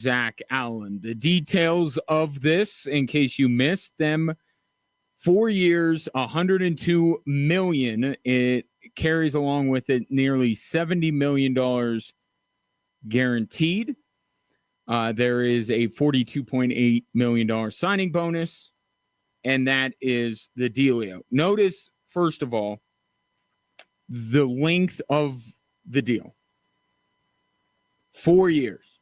Zach Allen. The details of this, in case you missed them, 4 years, $102 million. It carries along with it nearly $70 million guaranteed. There is a $42.8 million signing bonus, and that is the dealio. Notice, first of all, the length of the deal. 4 years.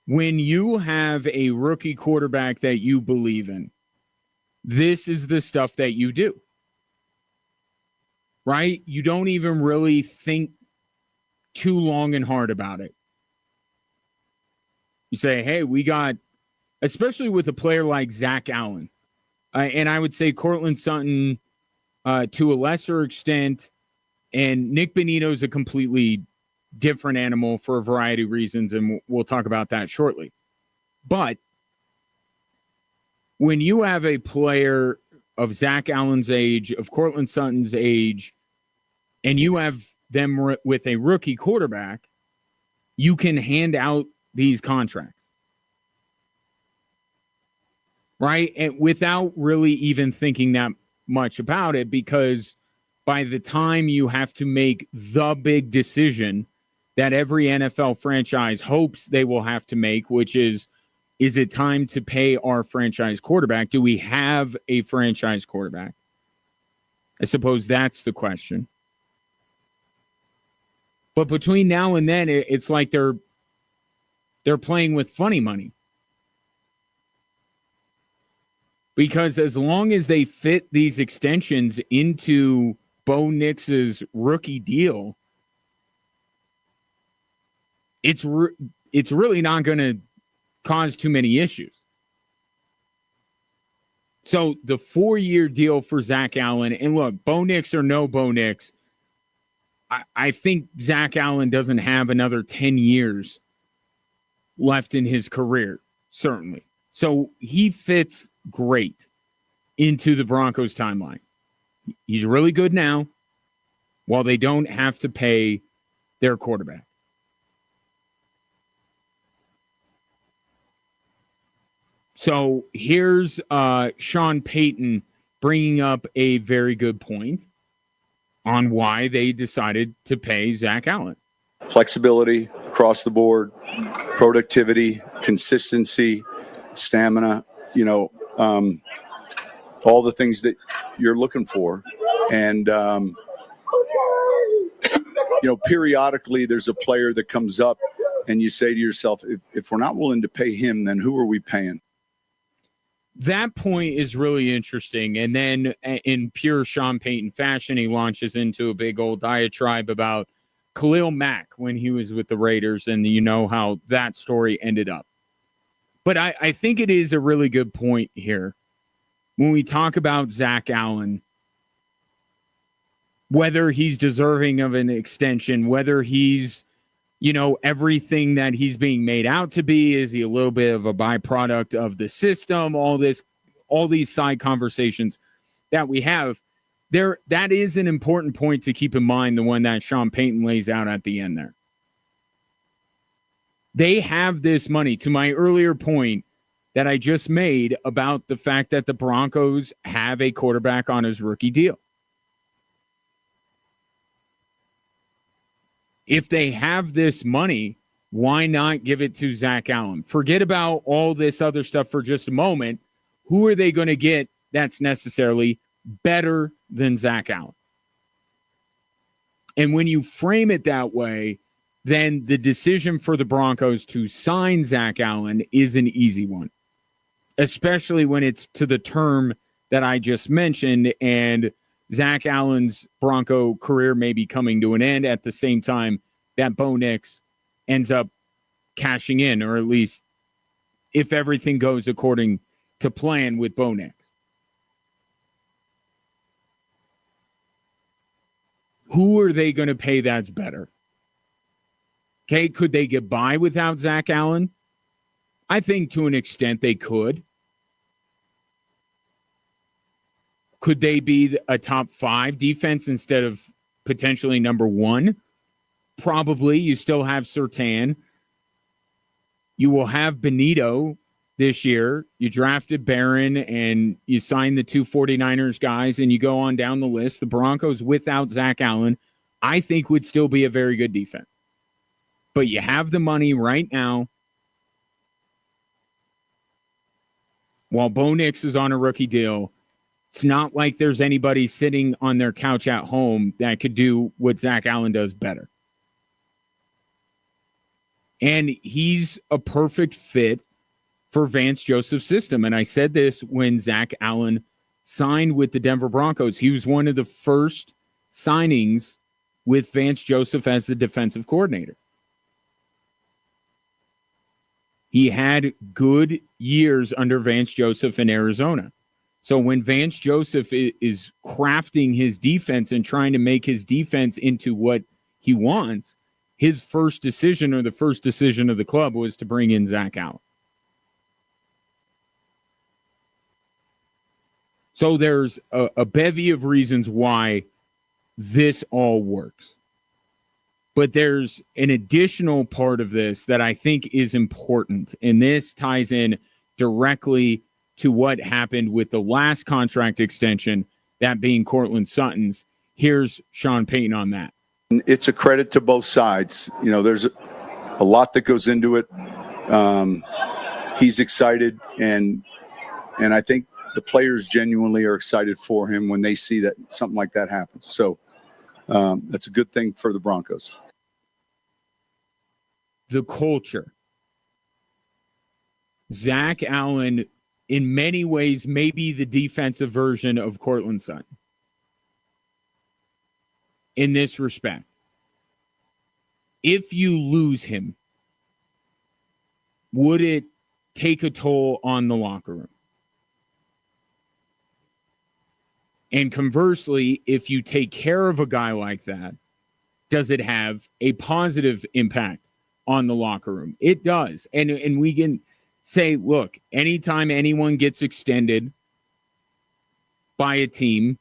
When you have a rookie quarterback that you believe in, this is the stuff that you do. Right? You don't even really think too long and hard about it. You say, hey, we got, especially with a player like Zach Allen, and I would say Courtland Sutton to a lesser extent, and Nick Bonito is a completely different animal for a variety of reasons, and we'll talk about that shortly. But when you have a player of Zach Allen's age, of Courtland Sutton's age, and you have them with a rookie quarterback, you can hand out these contracts, right? And without really even thinking that much about it, because by the time you have to make the big decision that every NFL franchise hopes they will have to make, which is it time to pay our franchise quarterback? Do we have a franchise quarterback? I suppose that's the question. But between now and then, it's like they're playing with funny money. Because as long as they fit these extensions into Bo Nix's rookie deal, it's really not going to cause too many issues. So the 4-year deal for Zach Allen, and look, Bo Nix or no Bo Nix, I think Zach Allen doesn't have another 10 years left in his career, certainly. So he fits great into the Broncos timeline. He's really good now, while they don't have to pay their quarterback. So here's Sean Payton bringing up a very good point on why they decided to pay Zach Allen. Flexibility across the board, productivity, consistency, stamina, all the things that you're looking for. And, periodically there's a player that comes up and you say to yourself, if we're not willing to pay him, then who are we paying? That point is really interesting. And then in pure Sean Payton fashion, he launches into a big old diatribe about Khalil Mack when he was with the Raiders, and you know how that story ended up. But I think it is a really good point here when we talk about Zach Allen, whether he's deserving of an extension, whether he's, everything that he's being made out to be. Is he a little bit of a byproduct of the system? All these side conversations that we have there. That is an important point to keep in mind, the one that Sean Payton lays out at the end there. They have this money, to my earlier point that I just made about the fact that the Broncos have a quarterback on his rookie deal. If they have this money, why not give it to Zach Allen? Forget about all this other stuff for just a moment. Who are they going to get that's necessarily better than Zach Allen? And when you frame it that way, then the decision for the Broncos to sign Zach Allen is an easy one, especially when it's to the term that I just mentioned, and Zach Allen's Bronco career may be coming to an end at the same time that Bo Nix ends up cashing in, or at least if everything goes according to plan with Bo Nix. Who are they going to pay that's better? Okay, could they get by without Zach Allen? I think to an extent they could. Could they be a top 5 defense instead of potentially number 1? probably you still have Surtain. You will have Benito this year. You drafted Barron and you signed the two 49ers guys, and you go on down the list. The Broncos without Zach Allen, I think, would still be a very good defense. But you have the money right now. While Bo Nix is on a rookie deal, it's not like there's anybody sitting on their couch at home that could do what Zach Allen does better. And he's a perfect fit for Vance Joseph's system. And I said this when Zach Allen signed with the Denver Broncos. He was one of the first signings with Vance Joseph as the defensive coordinator. He had good years under Vance Joseph in Arizona. So when Vance Joseph is crafting his defense and trying to make his defense into what he wants, his first decision, or the first decision of the club, was to bring in Zach Allen. So there's a bevy of reasons why this all works. But there's an additional part of this that I think is important, and this ties in directly to what happened with the last contract extension, that being Courtland Sutton's. Here's Sean Payton on that. It's a credit to both sides. You know, there's a lot that goes into it. He's excited, and I think the players genuinely are excited for him when they see that something like that happens. So that's a good thing for the Broncos. The culture. Zach Allen, in many ways, may be the defensive version of Courtland Sutton in this respect. If you lose him, would it take a toll on the locker room? And conversely, if you take care of a guy like that, does it have a positive impact on the locker room? It does. And we can say, look, anytime anyone gets extended by a team,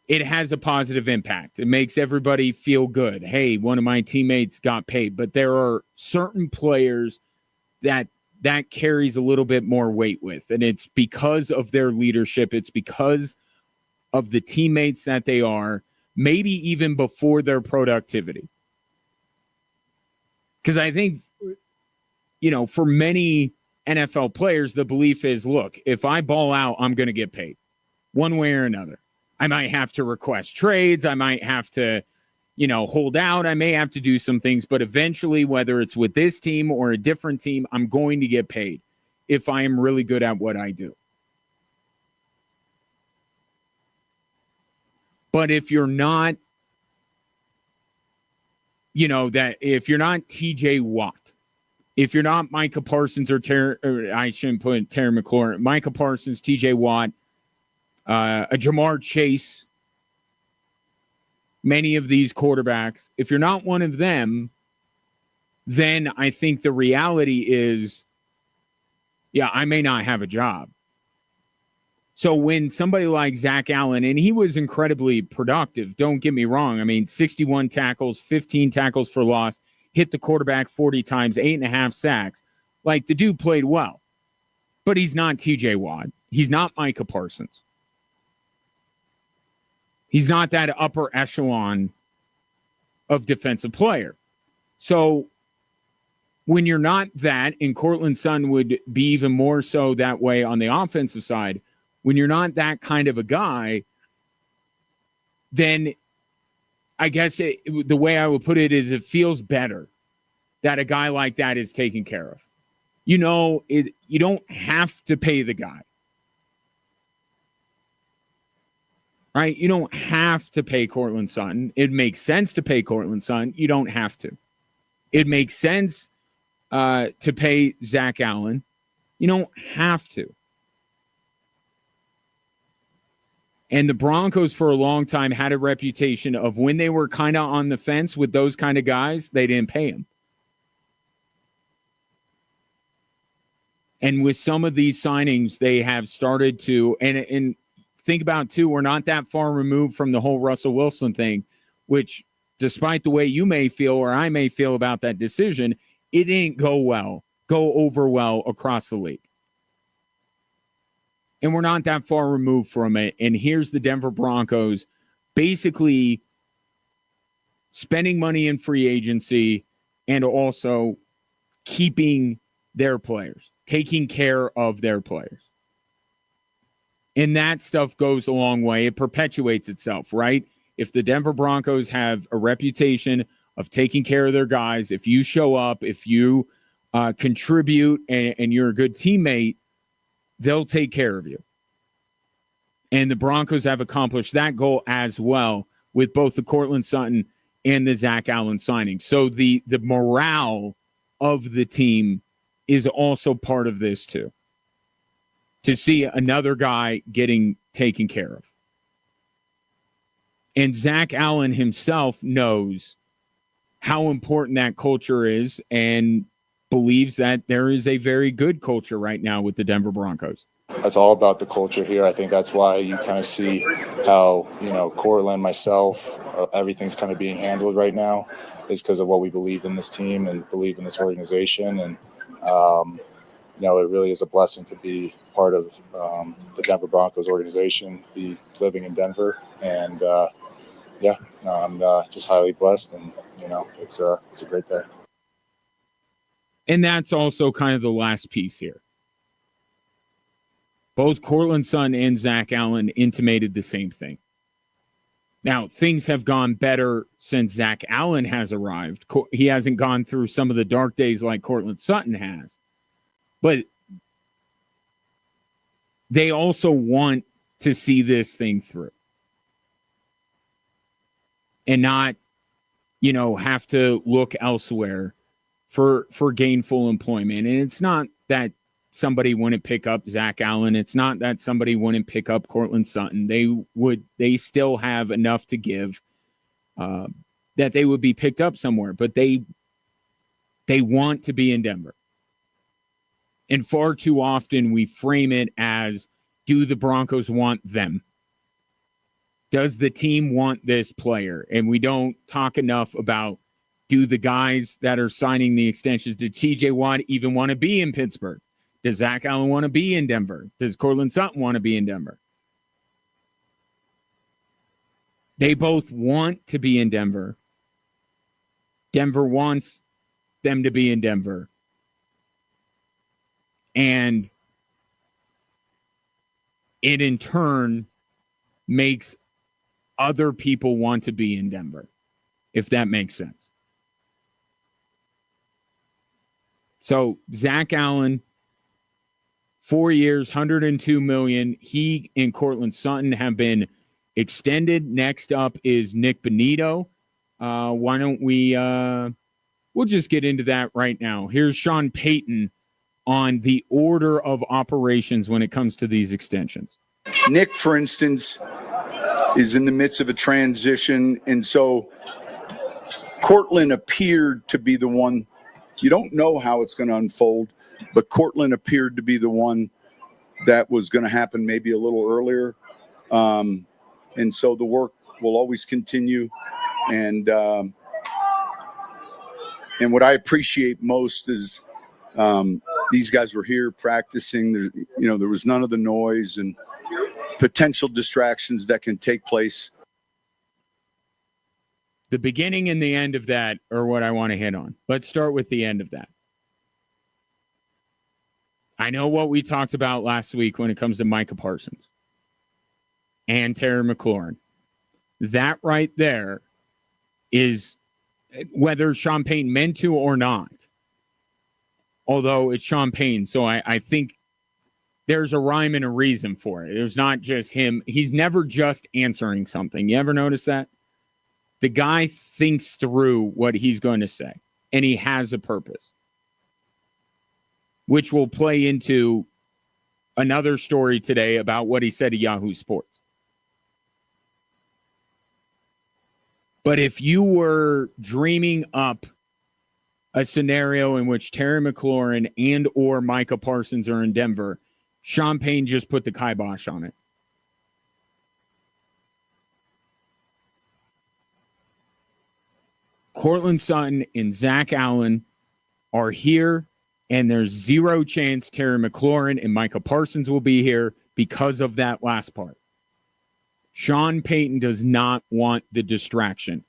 it has a positive impact. It makes everybody feel good. Hey, one of my teammates got paid. But there are certain players that carries a little bit more weight with. And it's because of their leadership. It's because of the teammates that they are, maybe even before their productivity. Because I think, you know, for many NFL players, the belief is, look, if I ball out, I'm going to get paid one way or another. I might have to request trades. I might have to, you know, hold out. I may have to do some things, but eventually, whether it's with this team or a different team, I'm going to get paid if I am really good at what I do. But if you're not, you know, that if you're not TJ Watt, if you're not Micah Parsons or I shouldn't put Terry McLaurin, Micah Parsons, TJ Watt, a Jamar Chase, many of these quarterbacks, if you're not one of them, then I think the reality is, yeah, I may not have a job. So when somebody like Zach Allen, and he was incredibly productive, don't get me wrong. I mean, 61 tackles, 15 tackles for loss, hit the quarterback 40 times, 8.5 sacks. Like, the dude played well. But he's not TJ Watt. He's not Micah Parsons. He's not that upper echelon of defensive player. So when you're not that, and Courtland Sutton would be even more so that way on the offensive side, when you're not that kind of a guy, then I guess the way I would put it is it feels better that a guy like that is taken care of. You know, you don't have to pay the guy. Right? You don't have to pay Courtland Sutton. It makes sense to pay Courtland Sutton. You don't have to. It makes sense to pay Zach Allen. You don't have to. And the Broncos for a long time had a reputation of when they were kind of on the fence with those kind of guys, they didn't pay them. And with some of these signings, they have started to, and think about too, we're not that far removed from the whole Russell Wilson thing, which despite the way you may feel or I may feel about that decision, it didn't go over well across the league. And we're not that far removed from it. And here's the Denver Broncos basically spending money in free agency and also keeping their players, taking care of their players. And that stuff goes a long way. It perpetuates itself, right? If the Denver Broncos have a reputation of taking care of their guys, if you show up, if you contribute and you're a good teammate, they'll take care of you. And the Broncos have accomplished that goal as well with both the Courtland Sutton and the Zach Allen signing. So the morale of the team is also part of this too. To see another guy getting taken care of. And Zach Allen himself knows how important that culture is and believes that there is a very good culture right now with the Denver Broncos. That's all about the culture here. I think that's why you kind of see how, Courtland, myself, everything's kind of being handled right now is because of what we believe in this team and believe in this organization. And, it really is a blessing to be part of the Denver Broncos organization, be living in Denver. And, I'm just highly blessed. And, it's a great day. And that's also kind of the last piece here. Both Courtland Sutton and Zach Allen intimated the same thing. Now, things have gone better since Zach Allen has arrived. He hasn't gone through some of the dark days like Courtland Sutton has. But they also want to see this thing through. And not, have to look elsewhere for gainful employment. And it's not that somebody wouldn't pick up Zach Allen. It's not that somebody wouldn't pick up Courtland Sutton. They still have enough to give that they would be picked up somewhere, but they want to be in Denver. And far too often we frame it as, do the Broncos want them? Does the team want this player? And we don't talk enough about, do the guys that are signing the extensions, did TJ Watt even want to be in Pittsburgh? Does Zach Allen want to be in Denver? Does Courtland Sutton want to be in Denver? They both want to be in Denver. Denver wants them to be in Denver. And it in turn makes other people want to be in Denver, if that makes sense. So Zach Allen, 4 years, $102 million. He and Courtland Sutton have been extended. Next up is Nick Bonito. Why don't we'll just get into that right now. Here's Sean Payton on the order of operations when it comes to these extensions. Nick, for instance, is in the midst of a transition, and so Courtland appeared to be the one. You don't know how it's going to unfold, but Courtland appeared to be the one that was going to happen maybe a little earlier. And so the work will always continue. And what I appreciate most is these guys were here practicing. There was none of the noise and potential distractions that can take place. The beginning and the end of that are what I want to hit on. Let's start with the end of that. I know what we talked about last week when it comes to Micah Parsons and Terry McLaurin. That right there is whether Sean Payton meant to or not. Although it's Sean Payton, so I think there's a rhyme and a reason for it. There's not just him. He's never just answering something. You ever notice that? The guy thinks through what he's going to say, and he has a purpose, which will play into another story today about what he said to Yahoo Sports. But if you were dreaming up a scenario in which Terry McLaurin and or Micah Parsons are in Denver, Sean Payton just put the kibosh on it. Cortland Sutton and Zach Allen are here, and there's zero chance Terry McLaurin and Micah Parsons will be here because of that last part. Sean Payton does not want the distraction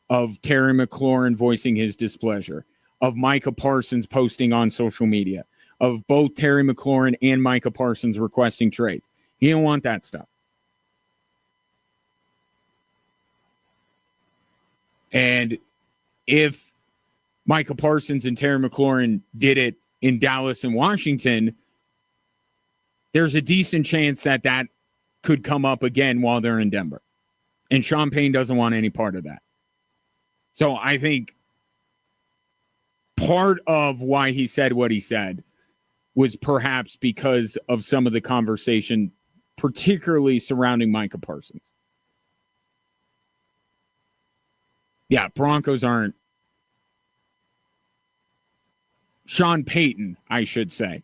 of Terry McLaurin voicing his displeasure, of Micah Parsons posting on social media, of both Terry McLaurin and Micah Parsons requesting trades. He didn't want that stuff. And if Micah Parsons and Terry McLaurin did it in Dallas and Washington, there's a decent chance that that could come up again while they're in Denver. And Sean Payton doesn't want any part of that. So I think part of why he said what he said was perhaps because of some of the conversation, particularly surrounding Micah Parsons. Yeah, Broncos aren't. Sean Payton, I should say,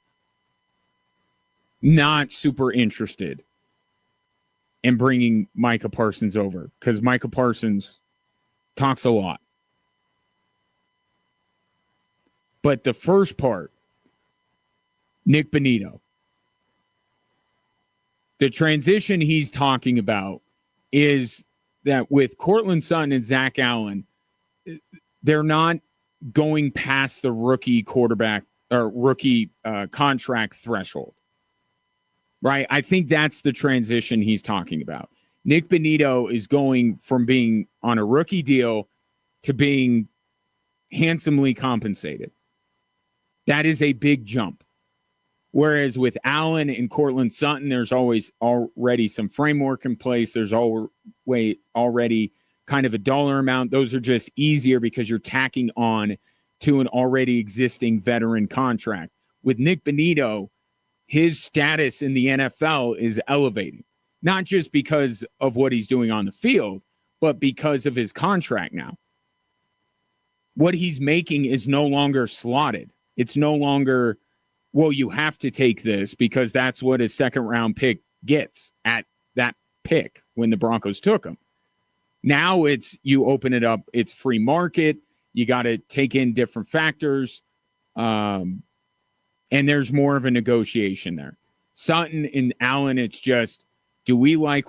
not super interested in bringing Micah Parsons over because Micah Parsons talks a lot. But the first part, Nick Bonitto, the transition he's talking about is that with Cortland Sutton and Zach Allen, they're not going past the rookie quarterback or rookie contract threshold. Right? I think that's the transition he's talking about. Nick Bonitto is going from being on a rookie deal to being handsomely compensated. That is a big jump. Whereas with Allen and Cortland Sutton, there's always already some framework in place. There's already kind of a dollar amount. Those are just easier because you're tacking on to an already existing veteran contract. With Nick Bonitto, his status in the NFL is elevating, not just because of what he's doing on the field, but because of his contract now. What he's making is no longer slotted. It's no longer, well, you have to take this because that's what a second-round pick gets at that pick when the Broncos took him. Now it's you open it up. It's free market. You got to take in different factors. And there's more of a negotiation there. Sutton and Allen, it's just, do we like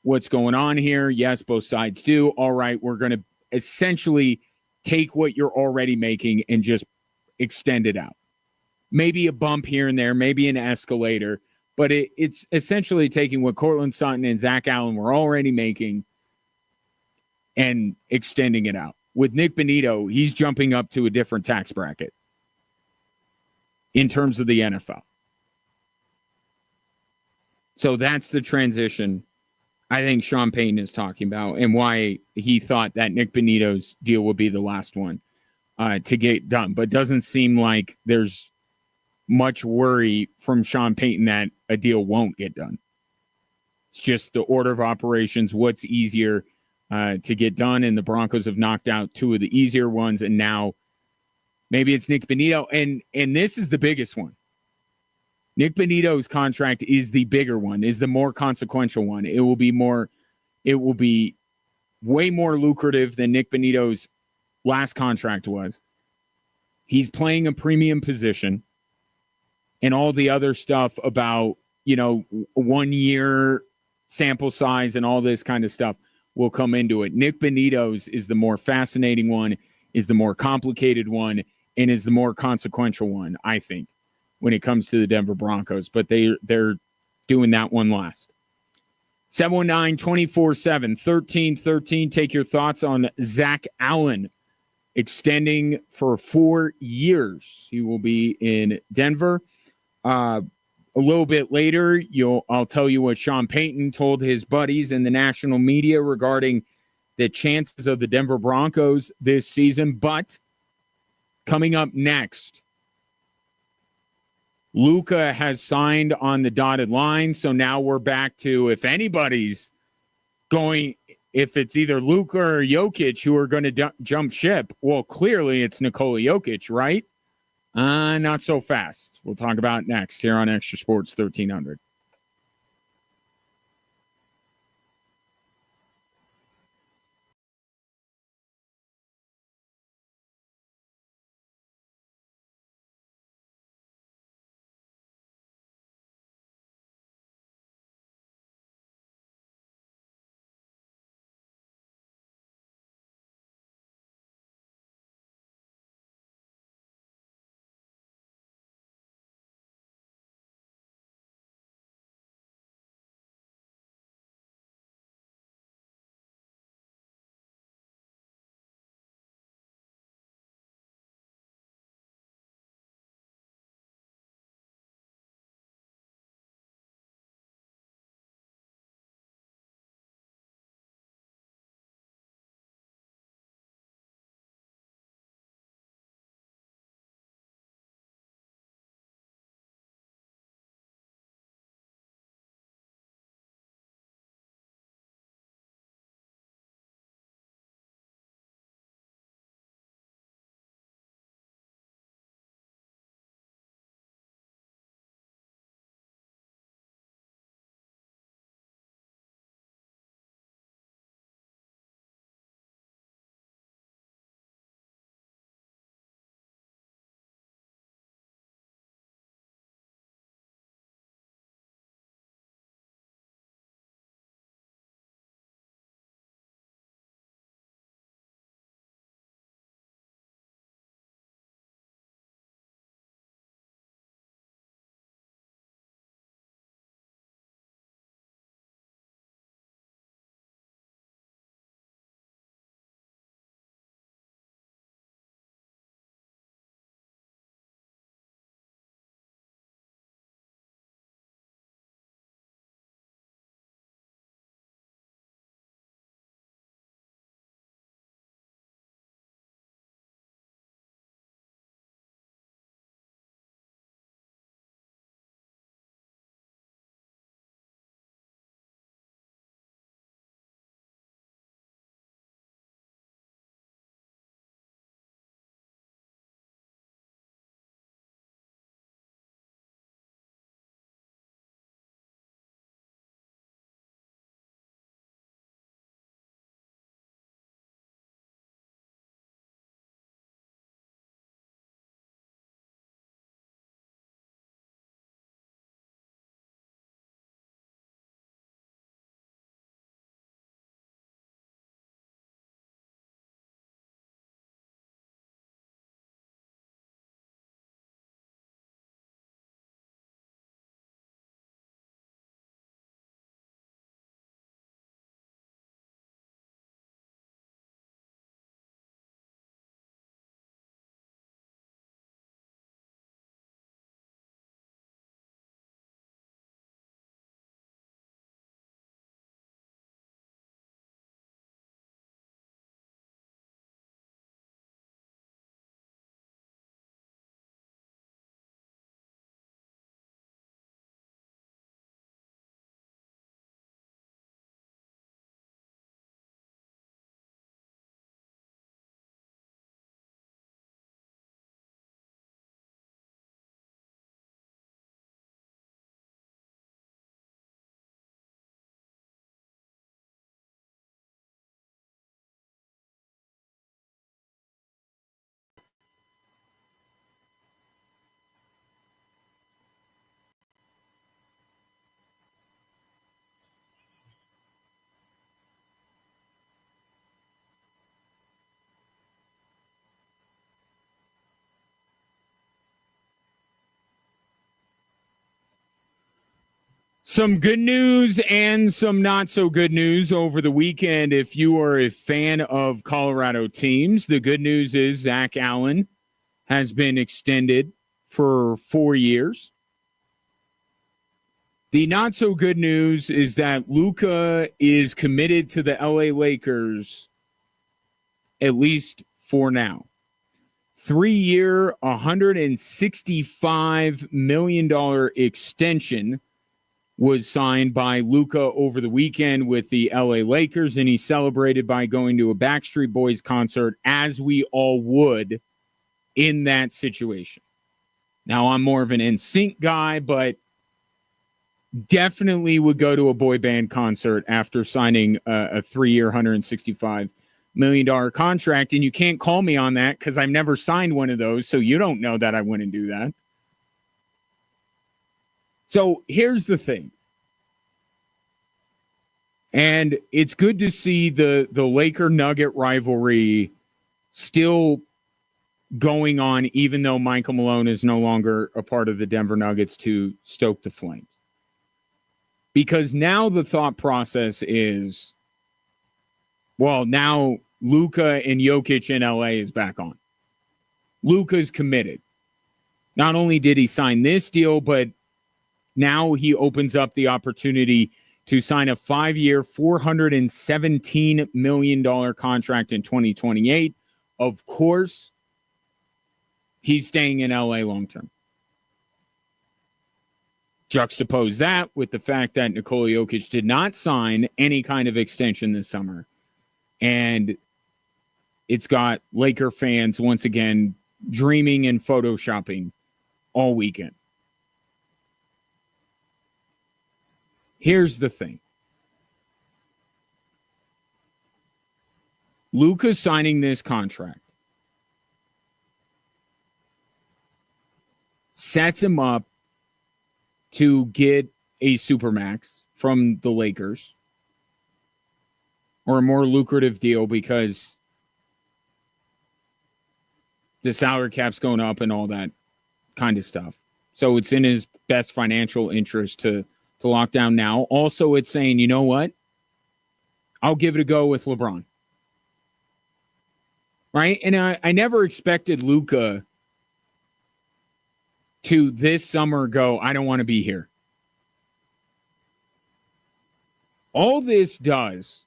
what's going on here? Yes, both sides do. All right, we're going to essentially take what you're already making and just extend it out. Maybe a bump here and there, maybe an escalator, but it's essentially taking what Cortland Sutton and Zach Allen were already making and extending it out. With Nick Bonitto, he's jumping up to a different tax bracket in terms of the NFL. So that's the transition I think Sean Payton is talking about and why he thought that Nick Bonitto's deal would be the last one to get done. But it doesn't seem like there's much worry from Sean Payton that a deal won't get done. It's just the order of operations, what's easier to get done, and the Broncos have knocked out two of the easier ones, and now maybe it's Nick Bonitto, and this is the biggest one. Nick Bonitto's contract is the bigger one, is the more consequential one. It will be way more lucrative than Nick Bonitto's last contract was. He's playing a premium position, and all the other stuff about, 1 year sample size and all this kind of stuff will come into it. Nick Bonitto's is the more fascinating one, is the more complicated one, and is the more consequential one, I think, when it comes to the Denver Broncos. But they're doing that one last. 719-247-1313. Take your thoughts on Zach Allen extending for 4 years. He will be in Denver. A little bit later, I'll tell you what Sean Payton told his buddies in the national media regarding the chances of the Denver Broncos this season. But coming up next, Luka has signed on the dotted line. So now we're back to if anybody's going, if it's either Luka or Jokic who are going to jump ship, well, clearly it's Nikola Jokic, right? Not so fast. We'll talk about it next here on Extra Sports 1300. Some good news and some not so good news over the weekend. If you are a fan of Colorado teams, the good news is Zach Allen has been extended for 4 years. The not so good news is that Luka is committed to the LA Lakers, at least for now. 3-year, $165 million extension was signed by Luka over the weekend with the LA Lakers, and he celebrated by going to a Backstreet Boys concert, as we all would in that situation. Now, I'm more of an NSYNC guy, but definitely would go to a boy band concert after signing a 3-year, $165 million contract. And you can't call me on that because I've never signed one of those, so you don't know that I wouldn't do that. So here's the thing. And it's good to see the Laker-Nugget rivalry still going on, even though Michael Malone is no longer a part of the Denver Nuggets to stoke the flames. Because now the thought process is, well, now Luka and Jokic in LA is back on. Luka's committed. Not only did he sign this deal, but now he opens up the opportunity to sign a 5-year, $417 million contract in 2028. Of course, he's staying in LA long term. Juxtapose that with the fact that Nikola Jokic did not sign any kind of extension this summer. And it's got Laker fans once again dreaming and photoshopping all weekend. Here's the thing. Luka signing this contract sets him up to get a supermax from the Lakers or a more lucrative deal because the salary cap's going up and all that kind of stuff. So it's in his best financial interest to lock down now. Also, it's saying, you know what? I'll give it a go with LeBron. Right? And I never expected Luka to this summer go, I don't want to be here. All this does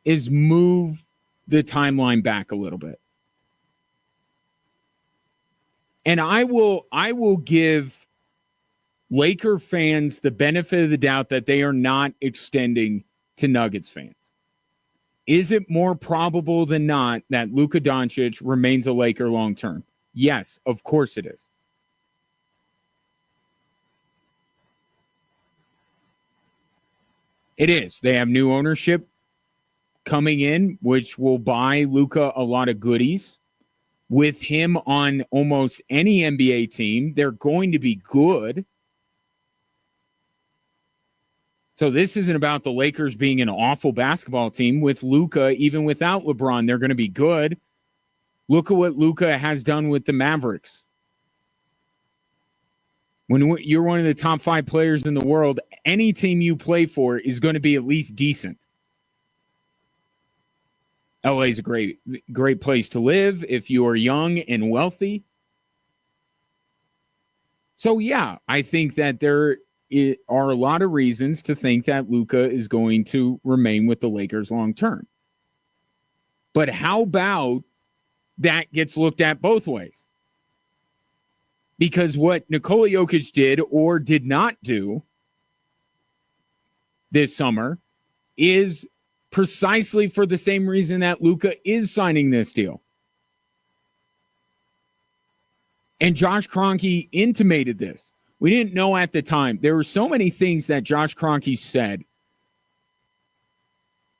is move the timeline back a little bit. And I will give Laker fans the benefit of the doubt that they are not extending to Nuggets fans. Is it more probable than not that Luka Doncic remains a Laker long term? Yes, of course it is. It is. They have new ownership coming in, which will buy Luka a lot of goodies. With him on almost any NBA team, they're going to be good. So this isn't about the Lakers being an awful basketball team. With Luka, even without LeBron, they're going to be good. Look at what Luka has done with the Mavericks. When you're one of the top 5 players in the world, any team you play for is going to be at least decent. LA is a great place to live if you are young and wealthy. So, yeah, I think that there are a lot of reasons to think that Luka is going to remain with the Lakers long term. But how about that gets looked at both ways? Because what Nikola Jokic did or did not do this summer is precisely for the same reason that Luka is signing this deal. And Josh Kroenke intimated this. We didn't know at the time. There were so many things that Josh Kroenke said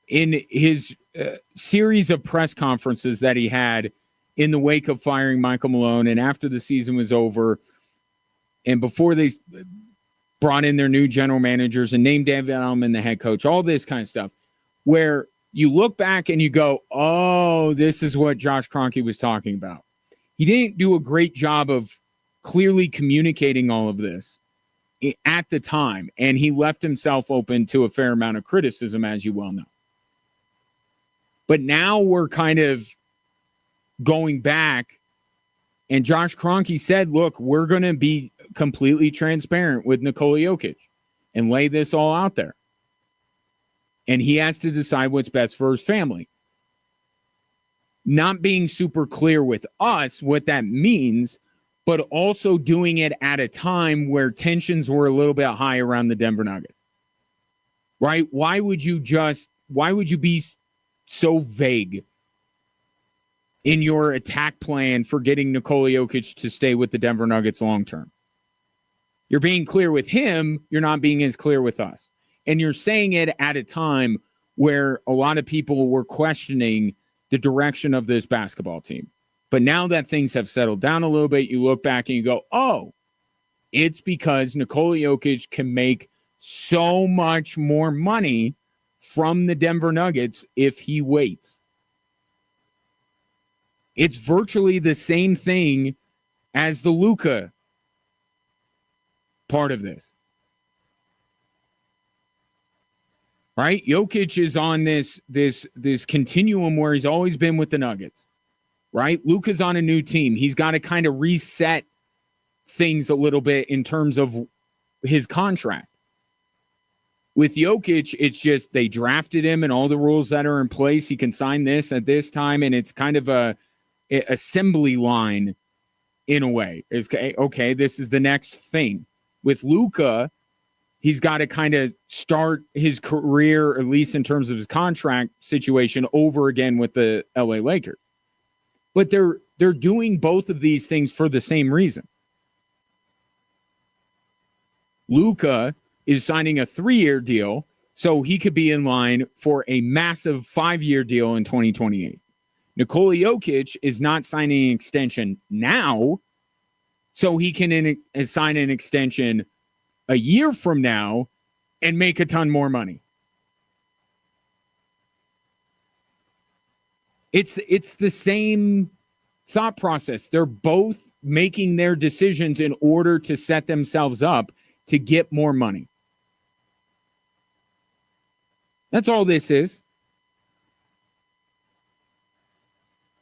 in his series of press conferences that he had in the wake of firing Michael Malone and after the season was over and before they brought in their new general managers and named David Allen the head coach, all this kind of stuff, where you look back and you go, oh, this is what Josh Kroenke was talking about. He didn't do a great job of clearly communicating all of this at the time, and he left himself open to a fair amount of criticism, as you well know. But now we're kind of going back, and Josh Kroenke said, look, we're going to be completely transparent with Nikola Jokic and lay this all out there. And he has to decide what's best for his family. Not being super clear with us what that means, but also doing it at a time where tensions were a little bit high around the Denver Nuggets. Right? Why would you be so vague in your attack plan for getting Nikola Jokic to stay with the Denver Nuggets long term? You're being clear with him, you're not being as clear with us. And you're saying it at a time where a lot of people were questioning the direction of this basketball team. But now that things have settled down a little bit, you look back and you go, oh, it's because Nikola Jokic can make so much more money from the Denver Nuggets if he waits. It's virtually the same thing as the Luka part of this. Right? Jokic is on this continuum where he's always been with the Nuggets. Right? Luka's on a new team. He's got to kind of reset things a little bit in terms of his contract. With Jokic, it's just they drafted him and all the rules that are in place. He can sign this at this time, and it's kind of a assembly line in a way. It's okay, this is the next thing. With Luka, he's got to kind of start his career, at least in terms of his contract situation, over again with the LA Lakers. But they're doing both of these things for the same reason. Luka is signing a 3-year deal so he could be in line for a massive 5-year deal in 2028. Nikola Jokic is not signing an extension now so he can sign an extension a year from now and make a ton more money. It's the same thought process. They're both making their decisions in order to set themselves up to get more money. That's all this is.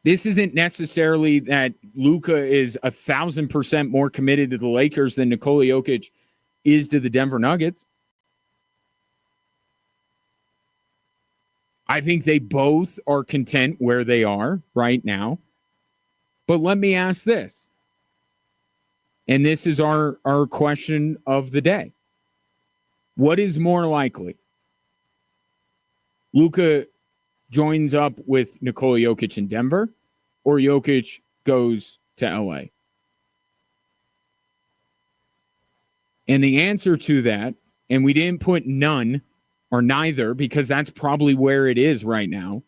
This isn't necessarily that Luka is 1,000% more committed to the Lakers than Nikola Jokic is to the Denver Nuggets. I think they both are content where they are right now. But let me ask this. And this is our question of the day. What is more likely? Luka joins up with Nikola Jokic in Denver, or Jokic goes to LA? And the answer to that, and we didn't put none or neither because that's probably where it is right now.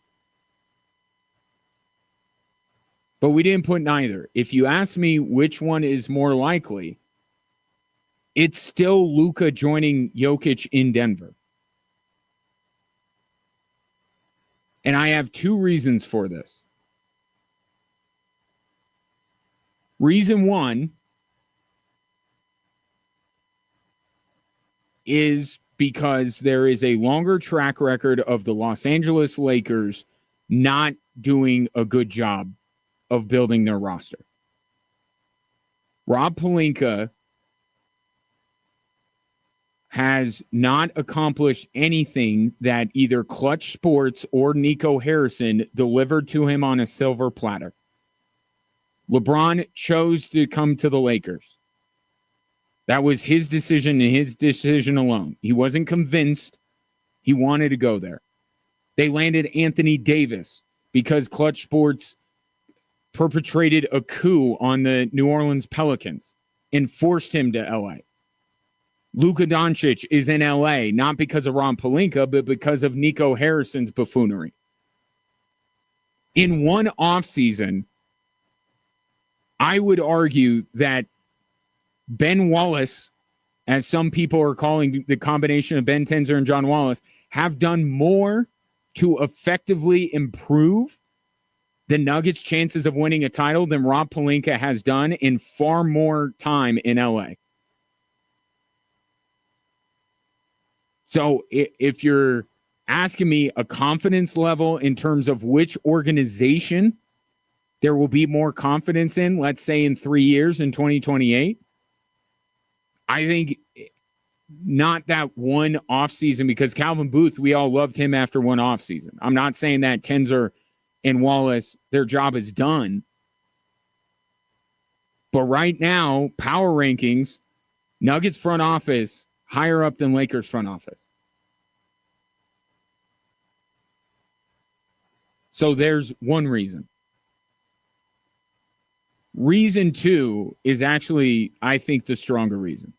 But we didn't put neither. If you ask me which one is more likely, it's still Luka joining Jokic in Denver. And I have 2 reasons for this. Reason 1 is because there is a longer track record of the Los Angeles Lakers not doing a good job of building their roster. Rob Pelinka has not accomplished anything that either Clutch Sports or Nico Harrison delivered to him on a silver platter. LeBron chose to come to the Lakers. That was his decision and his decision alone. He wasn't convinced. He wanted to go there. They landed Anthony Davis because Clutch Sports perpetrated a coup on the New Orleans Pelicans and forced him to LA. Luka Doncic is in LA, not because of Ron Pelinka, but because of Nico Harrison's buffoonery. In one offseason, I would argue that Ben Wallace, as some people are calling the combination of Ben Tenzer and John Wallace, have done more to effectively improve the Nuggets' chances of winning a title than Rob Pelinka has done in far more time in LA. So if you're asking me a confidence level in terms of which organization there will be more confidence in, let's say in 3 years in 2028, I think not that one offseason, because Calvin Booth, we all loved him after one offseason. I'm not saying that Tenzer and Wallace, their job is done. But right now, power rankings, Nuggets front office, higher up than Lakers front office. So there's one reason. Reason two is actually, I think, the stronger reason.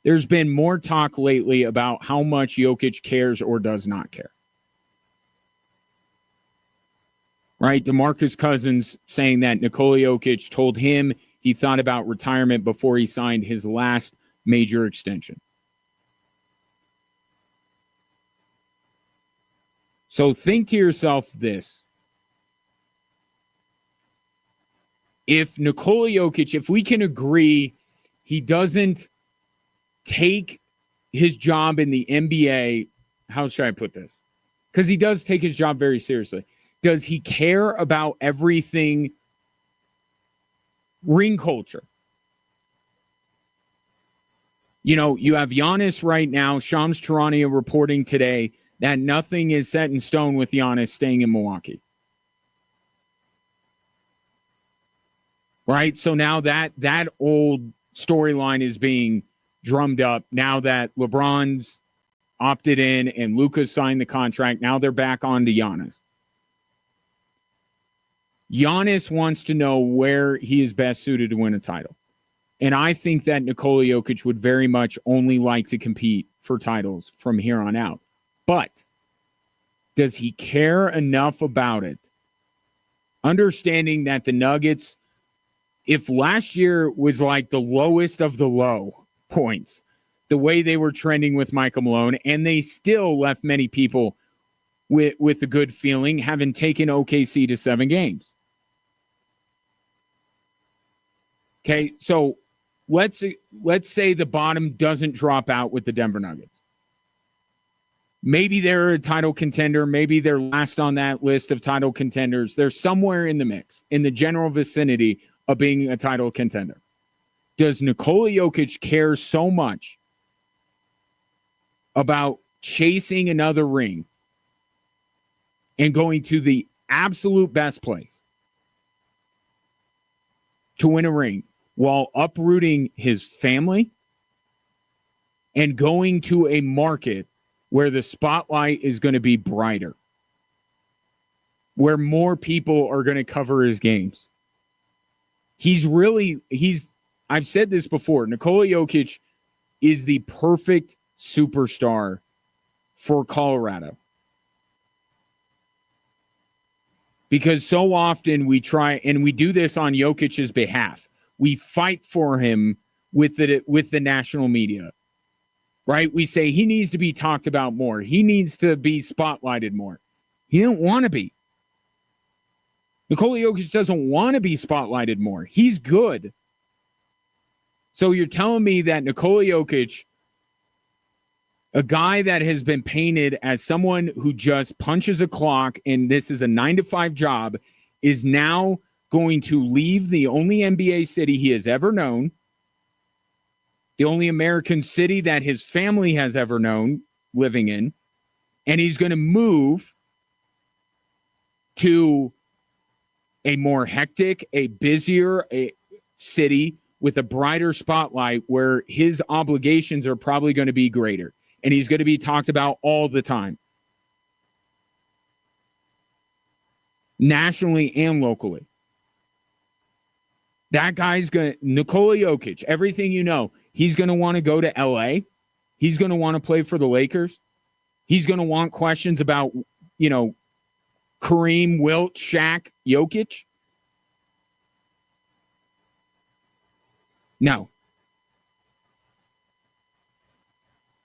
There's been more talk lately about how much Jokic cares or does not care. Right? DeMarcus Cousins saying that Nikola Jokic told him he thought about retirement before he signed his last major extension. So think to yourself this. If Nikola Jokic, if we can agree he doesn't take his job in the NBA, how should I put this? Because he does take his job very seriously. Does he care about everything ring culture? You know, you have Giannis right now, Shams Charania reporting today that nothing is set in stone with Giannis staying in Milwaukee. Right? So now that old storyline is being drummed up. Now that LeBron's opted in and Luka's signed the contract, now they're back on to Giannis. Giannis wants to know where he is best suited to win a title. And I think that Nikola Jokic would very much only like to compete for titles from here on out. But does he care enough about it? Understanding that the Nuggets, if last year was like the lowest of the low points, the way they were trending with Michael Malone, and they still left many people with a good feeling, having taken OKC to 7 games. Okay, so let's say the bottom doesn't drop out with the Denver Nuggets. Maybe they're a title contender. Maybe they're last on that list of title contenders. They're somewhere in the mix, in the general vicinity of being a title contender. Does Nikola Jokic care so much about chasing another ring and going to the absolute best place to win a ring while uprooting his family and going to a market where the spotlight is going to be brighter, where more people are going to cover his games? I've said this before, Nikola Jokic is the perfect superstar for Colorado. Because so often we try, and we do this on Jokic's behalf. We fight for him with the national media, right? We say he needs to be talked about more. He needs to be spotlighted more. He didn't want to be. Nikola Jokic doesn't want to be spotlighted more. He's good. So you're telling me that Nikola Jokic, a guy that has been painted as someone who just punches a clock and this is a 9-to-5 job, is now going to leave the only NBA city he has ever known, the only American city that his family has ever known living in, and he's going to move to a more hectic, a busier city with a brighter spotlight where his obligations are probably going to be greater. And he's going to be talked about all the time, nationally and locally. That guy's going to, Nikola Jokic, everything you know, he's going to want to go to LA. He's going to want to play for the Lakers. He's going to want questions about, Kareem, Wilt, Shaq, Jokic. No.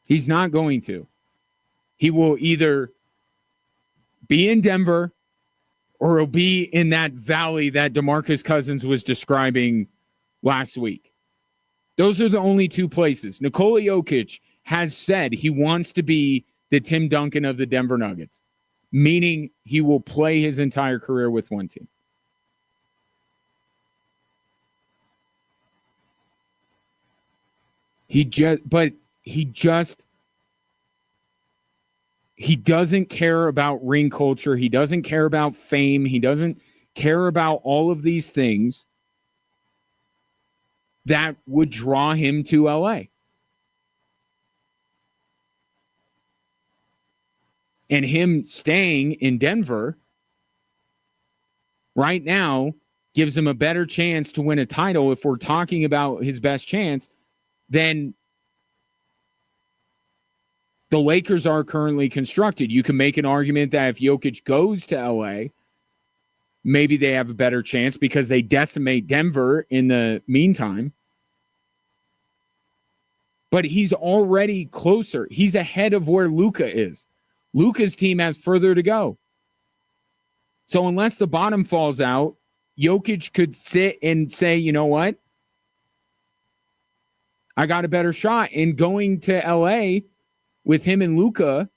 He's not going to. He will either be in Denver or he'll be in that valley that DeMarcus Cousins was describing last week. Those are the only two places. Nikola Jokic has said he wants to be the Tim Duncan of the Denver Nuggets, meaning he will play his entire career with one team. He doesn't care about ring culture. He doesn't care about fame. He doesn't care about all of these things that would draw him to LA. And him staying in Denver right now gives him a better chance to win a title, if we're talking about his best chance, than the Lakers are currently constructed. You can make an argument that if Jokic goes to LA, maybe they have a better chance because they decimate Denver in the meantime. But he's already closer. He's ahead of where Luka is. Luka's team has further to go. So unless the bottom falls out, Jokic could sit and say, you know what? I got a better shot in going to LA with him and Luka.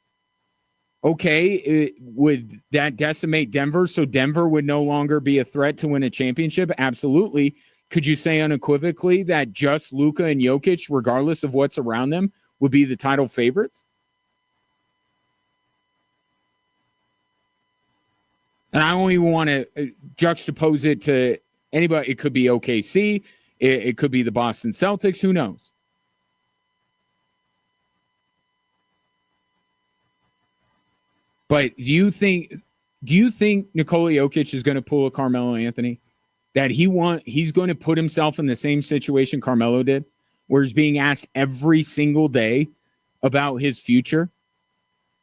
Okay, would that decimate Denver so Denver would no longer be a threat to win a championship? Absolutely. Could you say unequivocally that just Luka and Jokic, regardless of what's around them, would be the title favorites? And I don't even want to juxtapose it to anybody. It could be OKC. It could be the Boston Celtics. Who knows? But do you think Nikola Jokic is going to pull a Carmelo Anthony? That he's going to put himself in the same situation Carmelo did, where he's being asked every single day about his future?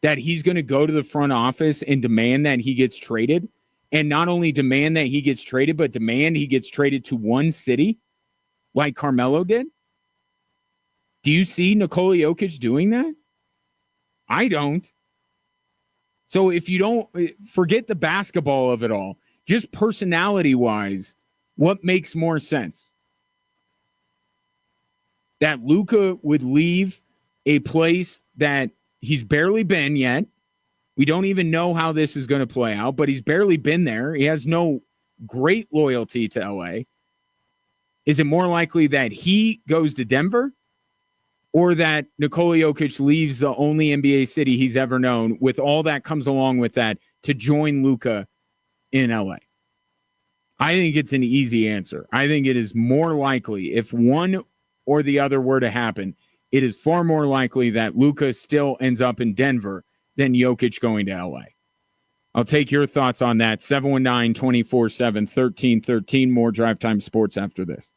That he's going to go to the front office and demand that he gets traded, and not only demand that he gets traded, but demand he gets traded to one city like Carmelo did? Do you see Nikola Jokic doing that? I don't. So if you don't, forget the basketball of it all, just personality-wise, what makes more sense? That Luka would leave a place that he's barely been yet. We don't even know how this is going to play out, but he's barely been there. He has no great loyalty to LA. Is it more likely that he goes to Denver or that Nikola Jokic leaves the only NBA city he's ever known with all that comes along with that to join Luka in LA? I think it's an easy answer. I think it is more likely, if one or the other were to happen, it is far more likely that Luka still ends up in Denver than Jokic going to LA. I'll take your thoughts on that. 719-247-1313. More Drive Time Sports after this.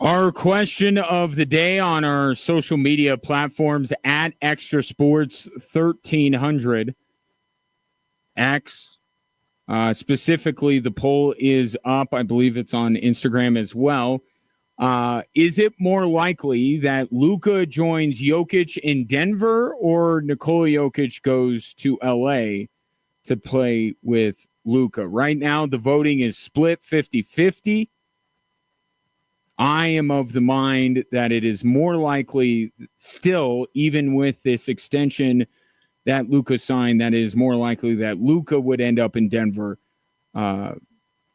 Our question of the day on our social media platforms at Extra Sports 1300 X. Specifically, the poll is up. I believe it's on Instagram as well. Is it more likely that Luka joins Jokic in Denver or Nikola Jokic goes to LA to play with Luka? Right now, the voting is split 50-50. I am of the mind that it is more likely still, even with this extension that Luka signed, that it is more likely that Luka would end up in Denver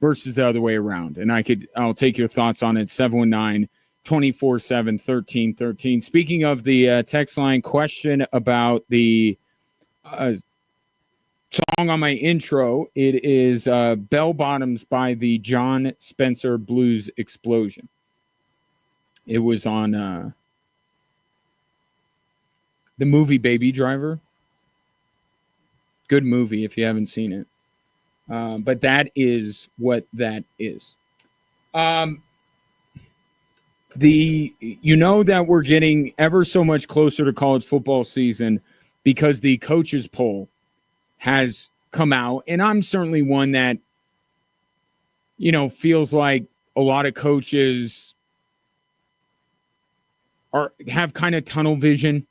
versus the other way around. And I'll take your thoughts on it. 719-247-1313. Speaking of the text line question about the song on my intro, it is Bell Bottoms by the John Spencer Blues Explosion. It was on the movie Baby Driver. Good movie if you haven't seen it. But that is what that is. You know that we're getting ever so much closer to college football season because the coaches poll has come out. And I'm certainly one that, feels like a lot of coaches have kind of tunnel vision,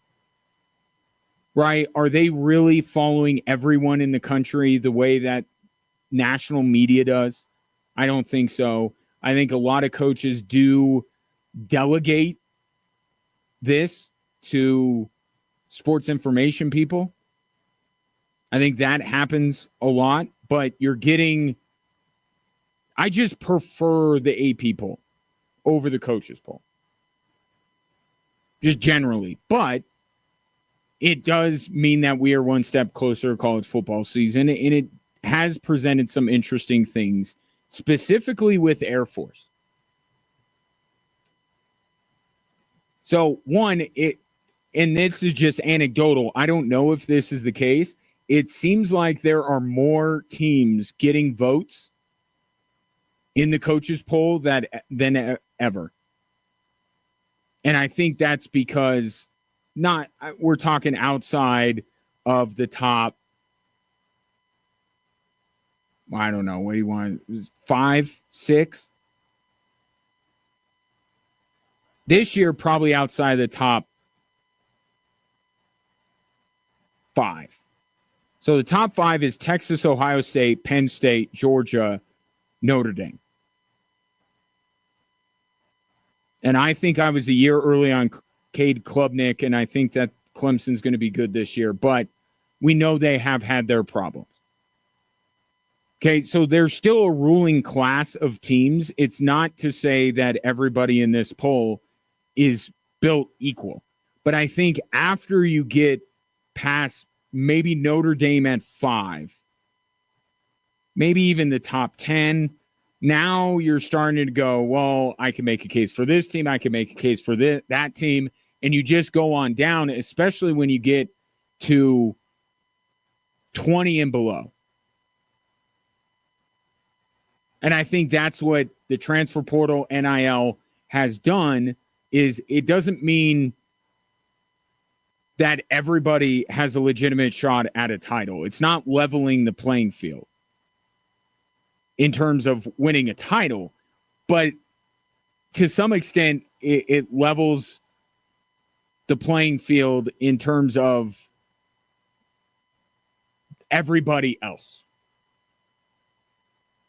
right? Are they really following everyone in the country the way that national media does? I don't think so. I think a lot of coaches do delegate this to sports information people. I think that happens a lot, but I just prefer the AP poll over the coaches poll. Just generally. But it does mean that we are one step closer to college football season, and it has presented some interesting things, specifically with Air Force. So, and this is just anecdotal. I don't know if this is the case. It seems like there are more teams getting votes in the coaches poll than ever. And I think that's because we're talking outside of the top, I don't know, what do you want? 5, 6? This year, probably outside the top 5. So the top 5 is Texas, Ohio State, Penn State, Georgia, Notre Dame. And I think I was a year early on Cade Klubnik, and I think that Clemson's going to be good this year. But we know they have had their problems. Okay, so there's still a ruling class of teams. It's not to say that everybody in this poll is built equal. But I think after you get past maybe Notre Dame at 5, maybe even the top 10, now you're starting to go, well, I can make a case for this team. I can make a case for that team. And you just go on down, especially when you get to 20 and below. And I think that's what the transfer portal NIL has done, is it doesn't mean that everybody has a legitimate shot at a title. It's not leveling the playing field in terms of winning a title, but to some extent it levels the playing field in terms of everybody else.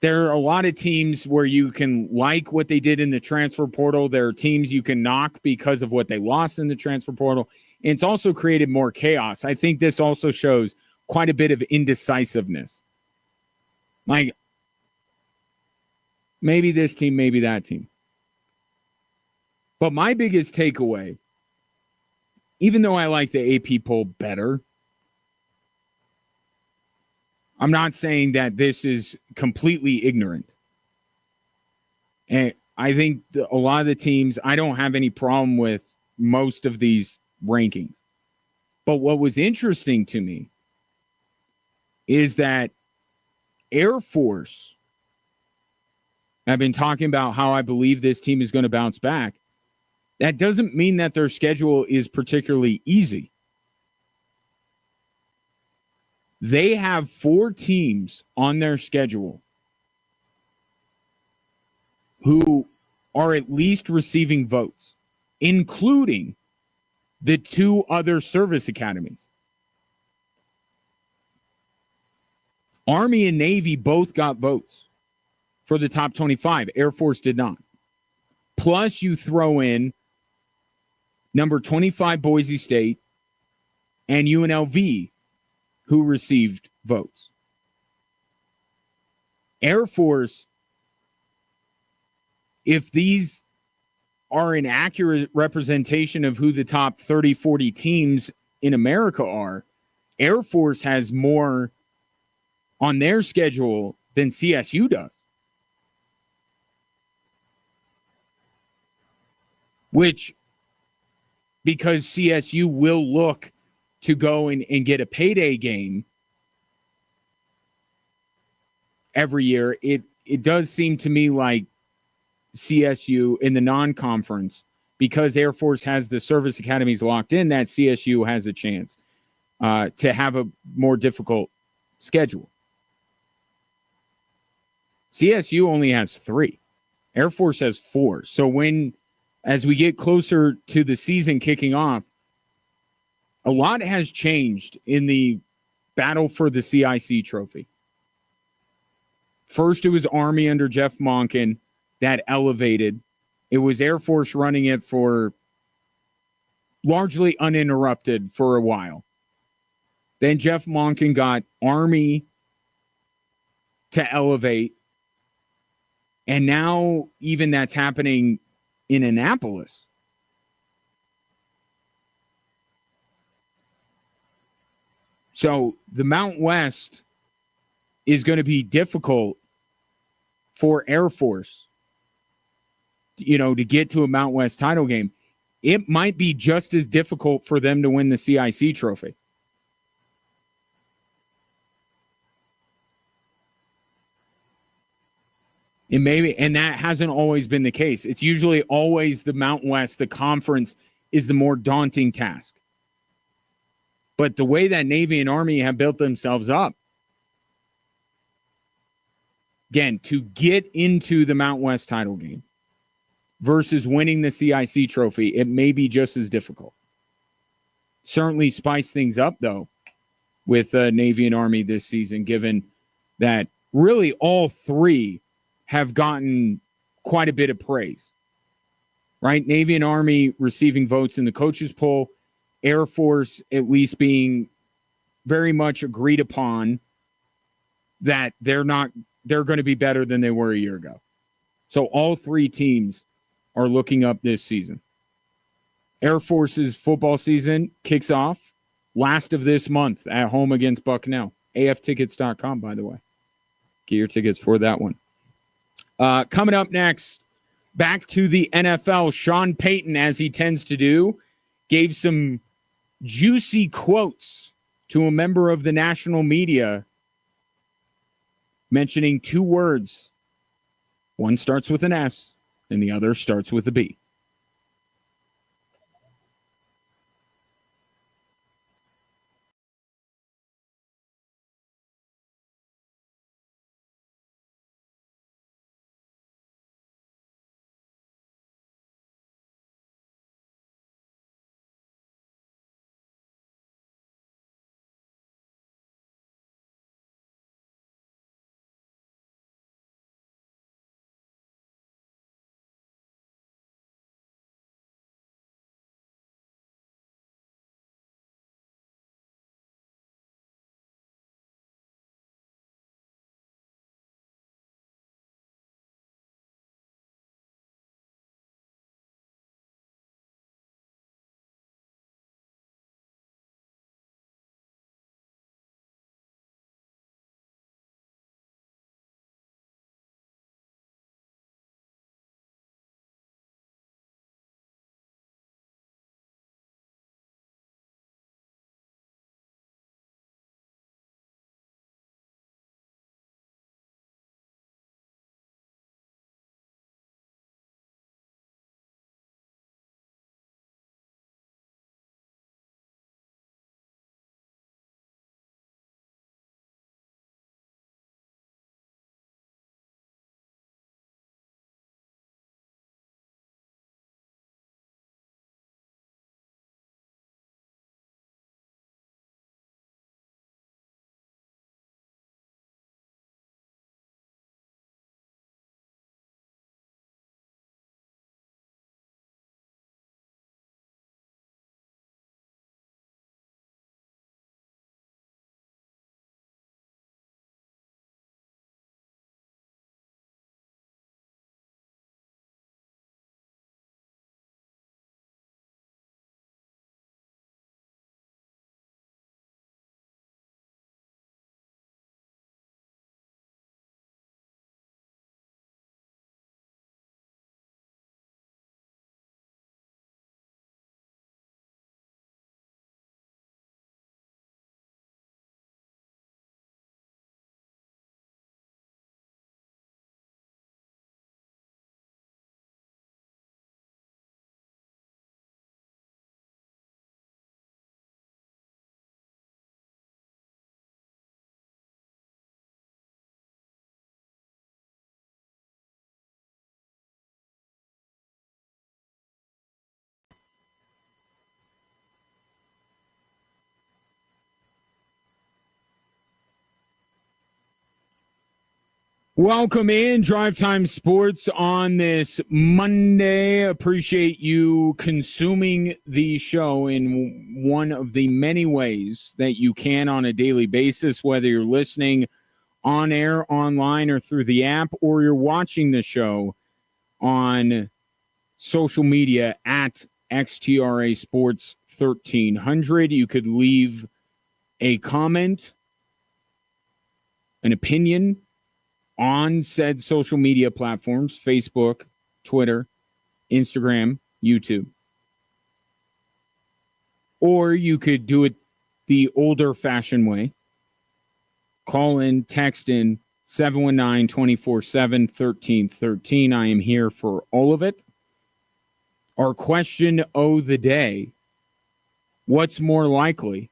There are a lot of teams where you can like what they did in the transfer portal. There are teams you can knock because of what they lost in the transfer portal. And it's also created more chaos. I think this also shows quite a bit of indecisiveness. Like, maybe this team, maybe that team. But my biggest takeaway, even though I like the AP poll better, I'm not saying that this is completely ignorant. And I think a lot of the teams, I don't have any problem with most of these rankings. But what was interesting to me is that Air Force, I've been talking about how I believe this team is going to bounce back. That doesn't mean that their schedule is particularly easy. They have 4 teams on their schedule who are at least receiving votes, including the 2 other service academies. Army and Navy both got votes for the top 25. Air Force did not. Plus, you throw in number 25 Boise State and UNLV, who received votes. Air Force, if these are an accurate representation of who the top 30, 40 teams in America are, Air Force has more on their schedule than CSU does. Which, because CSU will look to go and get a payday game every year, it does seem to me like CSU in the non-conference, because Air Force has the service academies locked in, that CSU has a chance to have a more difficult schedule. CSU only has 3. Air Force has 4. So as we get closer to the season kicking off, a lot has changed in the battle for the CIC trophy. First, it was Army under Jeff Monken that elevated. It was Air Force running it for largely uninterrupted for a while. Then Jeff Monken got Army to elevate. And now even that's happening in Annapolis. So the Mountain West is going to be difficult for Air Force, to get to a Mountain West title game. It might be just as difficult for them to win the CIC trophy. And that hasn't always been the case. It's usually always the Mountain West, the conference, is the more daunting task. But the way that Navy and Army have built themselves up, again, to get into the Mountain West title game versus winning the CIC trophy, it may be just as difficult. Certainly spice things up, though, with Navy and Army this season, given that really all 3 have gotten quite a bit of praise, right? Navy and Army receiving votes in the coaches poll, Air Force at least being very much agreed upon that they're going to be better than they were a year ago. So all 3 teams are looking up this season. Air Force's football season kicks off last of this month at home against Bucknell. AFtickets.com, by the way. Get your tickets for that one. Coming up next, back to the NFL. Sean Payton, as he tends to do, gave some juicy quotes to a member of the national media mentioning 2 words. One starts with an S and the other starts with a B. Welcome in Drive Time Sports on this Monday. Appreciate you consuming the show in one of the many ways that you can on a daily basis, whether you're listening on air, online, or through the app, or you're watching the show on social media at XTRA Sports 1300. You could leave a comment, an opinion, on said social media platforms, Facebook, Twitter, Instagram, YouTube. Or you could do it the older-fashioned way. Call in, text in, 719-247-1313. I am here for all of it. Our question of the day, what's more likely?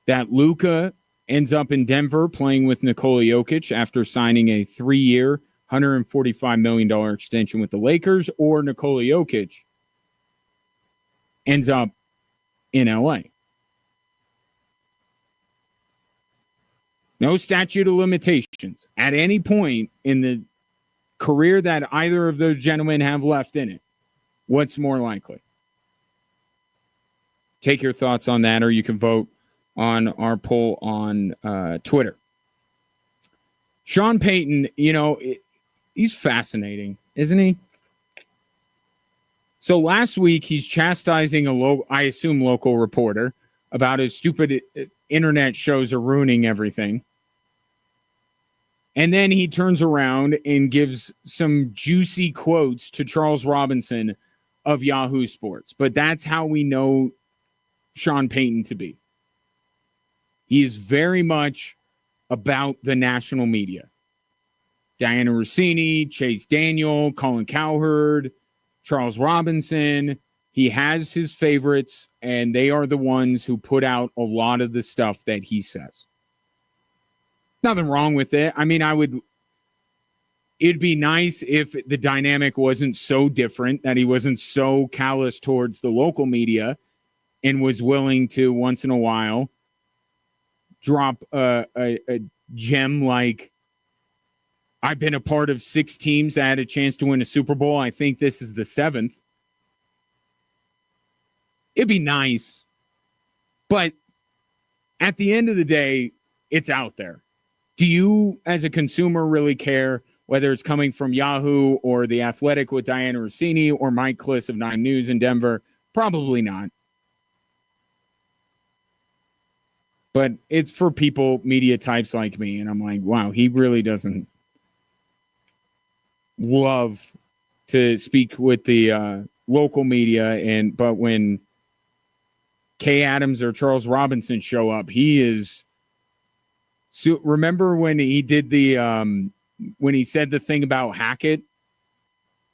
That Luka ends up in Denver playing with Nikola Jokic after signing a 3-year, $145 million extension with the Lakers, or Nikola Jokic ends up in LA. No statute of limitations at any point in the career that either of those gentlemen have left in it. What's more likely? Take your thoughts on that, or you can vote on our poll on Twitter. Sean Payton, he's fascinating, isn't he? So last week, he's chastising I assume local reporter about his stupid internet shows are ruining everything. And then he turns around and gives some juicy quotes to Charles Robinson of Yahoo Sports. But that's how we know Sean Payton to be. He is very much about the national media. Diana Rossini, Chase Daniel, Colin Cowherd, Charles Robinson. He has his favorites, and they are the ones who put out a lot of the stuff that he says. Nothing wrong with it. I mean, it'd be nice if the dynamic wasn't so different, that he wasn't so callous towards the local media and was willing to, once in a while, drop a gem like, I've been a part of 6 teams that had a chance to win a Super Bowl. I think this is the 7th. It'd be nice. But at the end of the day, it's out there. Do you, as a consumer, really care whether it's coming from Yahoo or The Athletic with Diana Rossini or Mike Kliss of 9 News in Denver? Probably not. But it's for people, media types like me, and I'm like, wow, he really doesn't love to speak with the local media. But when Kay Adams or Charles Robinson show up, he is. So remember when he did when he said the thing about Hackett?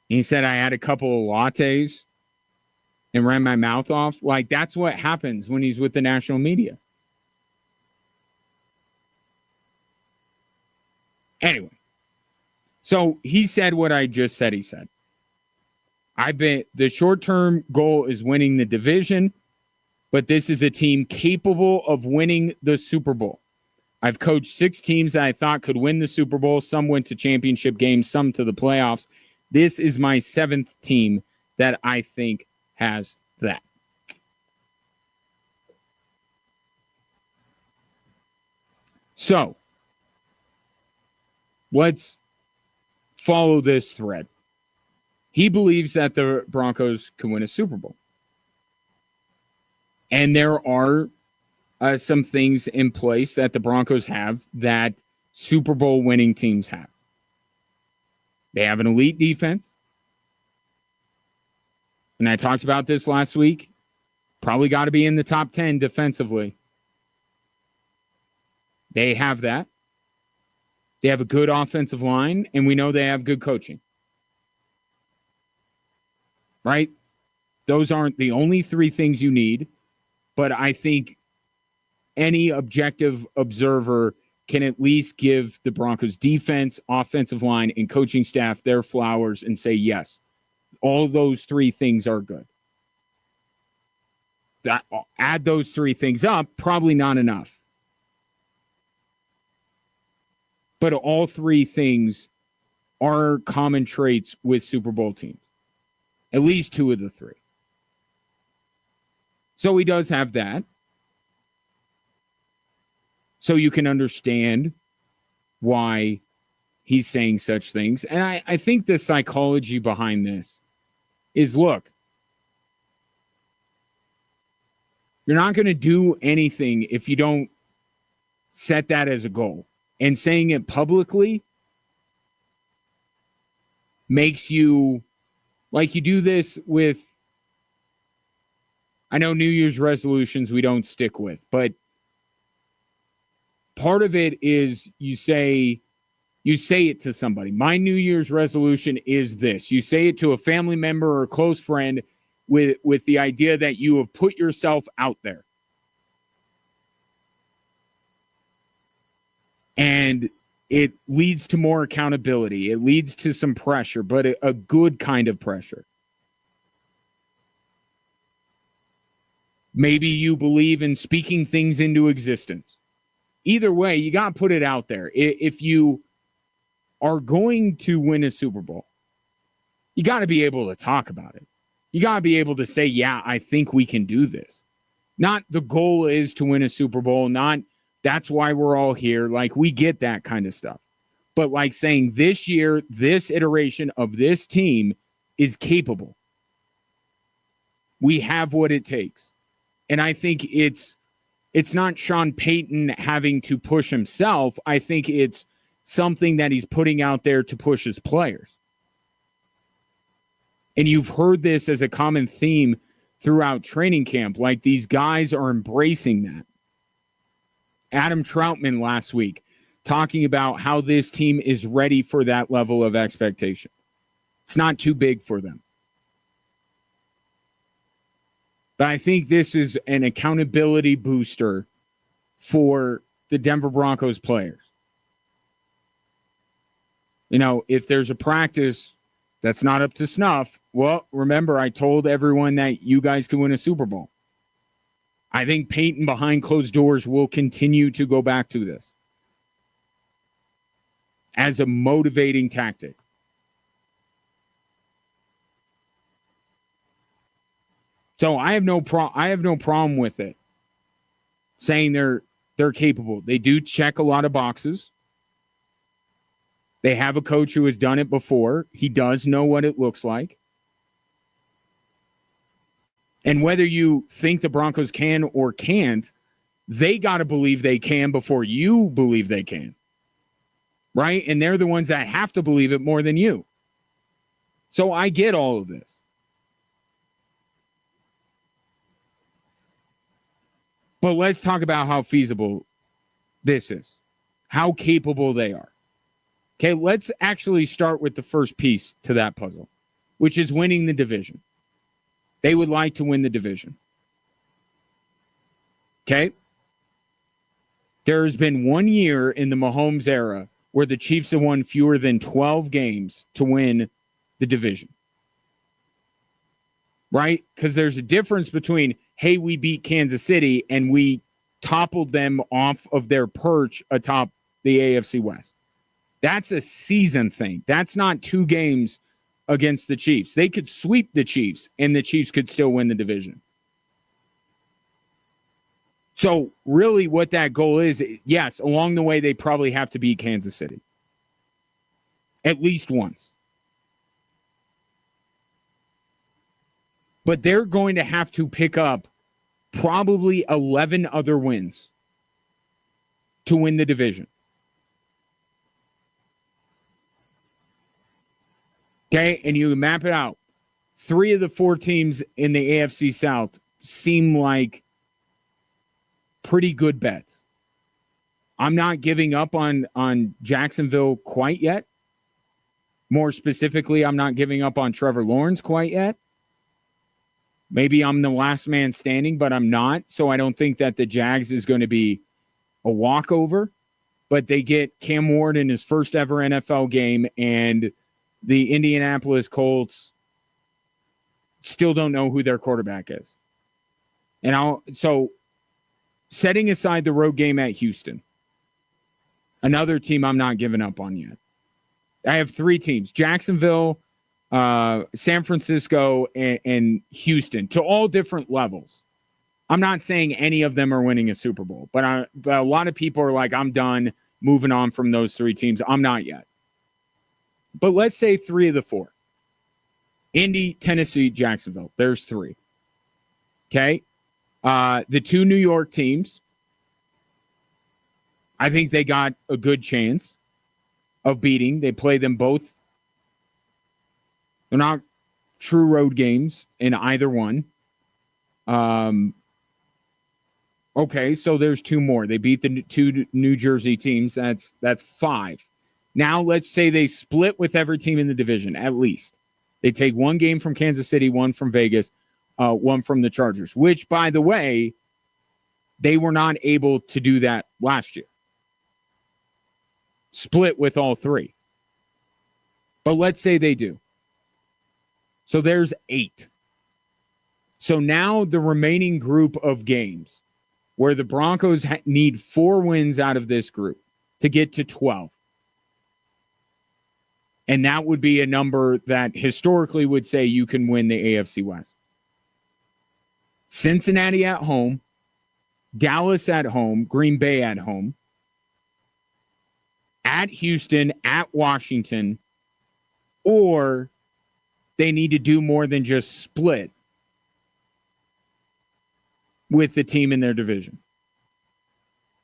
He said, I had a couple of lattes and ran my mouth off. Like, that's what happens when he's with the national media. Anyway, so he said what I just said he said. The short-term goal is winning the division, but this is a team capable of winning the Super Bowl. I've coached 6 teams that I thought could win the Super Bowl. Some went to championship games, some to the playoffs. This is my 7th team that I think has that. So, let's follow this thread. He believes that the Broncos can win a Super Bowl. And there are some things in place that the Broncos have that Super Bowl winning teams have. They have an elite defense. And I talked about this last week. Probably got to be in the top 10 defensively. They have that. They have a good offensive line, and we know they have good coaching. Right? Those aren't the only 3 things you need, but I think any objective observer can at least give the Broncos defense, offensive line, and coaching staff their flowers and say, yes, all those 3 things are good. Add those 3 things up, probably not enough. But all three things are common traits with Super Bowl teams. At least two of the three. So he does have that. So you can understand why he's saying such things. And I think the psychology behind this is, look, you're not going to do anything if you don't set that as a goal. And saying it publicly makes you, like you do this with, I know New Year's resolutions we don't stick with, but part of it is you say it to somebody. My New Year's resolution is this. You say it to a family member or a close friend with the idea that you have put yourself out there. And it leads to more accountability. It leads to some pressure, but a good kind of pressure. Maybe you believe in speaking things into existence. Either way, you got to put it out there. If you are going to win a Super Bowl, you got to be able to talk about it. You got to be able to say, yeah, I think we can do this. Not the goal is to win a Super Bowl, not that's why we're all here. Like, we get that kind of stuff. But like saying this year, this iteration of this team is capable. We have what it takes. And I think it's not Sean Payton having to push himself. I think it's something that he's putting out there to push his players. And you've heard this as a common theme throughout training camp. Like, these guys are embracing that. Adam Troutman last week talking about how this team is ready for that level of expectation. It's not too big for them. But I think this is an accountability booster for the Denver Broncos players. You know, if there's a practice that's not up to snuff, well, remember, I told everyone that you guys could win a Super Bowl. I think Payton behind closed doors will continue to go back to this as a motivating tactic. So I have no problem with it. Saying they're capable. They do check a lot of boxes. They have a coach who has done it before. He does know what it looks like. And whether you think the Broncos can or can't, they got to believe they can before you believe they can. Right? And they're the ones that have to believe it more than you. So I get all of this. But let's talk about how feasible this is, how capable they are. Okay, let's actually start with the first piece to that puzzle, which is winning the division. They would like to win the division. Okay? There's been 1 year in the Mahomes era where the Chiefs have won fewer than 12 games to win the division. Right? Because there's a difference between, hey, we beat Kansas City and we toppled them off of their perch atop the AFC West. That's a season thing. That's not 2 games against the Chiefs. They could sweep the Chiefs and the Chiefs could still win the division. So really what that goal is, yes, along the way they probably have to beat Kansas City. At least once. But they're going to have to pick up probably 11 other wins to win the division. Okay, and you map it out. 3 of the 4 teams in the AFC South seem like pretty good bets. I'm not giving up on Jacksonville quite yet. More specifically, I'm not giving up on Trevor Lawrence quite yet. Maybe I'm the last man standing, but I'm not. So I don't think that the Jags is going to be a walkover. But they get Cam Ward in his first ever NFL game, and the Indianapolis Colts still don't know who their quarterback is. And so setting aside the road game at Houston, Another team I'm not giving up on yet. I have 3 teams: Jacksonville, San Francisco, and Houston, to all different levels. I'm not saying any of them are winning a Super Bowl, but a lot of people are like, I'm done, moving on from those 3 teams. I'm not yet. But let's say 3 of the 4. Indy, Tennessee, Jacksonville. There's 3. Okay? The 2 New York teams, I think they got a good chance of beating. They play them both. They're not true road games in either one. Okay, so there's 2 more. They beat the 2 New Jersey teams. That's 5. Now let's say they split with every team in the division, at least. They take 1 game from Kansas City, 1 from Vegas, 1 from the Chargers, which, by the way, they were not able to do that last year. Split with all 3. But let's say they do. So there's 8. So now the remaining group of games where the Broncos need 4 wins out of this group to get to 12. And that would be a number that historically would say you can win the AFC West. Cincinnati at home, Dallas at home, Green Bay at home, at Houston, at Washington, or they need to do more than just split with the team in their division.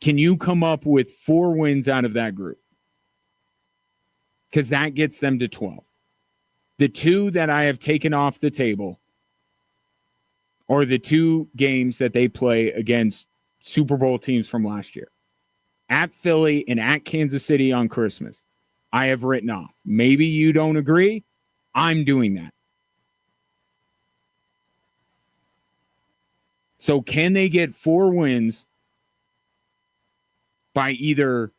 Can you come up with 4 wins out of that group? Because that gets them to 12. The 2 that I have taken off the table are the 2 games that they play against Super Bowl teams from last year. At Philly and at Kansas City on Christmas. I have written off. Maybe you don't agree. I'm doing that. So can they get 4 wins by either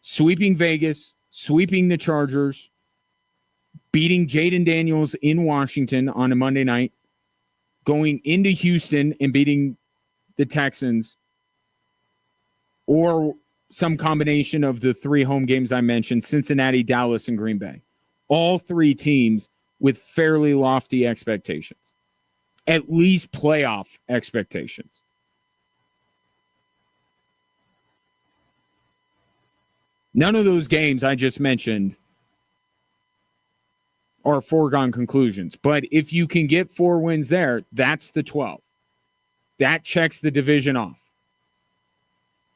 sweeping Vegas, sweeping the Chargers, beating Jaden Daniels in Washington on a Monday night, going into Houston and beating the Texans, or some combination of the 3 home games I mentioned, Cincinnati, Dallas, and Green Bay. All 3 teams with fairly lofty expectations. At least playoff expectations. None of those games I just mentioned are foregone conclusions. But if you can get 4 wins there, that's the 12. That checks the division off.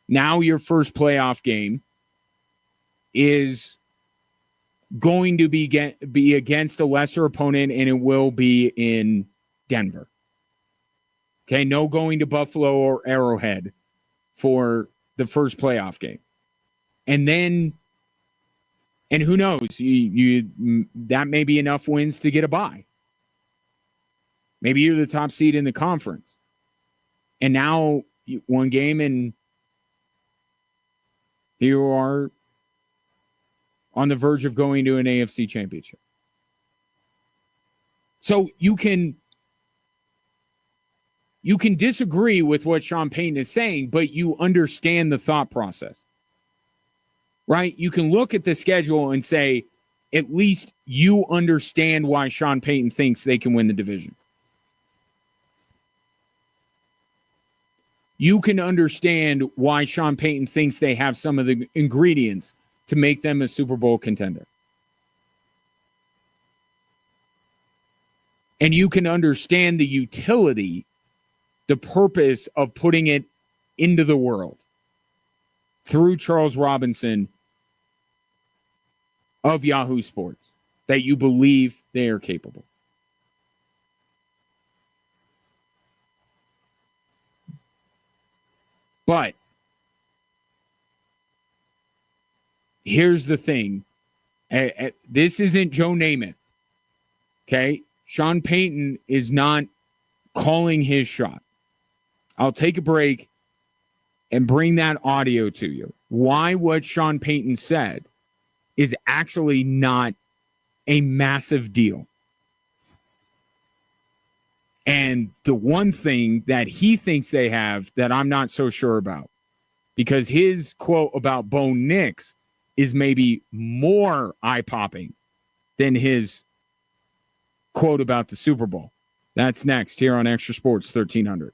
Now your first playoff game is going to be against a lesser opponent, and it will be in Denver. Okay, no going to Buffalo or Arrowhead for the first playoff game. And then, and who knows, you that may be enough wins to get a bye. Maybe you're the top seed in the conference. And now 1 game and here you are on the verge of going to an AFC championship. So you can disagree with what Sean Payton is saying, but you understand the thought process, right? You can look at the schedule and say, at least you understand why Sean Payton thinks they can win the division. You can understand why Sean Payton thinks they have some of the ingredients to make them a Super Bowl contender. And you can understand the utility, the purpose of putting it into the world through Charles Robinson of Yahoo Sports, that you believe they are capable. But here's the thing. This isn't Joe Namath. Okay? Sean Payton is not calling his shot. I'll take a break and bring that audio to you. Why what Sean Payton said is actually not a massive deal. And the one thing that he thinks they have that I'm not so sure about because his quote about Bo Nix is maybe more eye-popping than his quote about the Super Bowl. That's next here on Extra Sports 1300.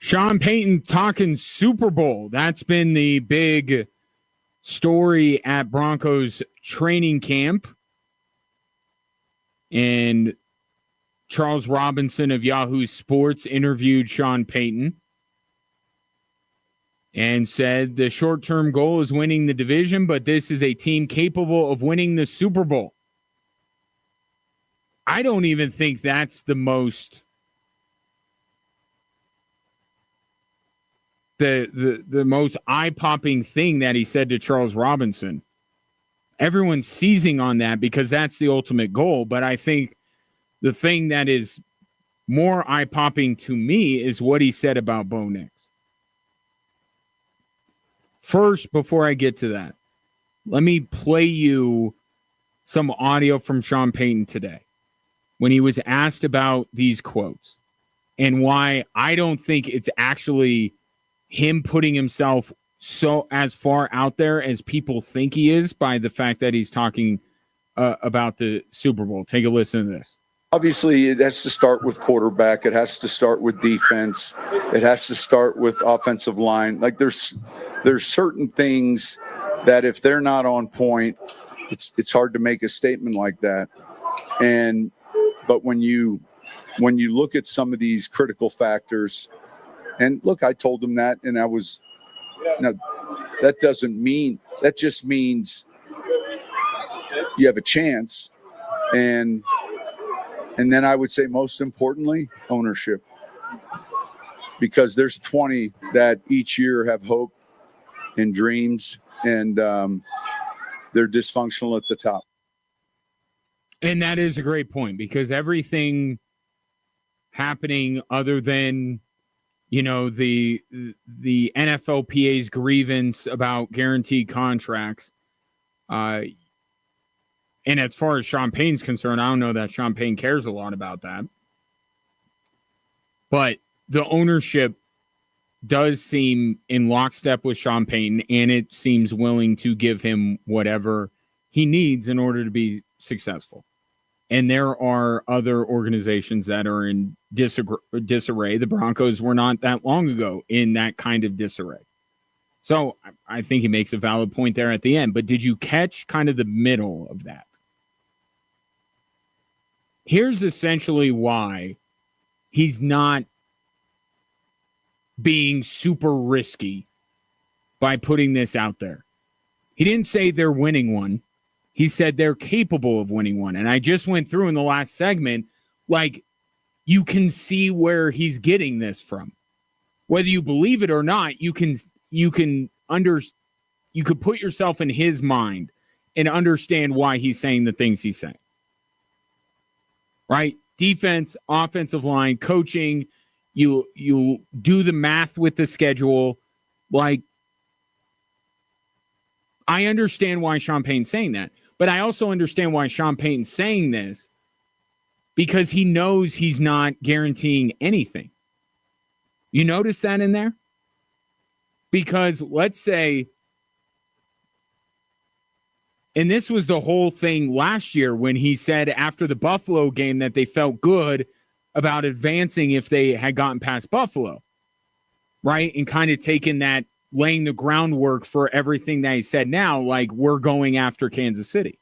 Sean Payton talking Super Bowl. That's been the big story at Broncos training camp. And Charles Robinson of Yahoo Sports interviewed Sean Payton and said the short-term goal is winning the division, but this is a team capable of winning the Super Bowl. I don't even think that's the most the most eye-popping thing that he said to Charles Robinson. Everyone's seizing on that because that's the ultimate goal, but I think the thing that is more eye-popping to me is what he said about Bo Nix. First, before I get to that, let me play you some audio from Sean Payton today when he was asked about these quotes and why I don't think it's actually him putting himself so as far out there as people think he is by the fact that he's talking about the Super Bowl. Take a listen to this. Obviously, it has to start with quarterback. It has to start with defense. It has to start with offensive line. Like there's certain things that if they're not on point, it's hard to make a statement like that. But when you look at some of these critical factors, and look, I told him that, and I was. Now, that just means you have a chance, and then I would say most importantly, ownership, because there's 20 that each year have hope and dreams, and they're dysfunctional at the top. And that is a great point because everything happening other than the NFLPA's grievance about guaranteed contracts. And as far as Sean Payton's concerned, I don't know that Sean Payton cares a lot about that. But the ownership does seem in lockstep with Sean Payton, and it seems willing to give him whatever he needs in order to be successful. And there are other organizations that are in disarray. The Broncos were not that long ago in that kind of disarray. So I think he makes a valid point there at the end. But did you catch kind of the middle of that? Here's essentially why he's not being super risky by putting this out there. He didn't say they're winning one. He said they're capable of winning one. And I just went through in the last segment, like, you can see where he's getting this from. Whether you believe it or not, you could put yourself in his mind and understand why he's saying the things he's saying. Right? Defense, offensive line, coaching, you do the math with the schedule. Like, I understand why Sean Payton's saying that. But I also understand why Sean Payton's saying this because he knows he's not guaranteeing anything. You notice that in there? Because let's say, and this was the whole thing last year when he said after the Buffalo game that they felt good about advancing if they had gotten past Buffalo, right? And kind of taking that, laying the groundwork for everything that he said now, like we're going after Kansas City.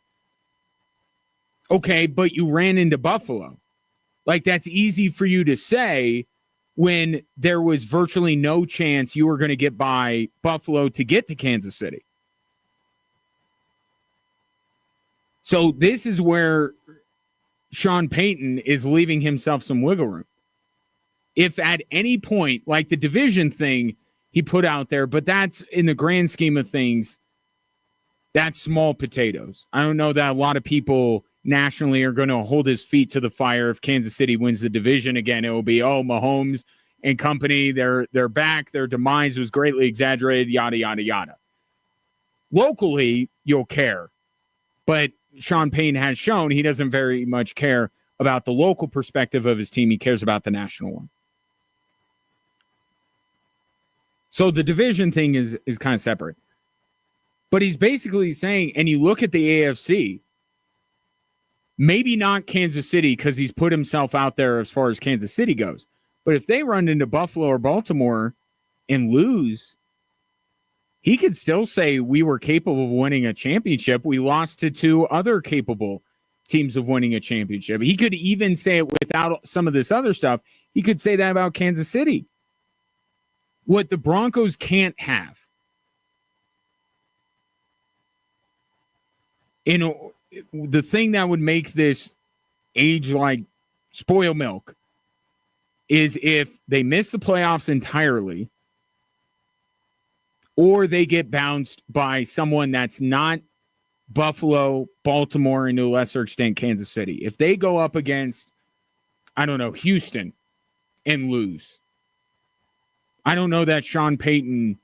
Okay, but you ran into Buffalo. Like that's easy for you to say when there was virtually no chance you were going to get by Buffalo to get to Kansas City. So this is where Sean Payton is leaving himself some wiggle room. If at any point, like the division thing, he put out there, but that's in the grand scheme of things, that's small potatoes. I don't know that a lot of people nationally are going to hold his feet to the fire. If Kansas City wins the division again, it will be, Mahomes and company, they're back. Their demise was greatly exaggerated, yada, yada, yada. Locally, you'll care. But Sean Payton has shown he doesn't very much care about the local perspective of his team. He cares about the national one. So the division thing is kind of separate. But he's basically saying, and you look at the AFC, maybe not Kansas City because he's put himself out there as far as Kansas City goes. But if they run into Buffalo or Baltimore and lose, he could still say we were capable of winning a championship. We lost to two other capable teams of winning a championship. He could even say it without some of this other stuff. He could say that about Kansas City. What the Broncos can't have, the thing that would make this age like spoiled milk is if they miss the playoffs entirely or they get bounced by someone that's not Buffalo, Baltimore, and to a lesser extent, Kansas City. If they go up against, I don't know, Houston and lose, I don't know that Sean Payton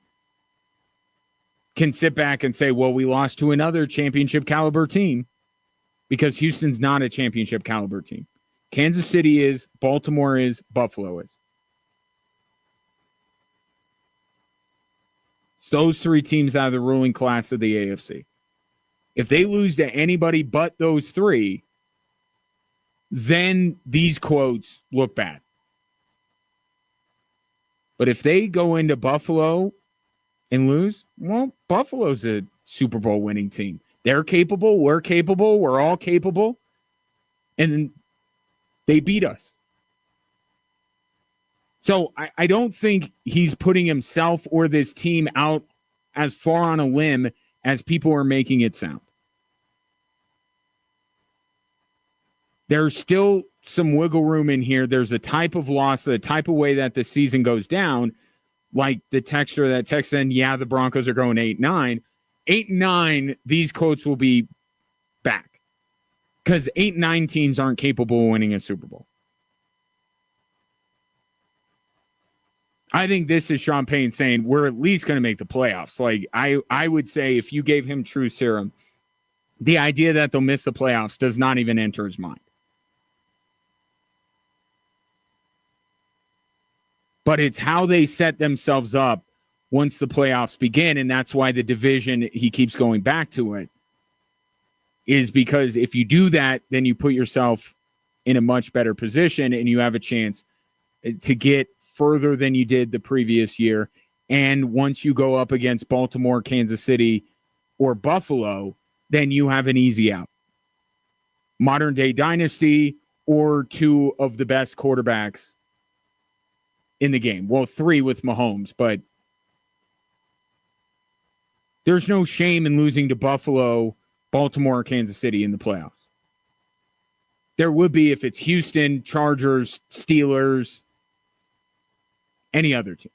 can sit back and say, well, we lost to another championship caliber team, because Houston's not a championship caliber team. Kansas City is, Baltimore is, Buffalo is. It's those three teams out of the ruling class of the AFC. If they lose to anybody but those three, then these quotes look bad. But if they go into Buffalo and lose, well, Buffalo's a Super Bowl winning team. They're capable. We're all capable. And they beat us. So I don't think he's putting himself or this team out as far on a limb as people are making it sound. There's still some wiggle room in here. There's a type of loss, a type of way that the season goes down, like the texture that texts in, yeah, the Broncos are going 8-9. 8-9, these quotes will be back. Because 8-9 teams aren't capable of winning a Super Bowl. I think this is Sean Payton saying we're at least going to make the playoffs. Like I would say if you gave him true serum, the idea that they'll miss the playoffs does not even enter his mind. But it's how they set themselves up once the playoffs begin, and that's why the division, he keeps going back to it, is because if you do that, then you put yourself in a much better position and you have a chance to get further than you did the previous year. And once you go up against Baltimore, Kansas City, or Buffalo, then you have an easy out. Modern day dynasty or two of the best quarterbacks in the game. Well, three with Mahomes, but there's no shame in losing to Buffalo, Baltimore, or Kansas City in the playoffs. There would be if it's Houston, Chargers, Steelers, any other team.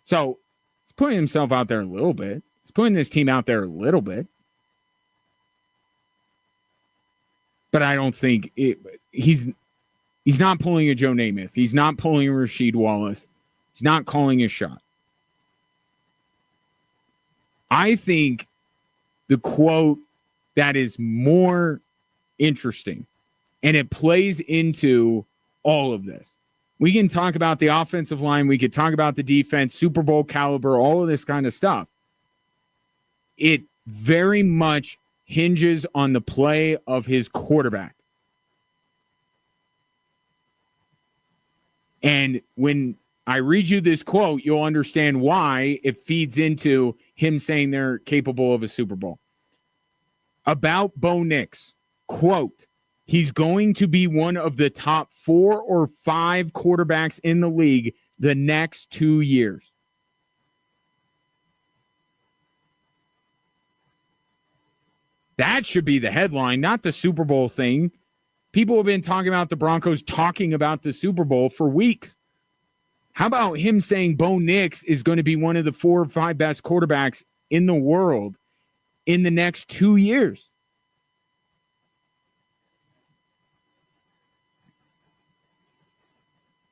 So he's putting himself out there a little bit. He's putting this team out there a little bit. But I don't think he's not pulling a Joe Namath. He's not pulling a Rasheed Wallace. He's not calling a shot. I think the quote that is more interesting, and it plays into all of this. We can talk about the offensive line. We could talk about the defense, Super Bowl caliber, all of this kind of stuff. It very much hinges on the play of his quarterback. And when I read you this quote, you'll understand why it feeds into him saying they're capable of a Super Bowl. About Bo Nix, quote, he's going to be one of the top 4 or 5 quarterbacks in the league the next 2 years. That should be the headline, not the Super Bowl thing. People have been talking about the Broncos talking about the Super Bowl for weeks. How about him saying Bo Nix is going to be one of the 4 or 5 best quarterbacks in the world in the next 2 years?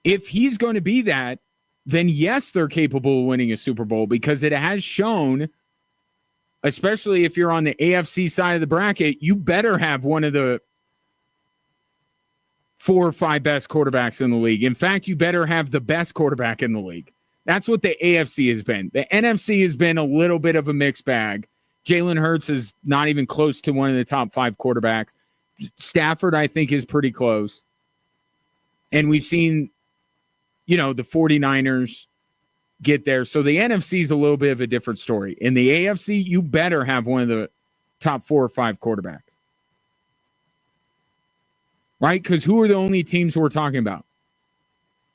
If he's going to be that, then yes, they're capable of winning a Super Bowl, because it has shown, especially if you're on the AFC side of the bracket, you better have one of the 4 or 5 best quarterbacks in the league. In fact, you better have the best quarterback in the league. That's what the AFC has been. The NFC has been a little bit of a mixed bag. Jalen Hurts is not even close to one of the top 5 quarterbacks. Stafford, I think, is pretty close. And we've seen, the 49ers get there. So the NFC is a little bit of a different story. In the AFC, you better have one of the top 4 or 5 quarterbacks. Right? Because who are the only teams we're talking about?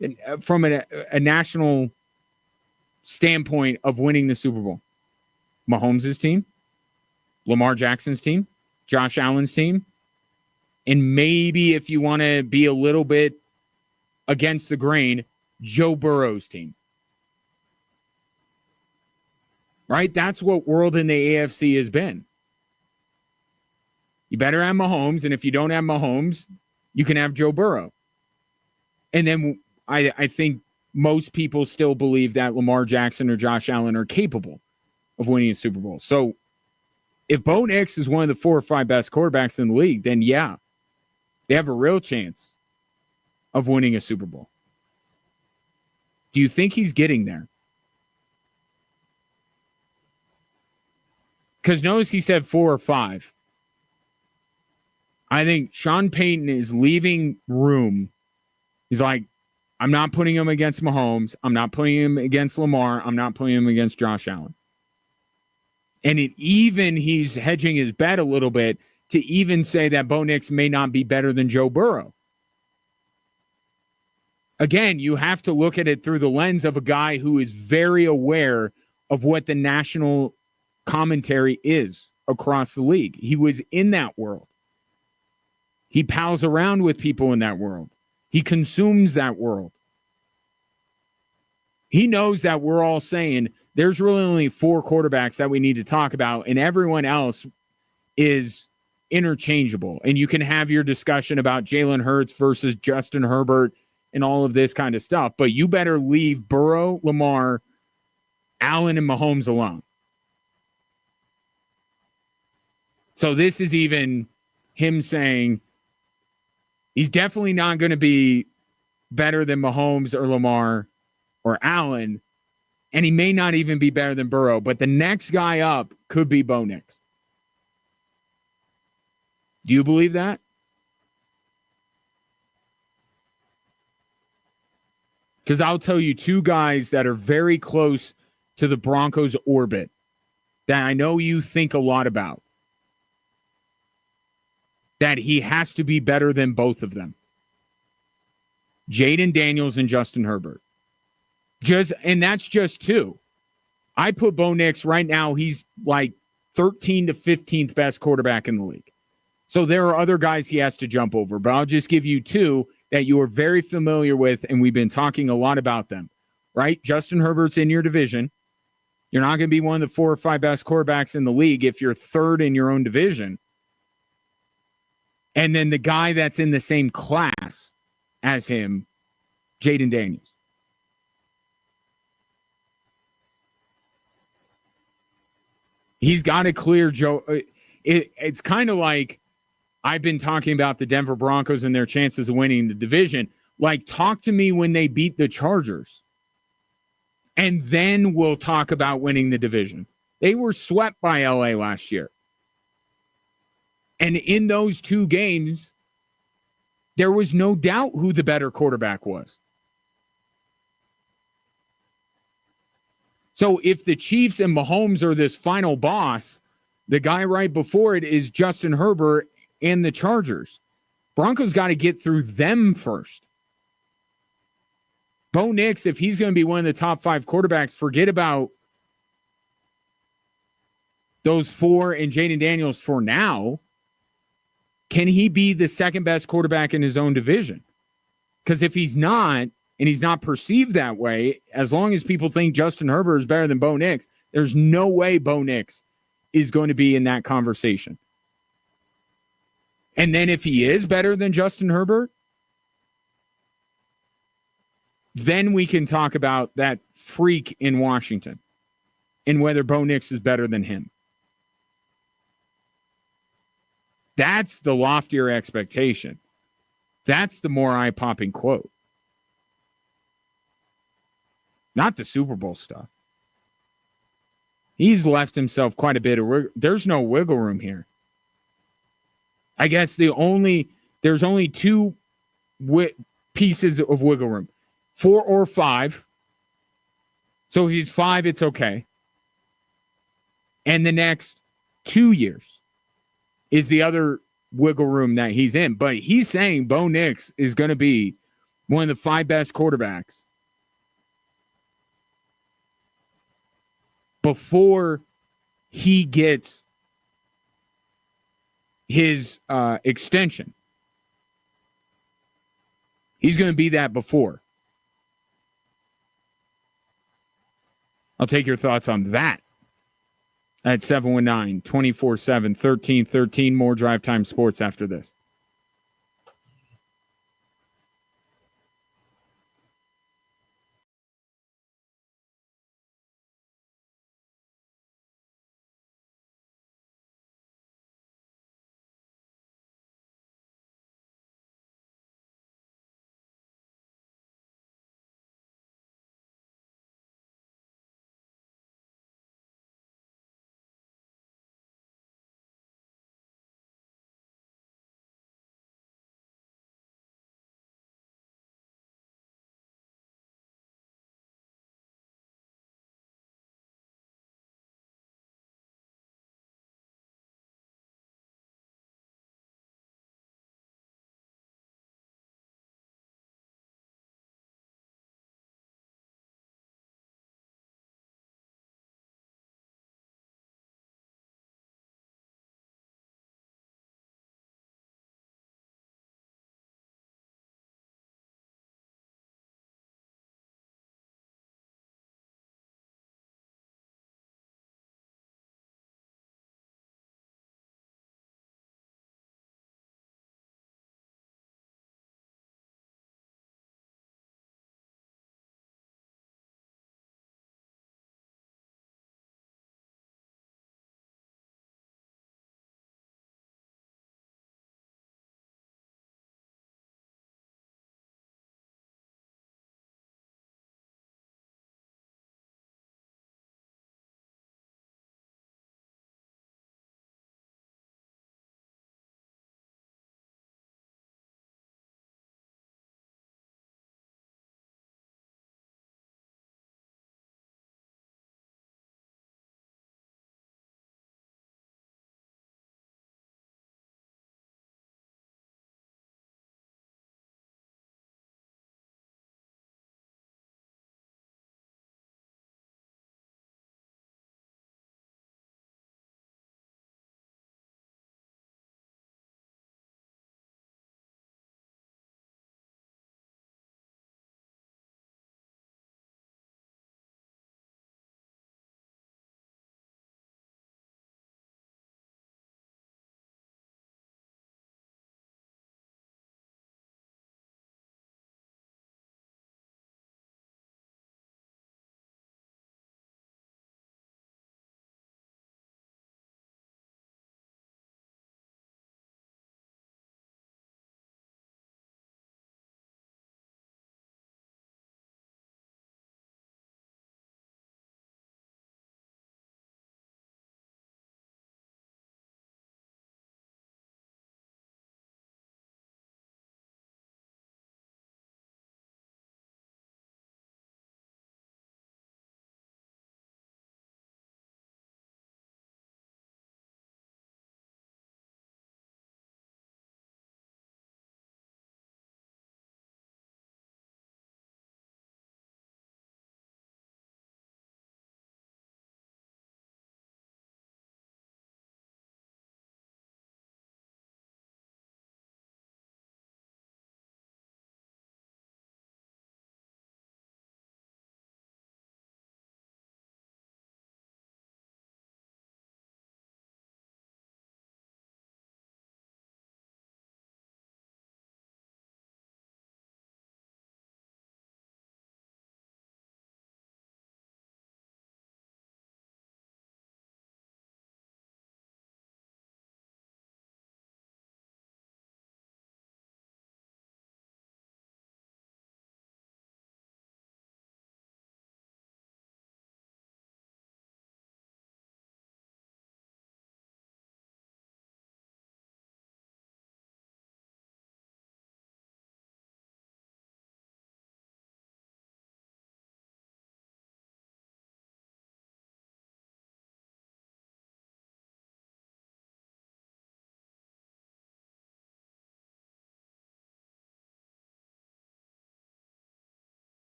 And from a national standpoint of winning the Super Bowl. Mahomes' team, Lamar Jackson's team, Josh Allen's team, and maybe if you want to be a little bit against the grain, Joe Burrow's team. Right? That's what world in the AFC has been. You better have Mahomes, and if you don't have Mahomes, you can have Joe Burrow. And then I think most people still believe that Lamar Jackson or Josh Allen are capable of winning a Super Bowl. So if Bo Nix is one of the 4 or 5 best quarterbacks in the league, then yeah, they have a real chance of winning a Super Bowl. Do you think he's getting there? Because notice he said 4 or 5. I think Sean Payton is leaving room. He's like, I'm not putting him against Mahomes. I'm not putting him against Lamar. I'm not putting him against Josh Allen. And he's hedging his bet a little bit to even say that Bo Nix may not be better than Joe Burrow. Again, you have to look at it through the lens of a guy who is very aware of what the national commentary is across the league. He was in that world. He pals around with people in that world. He consumes that world. He knows that we're all saying there's really only 4 quarterbacks that we need to talk about, and everyone else is interchangeable. And you can have your discussion about Jalen Hurts versus Justin Herbert and all of this kind of stuff, but you better leave Burrow, Lamar, Allen, and Mahomes alone. So this is even him saying he's definitely not going to be better than Mahomes or Lamar or Allen, and he may not even be better than Burrow, but the next guy up could be Bo Nix. Do you believe that? Because I'll tell you 2 guys that are very close to the Broncos' orbit that I know you think a lot about, that he has to be better than both of them. Jaden Daniels and Justin Herbert. And that's just 2. I put Bo Nix right now, he's like 13th to 15th best quarterback in the league. So there are other guys he has to jump over, but I'll just give you 2 that you are very familiar with, and we've been talking a lot about them, right? Justin Herbert's in your division. You're not going to be one of the 4 or 5 best quarterbacks in the league if you're 3rd in your own division. And then the guy that's in the same class as him, Jaden Daniels. He's got to clear Joe. It's kind of like I've been talking about the Denver Broncos and their chances of winning the division. Like, talk to me when they beat the Chargers. And then we'll talk about winning the division. They were swept by LA last year. And in those 2 games, there was no doubt who the better quarterback was. So if the Chiefs and Mahomes are this final boss, the guy right before it is Justin Herbert and the Chargers. Broncos got to get through them first. Bo Nix, if he's going to be one of the top 5 quarterbacks, forget about those 4 and Jaden Daniels for now. Can he be the 2nd best quarterback in his own division? Because if he's not, and he's not perceived that way, as long as people think Justin Herbert is better than Bo Nix, there's no way Bo Nix is going to be in that conversation. And then if he is better than Justin Herbert, then we can talk about that freak in Washington and whether Bo Nix is better than him. That's the loftier expectation. That's the more eye-popping quote. Not the Super Bowl stuff. He's left himself quite a bit of there's no wiggle room here. I guess there's only 2 pieces of wiggle room. 4 or 5. So if he's 5, it's okay. And the next 2 years is the other wiggle room that he's in. But he's saying Bo Nix is going to be one of the 5 best quarterbacks before he gets his extension. He's going to be that before. I'll take your thoughts on that at 719-247-1313. More Drive Time Sports after this.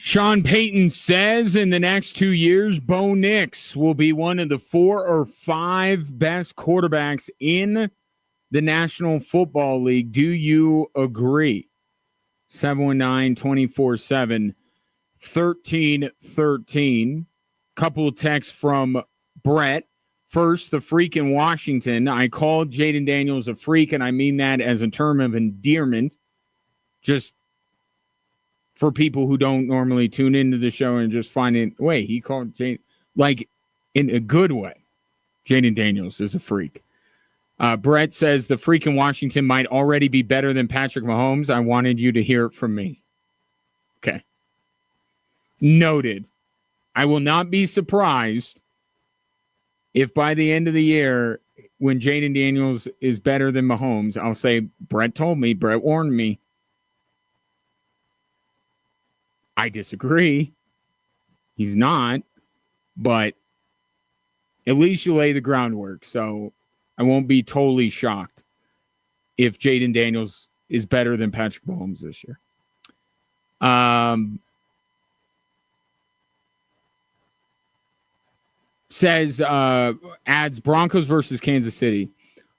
Sean Payton says in the next 2 years, Bo Nix will be one of the 4 or 5 best quarterbacks in the National Football League. Do you agree? 719-24-7, 1313. Couple of texts from Brett. First, the freak in Washington. I called Jaden Daniels a freak, and I mean that as a term of endearment. Just for people who don't normally tune into the show and just find it, wait, he called Jaden, like in a good way. Jaden Daniels is a freak. Brett says the freak in Washington might already be better than Patrick Mahomes. I wanted you to hear it from me. Okay. Noted. I will not be surprised if by the end of the year, when Jaden Daniels is better than Mahomes, I'll say, Brett told me, Brett warned me. I disagree. He's not, but at least you lay the groundwork. So I won't be totally shocked if Jaden Daniels is better than Patrick Mahomes this year. Says, adds Broncos versus Kansas City.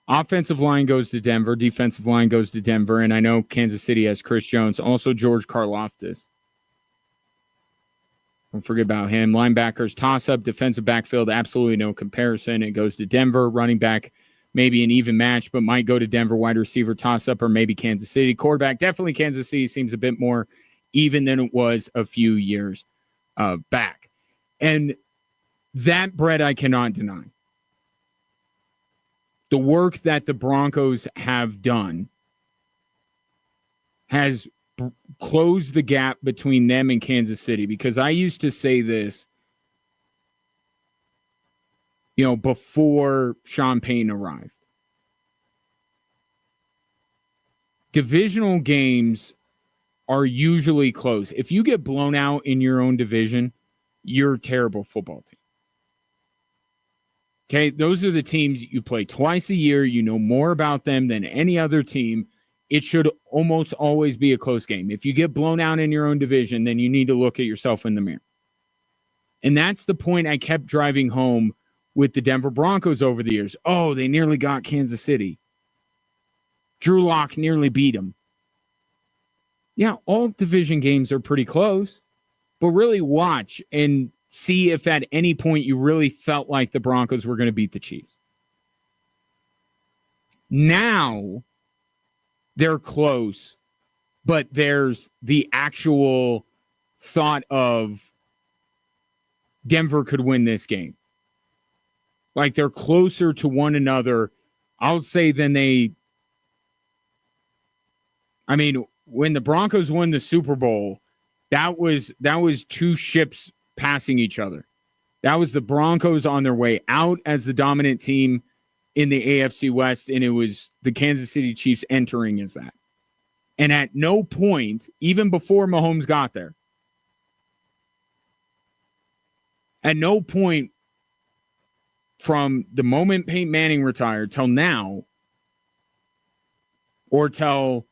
Offensive line goes to Denver. Defensive line goes to Denver. And I know Kansas City has Chris Jones. Also George Karlaftis. Don't forget about him. Linebackers, toss-up, defensive backfield, absolutely no comparison. It goes to Denver. Running back, maybe an even match, but might go to Denver. Wide receiver, toss-up, or maybe Kansas City. Quarterback, definitely Kansas City seems a bit more even than it was a few years back. And that, Brett, I cannot deny. The work that the Broncos have done has closed the gap between them and Kansas City, because I used to say this, before Sean Payton arrived. Divisional games are usually close. If you get blown out in your own division, you're a terrible football team. Okay, those are the teams you play twice a year. You know more about them than any other team. It should almost always be a close game. If you get blown out in your own division, then you need to look at yourself in the mirror. And that's the point I kept driving home with the Denver Broncos over the years. Oh, they nearly got Kansas City. Drew Lock nearly beat them. Yeah, all division games are pretty close. But really watch and see if at any point you really felt like the Broncos were going to beat the Chiefs. Now they're close, but there's the actual thought of Denver could win this game. Like, they're closer to one another, I'll say, than when the Broncos won the Super Bowl, that was two ships passing each other. That was the Broncos on their way out as the dominant team in the AFC West, and it was the Kansas City Chiefs entering as that. And at no point, even before Mahomes got there, at no point from the moment Peyton Manning retired till now, or till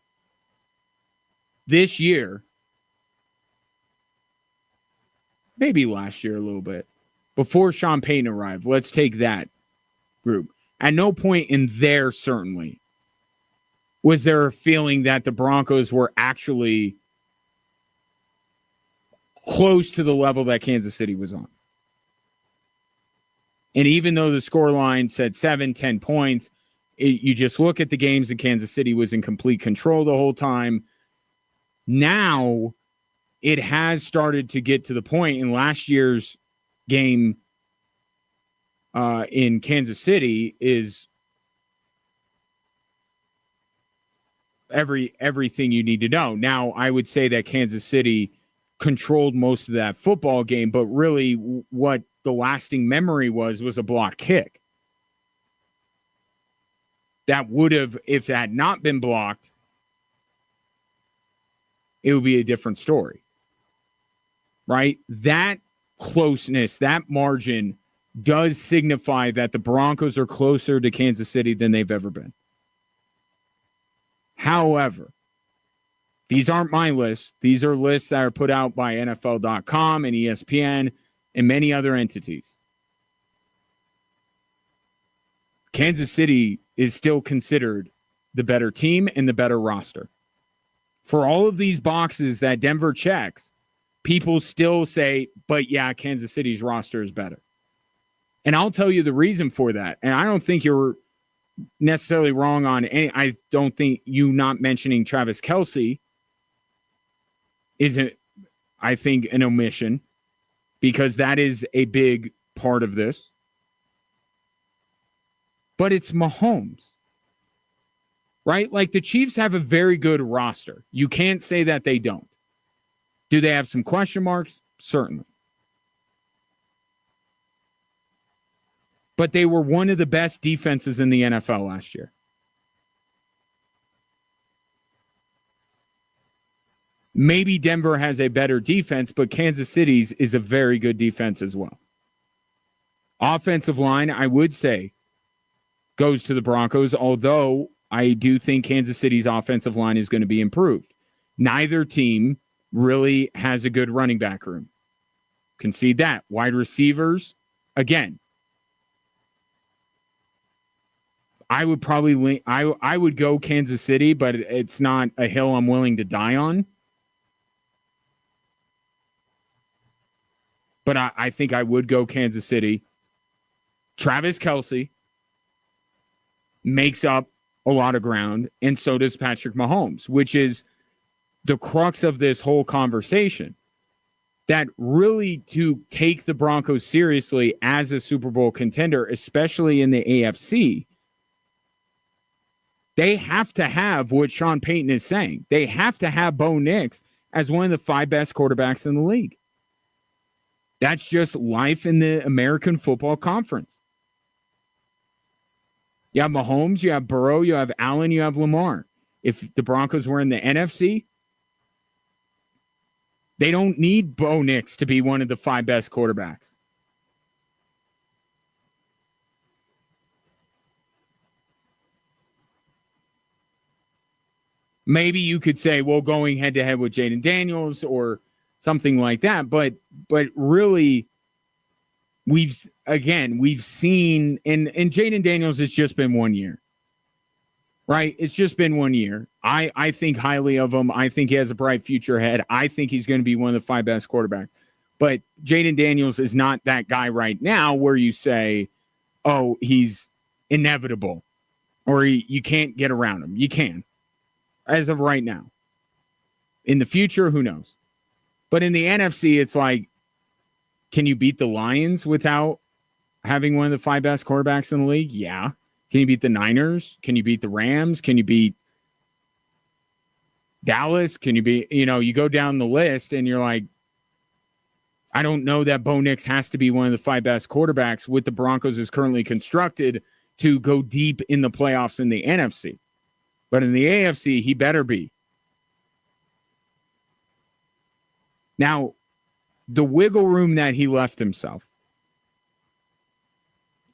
this year, maybe last year a little bit, before Sean Payton arrived, let's take that group. At no point in there, certainly, was there a feeling that the Broncos were actually close to the level that Kansas City was on. And even though the scoreline said 7-10 points, you just look at the games and Kansas City was in complete control the whole time. Now it has started to get to the point in last year's game in Kansas City is everything you need to know. Now, I would say that Kansas City controlled most of that football game, but really what the lasting memory was a block kick. That would have, if that had not been blocked, it would be a different story. Right? That closeness, that margin does signify that the Broncos are closer to Kansas City than they've ever been. However, These aren't my lists. These are lists that are put out by NFL.com and ESPN and many other entities. Kansas City is still considered the better team and the better roster. For all of these boxes that Denver checks, people still say, but yeah, Kansas City's roster is better. And I'll tell you the reason for that. And I don't think you're necessarily wrong on any. I don't think you not mentioning Travis Kelce isn't, I think, an omission, because that is a big part of this. But it's Mahomes, right? Like, the Chiefs have a very good roster. You can't say that they don't. Do they have some question marks? Certainly. But they were one of the best defenses in the NFL last year. Maybe Denver has a better defense, but Kansas City's is a very good defense as well. Offensive line, I would say, goes to the Broncos, although I do think Kansas City's offensive line is going to be improved. Neither team really has a good running back room. Concede that. Wide receivers, again, I would probably I would go Kansas City, but it's not a hill I'm willing to die on. But I think I would go Kansas City. Travis Kelce makes up a lot of ground, and so does Patrick Mahomes, which is the crux of this whole conversation. That really, to take the Broncos seriously as a Super Bowl contender, especially in the AFC, they have to have what Sean Payton is saying. They have to have Bo Nix as one of the 5 best quarterbacks in the league. That's just life in the American Football Conference. You have Mahomes, you have Burrow, you have Allen, you have Lamar. If the Broncos were in the NFC, they don't need Bo Nix to be one of the 5 best quarterbacks. Maybe you could say, well, going head-to-head with Jaden Daniels or something like that. But really, we've seen, and Jaden Daniels has just been 1 year, right? It's just been 1 year. I think highly of him. I think he has a bright future ahead. I think he's going to be one of the 5 best quarterbacks. But Jaden Daniels is not that guy right now where you say, oh, he's inevitable or you can't get around him. You can, as of right now. In the future, who knows? But in the NFC, it's like, can you beat the Lions without having one of the 5 best quarterbacks in the league? Yeah. Can you beat the Niners? Can you beat the Rams? Can you beat Dallas? Can you beat, you go down the list and you're like, I don't know that Bo Nix has to be one of the 5 best quarterbacks with the Broncos is currently constructed to go deep in the playoffs in the NFC. But in the AFC, he better be. Now, the wiggle room that he left himself,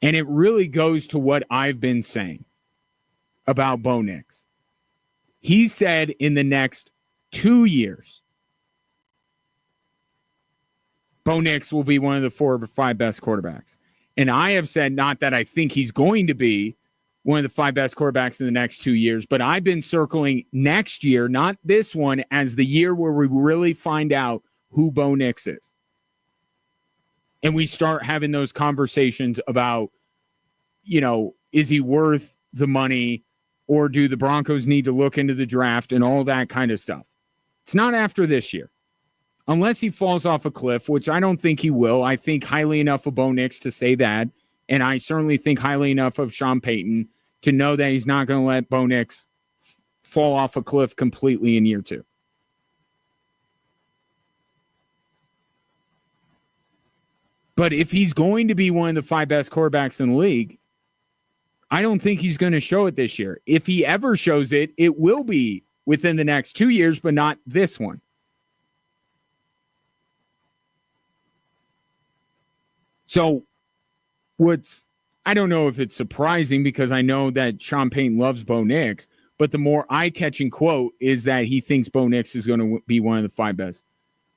and it really goes to what I've been saying about Bo Nix. He said in the next 2 years, Bo Nix will be one of the 4 or 5 best quarterbacks. And I have said not that I think he's going to be one of the 5 best quarterbacks in the next 2 years, but I've been circling next year, not this one, as the year where we really find out who Bo Nix is. And we start having those conversations about, is he worth the money, or do the Broncos need to look into the draft and all that kind of stuff. It's not after this year. Unless he falls off a cliff, which I don't think he will. I think highly enough of Bo Nix to say that. And I certainly think highly enough of Sean Payton to know that he's not going to let Bo Nix fall off a cliff completely in year 2. But if he's going to be one of the 5 best quarterbacks in the league, I don't think he's going to show it this year. If he ever shows it, it will be within the next 2 years, but not this one. So I don't know if it's surprising, because I know that Sean Payton loves Bo Nix. but the more eye-catching quote is that he thinks Bo Nix is going to be one of the 5 best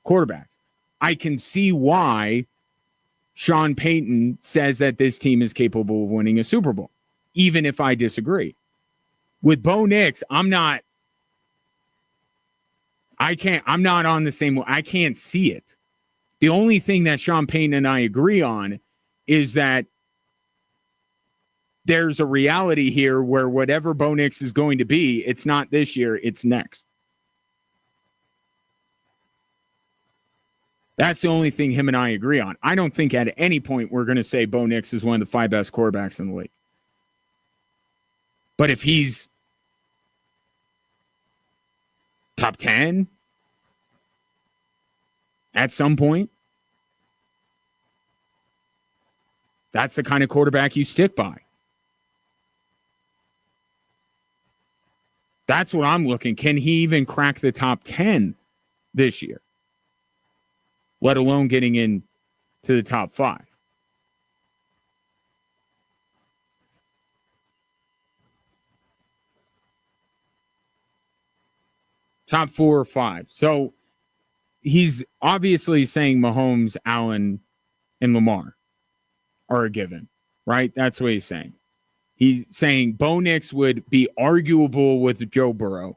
quarterbacks. I can see why Sean Payton says that this team is capable of winning a Super Bowl, even if I disagree. With Bo Nix, I'm not on the same. I can't see it. The only thing that Sean Payton and I agree on is that there's a reality here where whatever Bo Nix is going to be, it's not this year, it's next. That's the only thing him and I agree on. I don't think at any point we're going to say Bo Nix is one of the 5 best quarterbacks in the league. But if he's top 10 at some point, that's the kind of quarterback you stick by. That's what I'm looking. Can he even crack the top 10 this year? Let alone getting in to the top 5. Top 4 or 5. So he's obviously saying Mahomes, Allen, and Lamar are a given, right? That's what he's saying. He's saying Bo Nix would be arguable with Joe Burrow,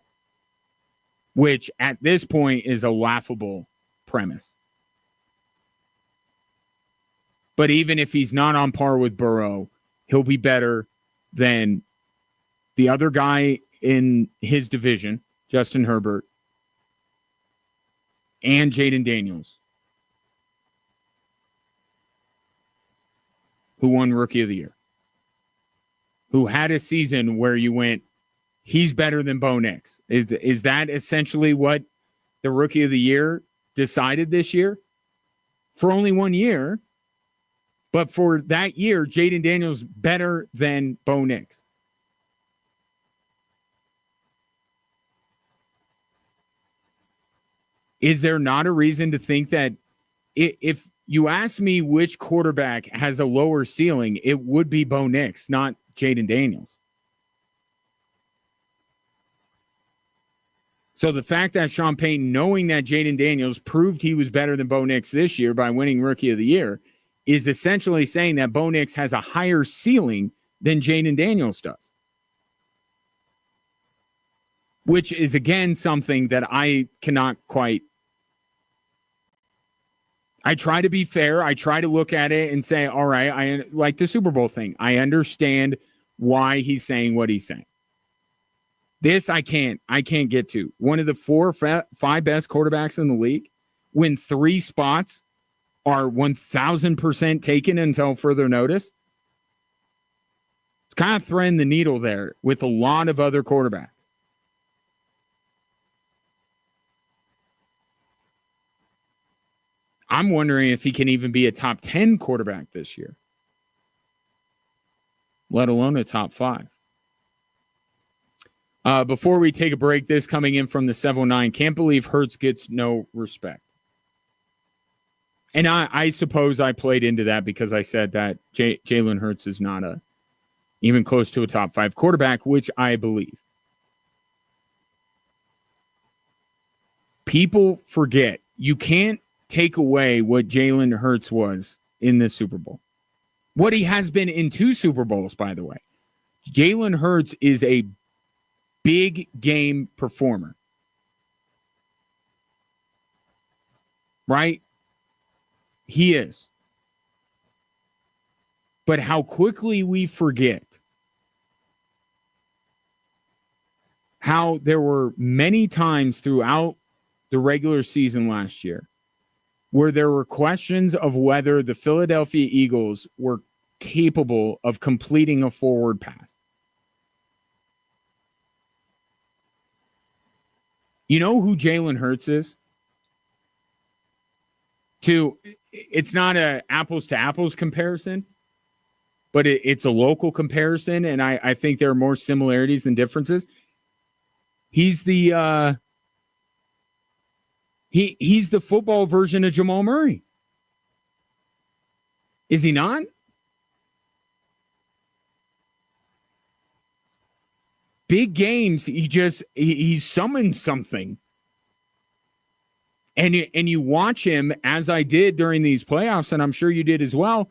which at this point is a laughable premise. But even if he's not on par with Burrow, he'll be better than the other guy in his division, Justin Herbert, and Jaden Daniels, who won Rookie of the Year, who had a season where you went, he's better than Bo Nix. Is that essentially what the Rookie of the Year decided this year? For only 1 year, but for that year, Jaden Daniels better than Bo Nix. Is there not a reason to think that if you ask me which quarterback has a lower ceiling, it would be Bo Nix, not Jaden Daniels? So the fact that Sean Payton, knowing that Jaden Daniels proved he was better than Bo Nix this year by winning Rookie of the Year, is essentially saying that Bo Nix has a higher ceiling than Jaden Daniels does. Which is, again, something that I cannot quite... I try to be fair. I try to look at it and say, all right, I like the Super Bowl thing. I understand why he's saying what he's saying. This I can't get to. One of the 4 or 5 best quarterbacks in the league, when 3 spots are 1,000% taken until further notice. It's kind of threading the needle there with a lot of other quarterbacks. I'm wondering if he can even be a top 10 quarterback this year, let alone a top 5. Before we take a break, this coming in from the 709, can't believe Hurts gets no respect. And I suppose I played into that because I said that Jalen Hurts is not even close to a top 5 quarterback, which I believe. People forget. You can't take away what Jalen Hurts was in this Super Bowl. What he has been in 2 Super Bowls, by the way. Jalen Hurts is a big game performer. Right? He is. But how quickly we forget how there were many times throughout the regular season last year where there were questions of whether the Philadelphia Eagles were capable of completing a forward pass. You know who Jalen Hurts is? It's not a apples to apples comparison, but it's a local comparison, and I think there are more similarities than differences. He's the he's the football version of Jamal Murray. Is he not? big games, he summons something. And you watch him, as I did during these playoffs, and I'm sure you did as well.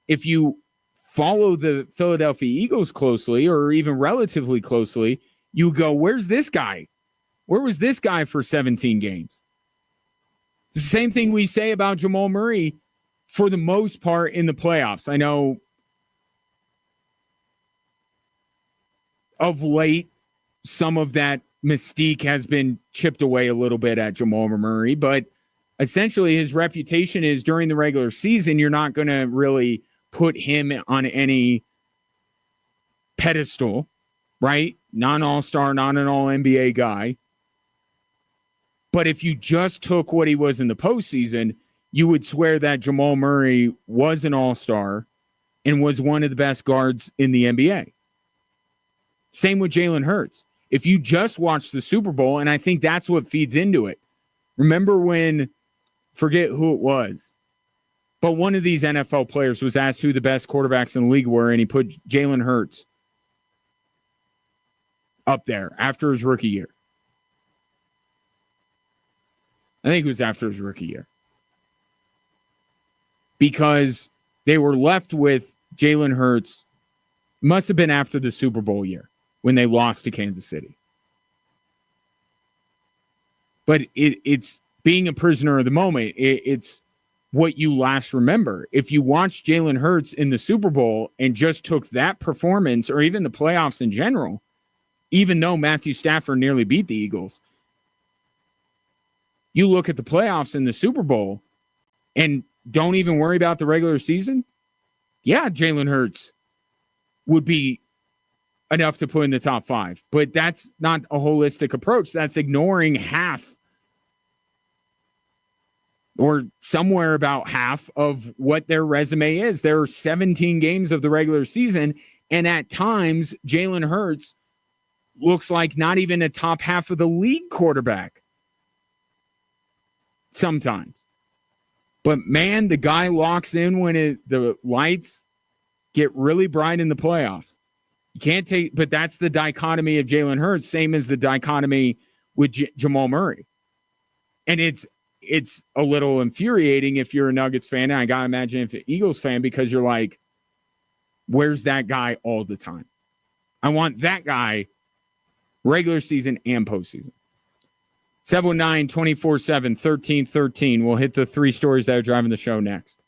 If you follow the Philadelphia Eagles closely, or even relatively closely, you go, where's this guy? Where was this guy for 17 games? The same thing we say about Jamal Murray for the most part in the playoffs. I know of late, some of that mystique has been chipped away a little bit at Jamal Murray, but essentially his reputation is during the regular season, you're not going to really put him on any pedestal, right? Not an all-star, not an all-NBA guy. But if you just took what he was in the postseason, you would swear that Jamal Murray was an all-star and was one of the best guards in the NBA. Same with Jalen Hurts. If you just watch the Super Bowl, and I think that's what feeds into it. Remember when, forget who it was, but one of these NFL players was asked who the best quarterbacks in the league were, and he put Jalen Hurts up there after his rookie year. I think it was after his rookie year. Because they were left with Jalen Hurts. Must have been after the Super Bowl year when they lost to Kansas City. But it's being a prisoner of the moment. It's what you last remember. If you watched Jalen Hurts in the Super Bowl and just took that performance, or even the playoffs in general, even though Matthew Stafford nearly beat the Eagles, you look at the playoffs in the Super Bowl and don't even worry about the regular season. Yeah, Jalen Hurts would be enough to put in the top 5, but that's not a holistic approach. That's ignoring half or somewhere about half of what their resume is. There are 17 games of the regular season, and at times, Jalen Hurts looks like not even a top half of the league quarterback. Sometimes. But man, the guy locks in when the lights get really bright in the playoffs. You can't take, but that's the dichotomy of Jalen Hurts, same as the dichotomy with Jamal Murray. And it's a little infuriating if you're a Nuggets fan, and I got to imagine if you're an Eagles fan, because you're like, where's that guy all the time? I want that guy regular season and postseason. 719-247-1313. We'll hit the 3 stories that are driving the show next.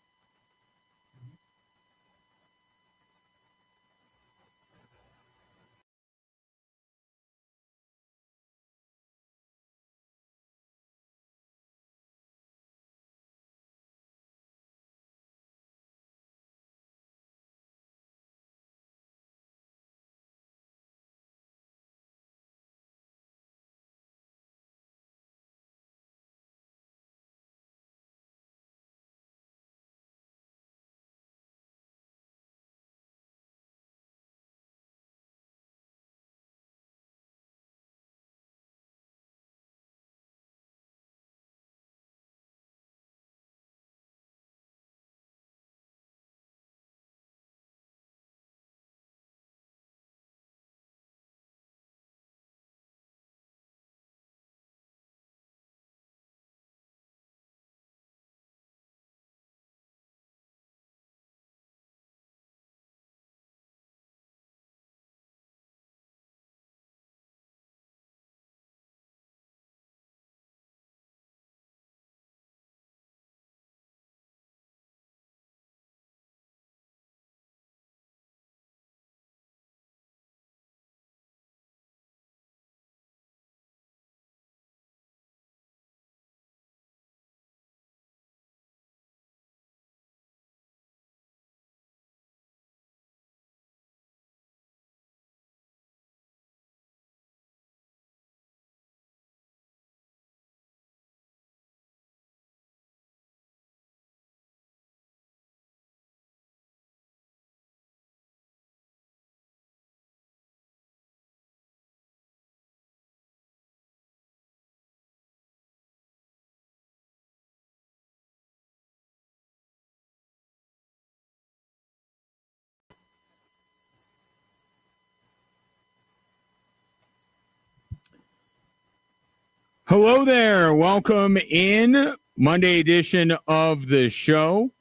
Hello there. Welcome in Monday edition of the show,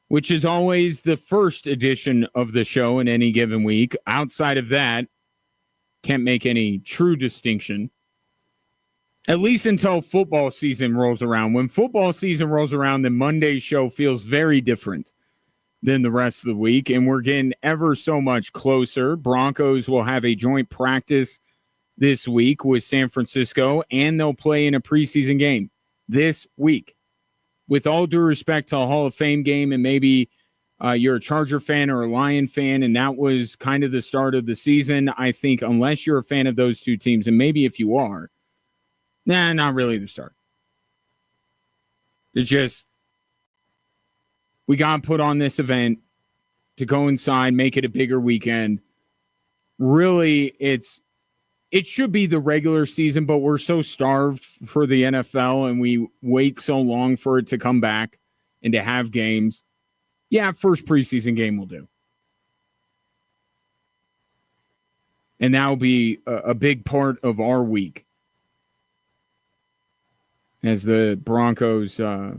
which is always the first edition of the show in any given week. Outside of that, can't make any true distinction, at least until football season rolls around. When football season rolls around, the Monday show feels very different than the rest of the week, and we're getting ever so much closer. Broncos will have a joint practice this week with San Francisco, and they'll play in a preseason game this week. With all due respect to a Hall of Fame game, and maybe you're a Charger fan or a Lion fan, and that was kind of the start of the season, I think unless you're a fan of those two teams, and maybe if you are, not really the start. It's just, we got put on this event to go inside, make it a bigger weekend. Really, it should be the regular season, but we're so starved for the NFL and we wait so long for it to come back and to have games. Yeah, first preseason game will do. And that will be a big part of our week as the Broncos, I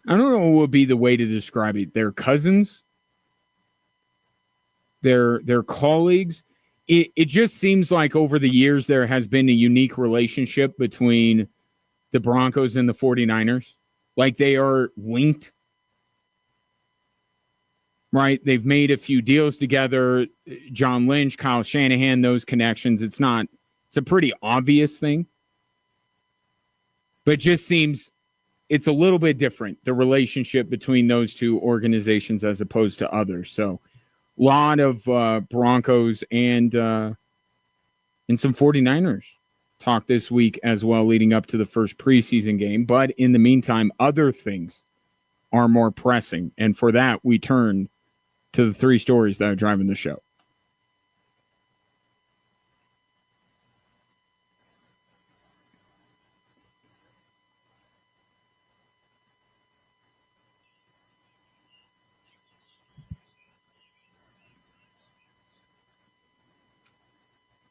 don't know what would be the way to describe it. Their cousins, their colleagues. It just seems like over the years there has been a unique relationship between the Broncos and the 49ers. Like they are linked, right? They've made a few deals together. John Lynch, Kyle Shanahan, those connections. It's a pretty obvious thing. But it just seems it's a little bit different, the relationship between those two organizations as opposed to others. So, lot of Broncos and some 49ers talk this week as well, leading up to the first preseason game. But in the meantime, other things are more pressing. And for that, we turn to the three stories that are driving the show.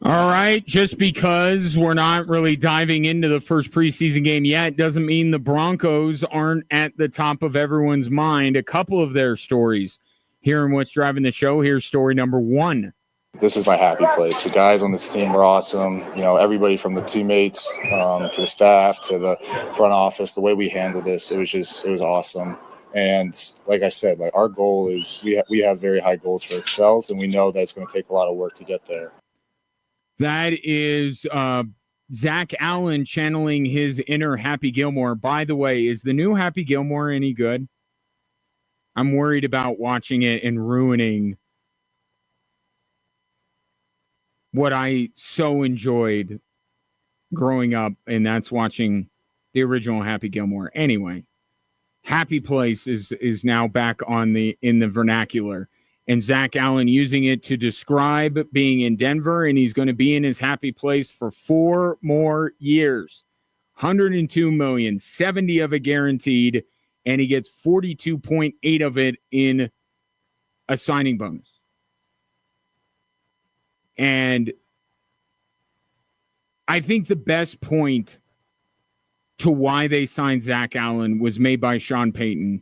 All right, just because we're not really diving into the first preseason game yet doesn't mean the Broncos aren't at the top of everyone's mind. A couple of their stories here in What's Driving the Show. Here's story number one. This is my happy place. The guys on this team were awesome. You know, everybody from the teammates to the staff to the front office, the way we handled this, it was awesome. And like I said, like our goal is we have very high goals for ourselves, and we know that it's going to take a lot of work to get there. That is Zach Allen channeling his inner Happy Gilmore. By the way, is the new Happy Gilmore any good? I'm worried about watching it and ruining what I so enjoyed growing up, and that's watching the original Happy Gilmore. Anyway, Happy Place is now back in the vernacular. And Zach Allen using it to describe being in Denver, and he's going to be in his happy place for 4 more years. $102 million, 70 of it guaranteed, and he gets 42.8 of it in a signing bonus. And I think the best point to why they signed Zach Allen was made by Sean Payton,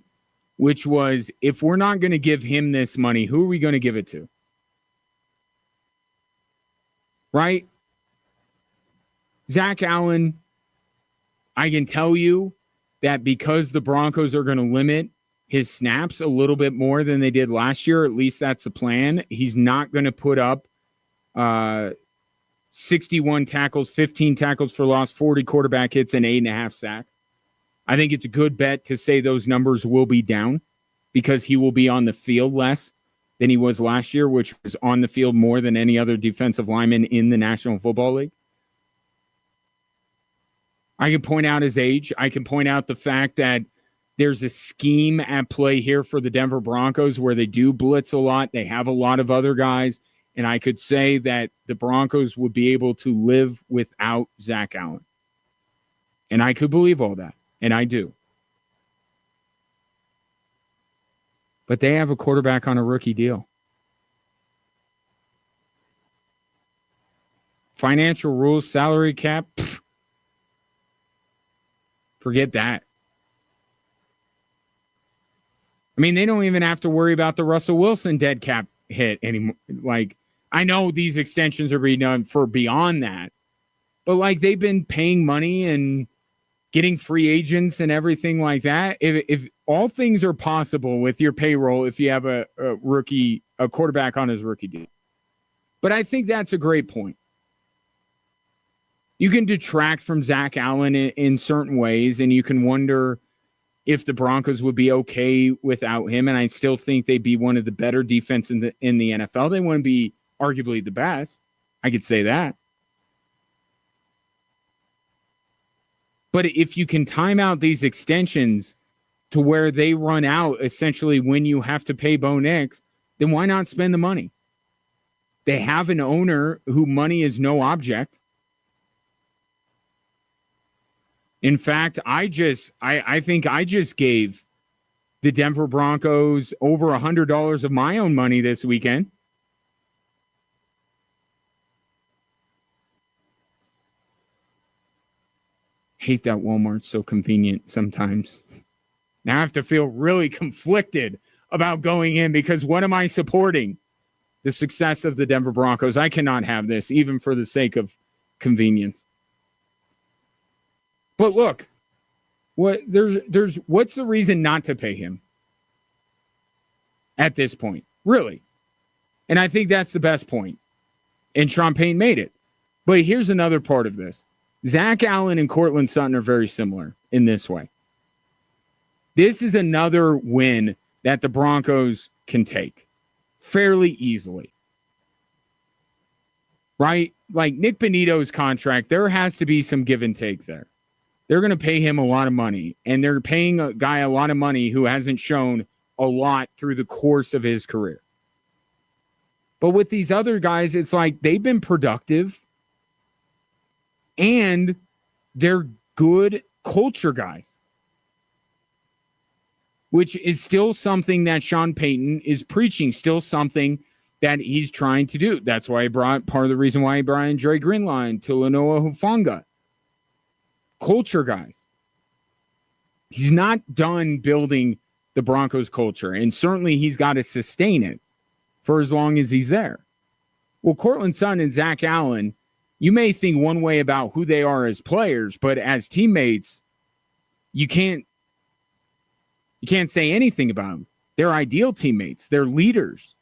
which was, if we're not going to give him this money, who are we going to give it to? Right? Zach Allen, I can tell you that because the Broncos are going to limit his snaps a little bit more than they did last year, at least that's the plan, he's not going to put up 61 tackles, 15 tackles for loss, 40 quarterback hits, and 8.5 sacks. I think it's a good bet to say those numbers will be down because he will be on the field less than he was last year, which was on the field more than any other defensive lineman in the National Football League. I can point out his age. I can point out the fact that there's a scheme at play here for the Denver Broncos where they do blitz a lot. They have a lot of other guys. And I could say that the Broncos would be able to live without Zach Allen. And I could believe all that. And I do. But they have a quarterback on a rookie deal. Financial rules, salary cap, forget that. I mean, they don't even have to worry about the Russell Wilson dead cap hit anymore. Like, I know these extensions are being done for beyond that, but like they've been paying money and getting free agents and everything like that. If all things are possible with your payroll, if you have a quarterback on his rookie deal. But I think that's a great point. You can detract from Zach Allen in certain ways, and you can wonder if the Broncos would be okay without him. And I still think they'd be one of the better defense in the NFL. They wouldn't be arguably the best. I could say that. But if you can time out these extensions to where they run out essentially when you have to pay Bo Nix, then why not spend the money? They have an owner who money is no object. In fact, I think I just gave the Denver Broncos over $100 of my own money this weekend. Hate that Walmart's so convenient sometimes. Now I have to feel really conflicted about going in because what am I supporting? The success of the Denver Broncos. I cannot have this, even for the sake of convenience. But look, what's the reason not to pay him at this point? Really? And I think that's the best point. And Sean Payton made it. But here's another part of this. Zach Allen and Cortland Sutton are very similar in this way. This is another win that the Broncos can take fairly easily. Right? Like Nick Bonitto's contract, there has to be some give and take there. They're going to pay him a lot of money, and they're paying a guy a lot of money who hasn't shown a lot through the course of his career. But with these other guys, it's like they've been productive, and they're good culture guys, which is still something that Sean Payton is preaching, still something that he's trying to do. That's why he brought part of the reason why he brought in Dre Greenlaw and Talanoa Hufanga. Culture guys. He's not done building the Broncos culture, and certainly he's got to sustain it for as long as he's there. Well, Cortland Sutton and Zach Allen, you may think one way about who they are as players, but as teammates, you can't say anything about them. They're ideal teammates. They're leaders.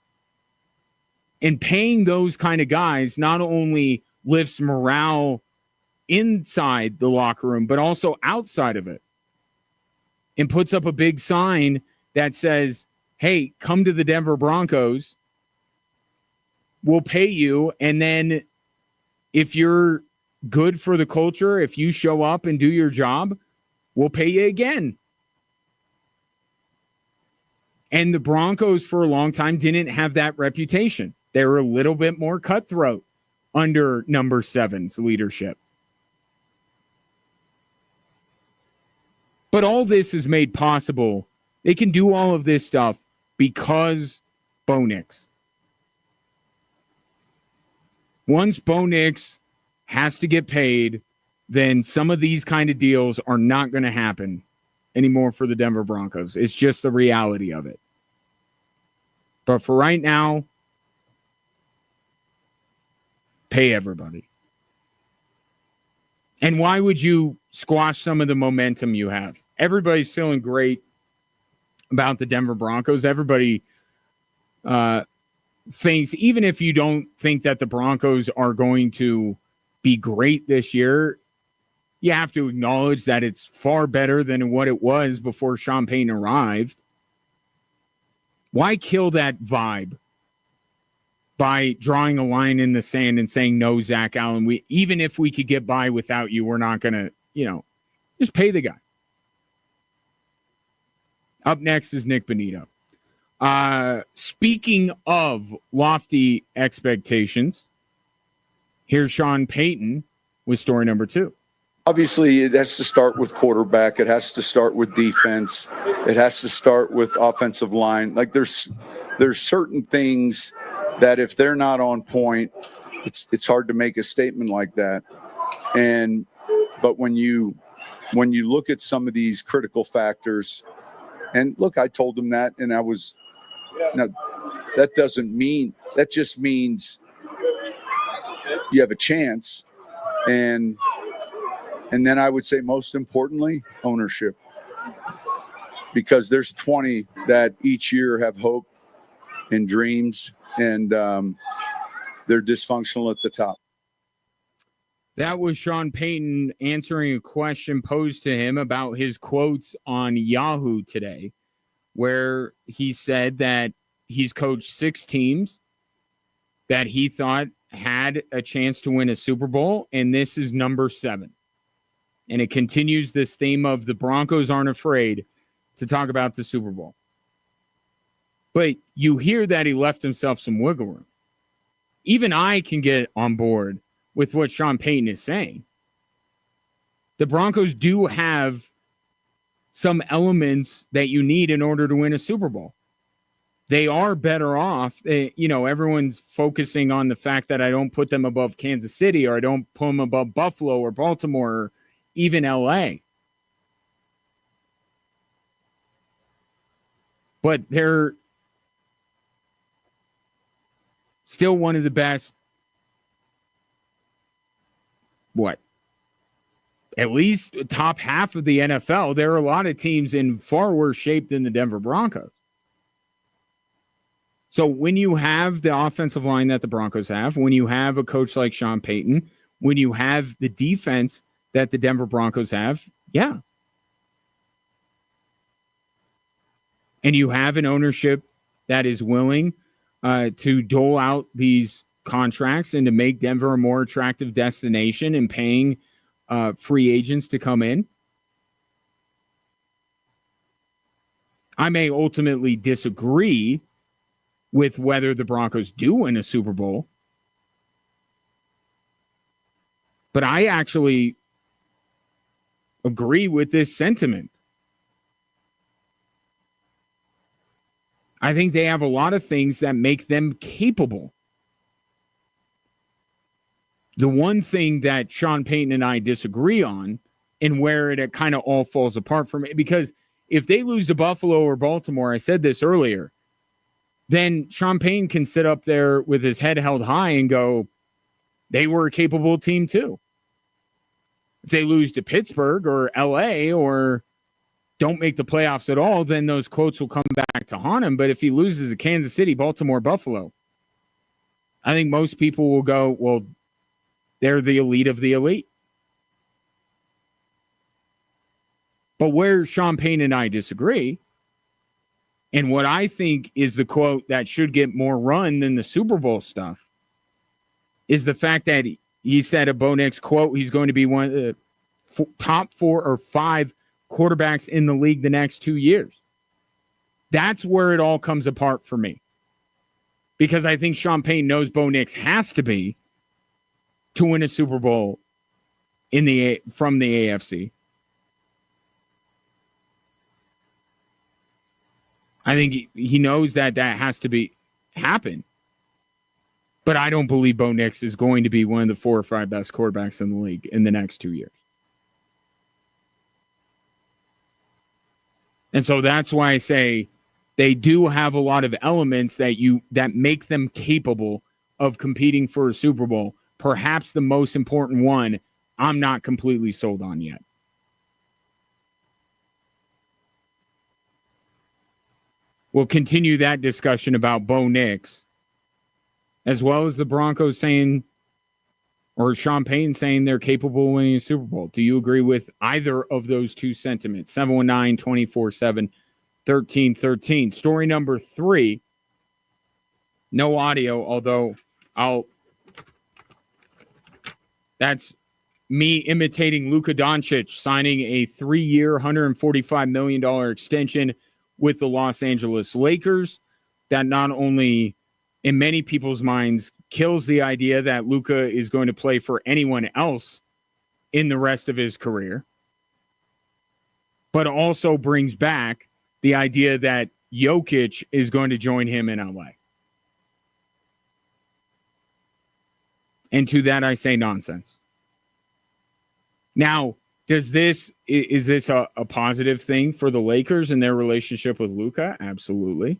And paying those kind of guys not only lifts morale inside the locker room, but also outside of it, and puts up a big sign that says, hey, come to the Denver Broncos. We'll pay you. And then if you're good for the culture, if you show up and do your job, we'll pay you again. And the Broncos for a long time didn't have that reputation. They were a little bit more cutthroat under number 7's leadership. But all this is made possible. They can do all of this stuff because Bo Nix. Once Bo Nix has to get paid, then some of these kind of deals are not going to happen anymore for the Denver Broncos. It's just the reality of it. But for right now, pay everybody. And why would you squash some of the momentum you have? Everybody's feeling great about the Denver Broncos. Everybody thinks, even if you don't think that the Broncos are going to be great this year, you have to acknowledge that it's far better than what it was before Sean Payton arrived. Why kill that vibe by drawing a line in the sand and saying, no, Zach Allen, even if we could get by without you, we're not going to, just pay the guy. Up next is Nick Bonitto. Speaking of lofty expectations, here's Sean Payton with story number 2. Obviously, it has to start with quarterback. It has to start with defense. It has to start with offensive line. Like there's certain things that if they're not on point, it's hard to make a statement like that. But when you look at some of these critical factors, and look, I told him that, and now that just means you have a chance. And then I would say most importantly, ownership, because there's 20 that each year have hope and dreams, and they're dysfunctional at the top. That was Sean Payton answering a question posed to him about his quotes on Yahoo today, where he said that he's coached 6 teams that he thought had a chance to win a Super Bowl, and this is number 7. And it continues this theme of the Broncos aren't afraid to talk about the Super Bowl. But you hear that he left himself some wiggle room. Even I can get on board with what Sean Payton is saying. The Broncos do have some elements that you need in order to win a Super Bowl. They are better off. Everyone's focusing on the fact that I don't put them above Kansas City, or I don't put them above Buffalo or Baltimore or even LA. But they're still one of the best, at least top half of the NFL. There are a lot of teams in far worse shape than the Denver Broncos. So when you have the offensive line that the Broncos have, when you have a coach like Sean Payton, when you have the defense that the Denver Broncos have, yeah. And you have an ownership that is willing to dole out these contracts and to make Denver a more attractive destination and paying free agents to come in. I may ultimately disagree with whether the Broncos do win a Super Bowl, but I actually agree with this sentiment. I think they have a lot of things that make them capable. The one thing that Sean Payton and I disagree on, and where it kind of all falls apart for me, because if they lose to Buffalo or Baltimore, I said this earlier, then Sean Payton can sit up there with his head held high and go, they were a capable team too. If they lose to Pittsburgh or LA or don't make the playoffs at all, then those quotes will come back to haunt him. But if he loses to Kansas City, Baltimore, Buffalo, I think most people will go, well, they're the elite of the elite. But where Sean Payton and I disagree, and what I think is the quote that should get more run than the Super Bowl stuff, is the fact that he said a Bo Nix quote, he's going to be one of the top 4 or 5 quarterbacks in the league the next 2 years. That's where it all comes apart for me. Because I think Sean Payton knows Bo Nix has to be to win a Super Bowl from the AFC. I think he knows that has to happen. But I don't believe Bo Nix is going to be one of the 4 or 5 best quarterbacks in the league in the next 2 years. And so that's why I say they do have a lot of elements that make them capable of competing for a Super Bowl. Perhaps the most important one, I'm not completely sold on yet. We'll continue that discussion about Bo Nix, as well as the Broncos saying, or Sean Payton saying they're capable of winning a Super Bowl. Do you agree with either of those two sentiments? 719-247-1313. Story number 3, no audio, although that's me imitating Luka Doncic signing a 3-year, $145 million extension with the Los Angeles Lakers. That not only, in many people's minds, kills the idea that Luka is going to play for anyone else in the rest of his career, but also brings back the idea that Jokic is going to join him in LA. And to that, I say nonsense. Now, is this a positive thing for the Lakers and their relationship with Luka? Absolutely.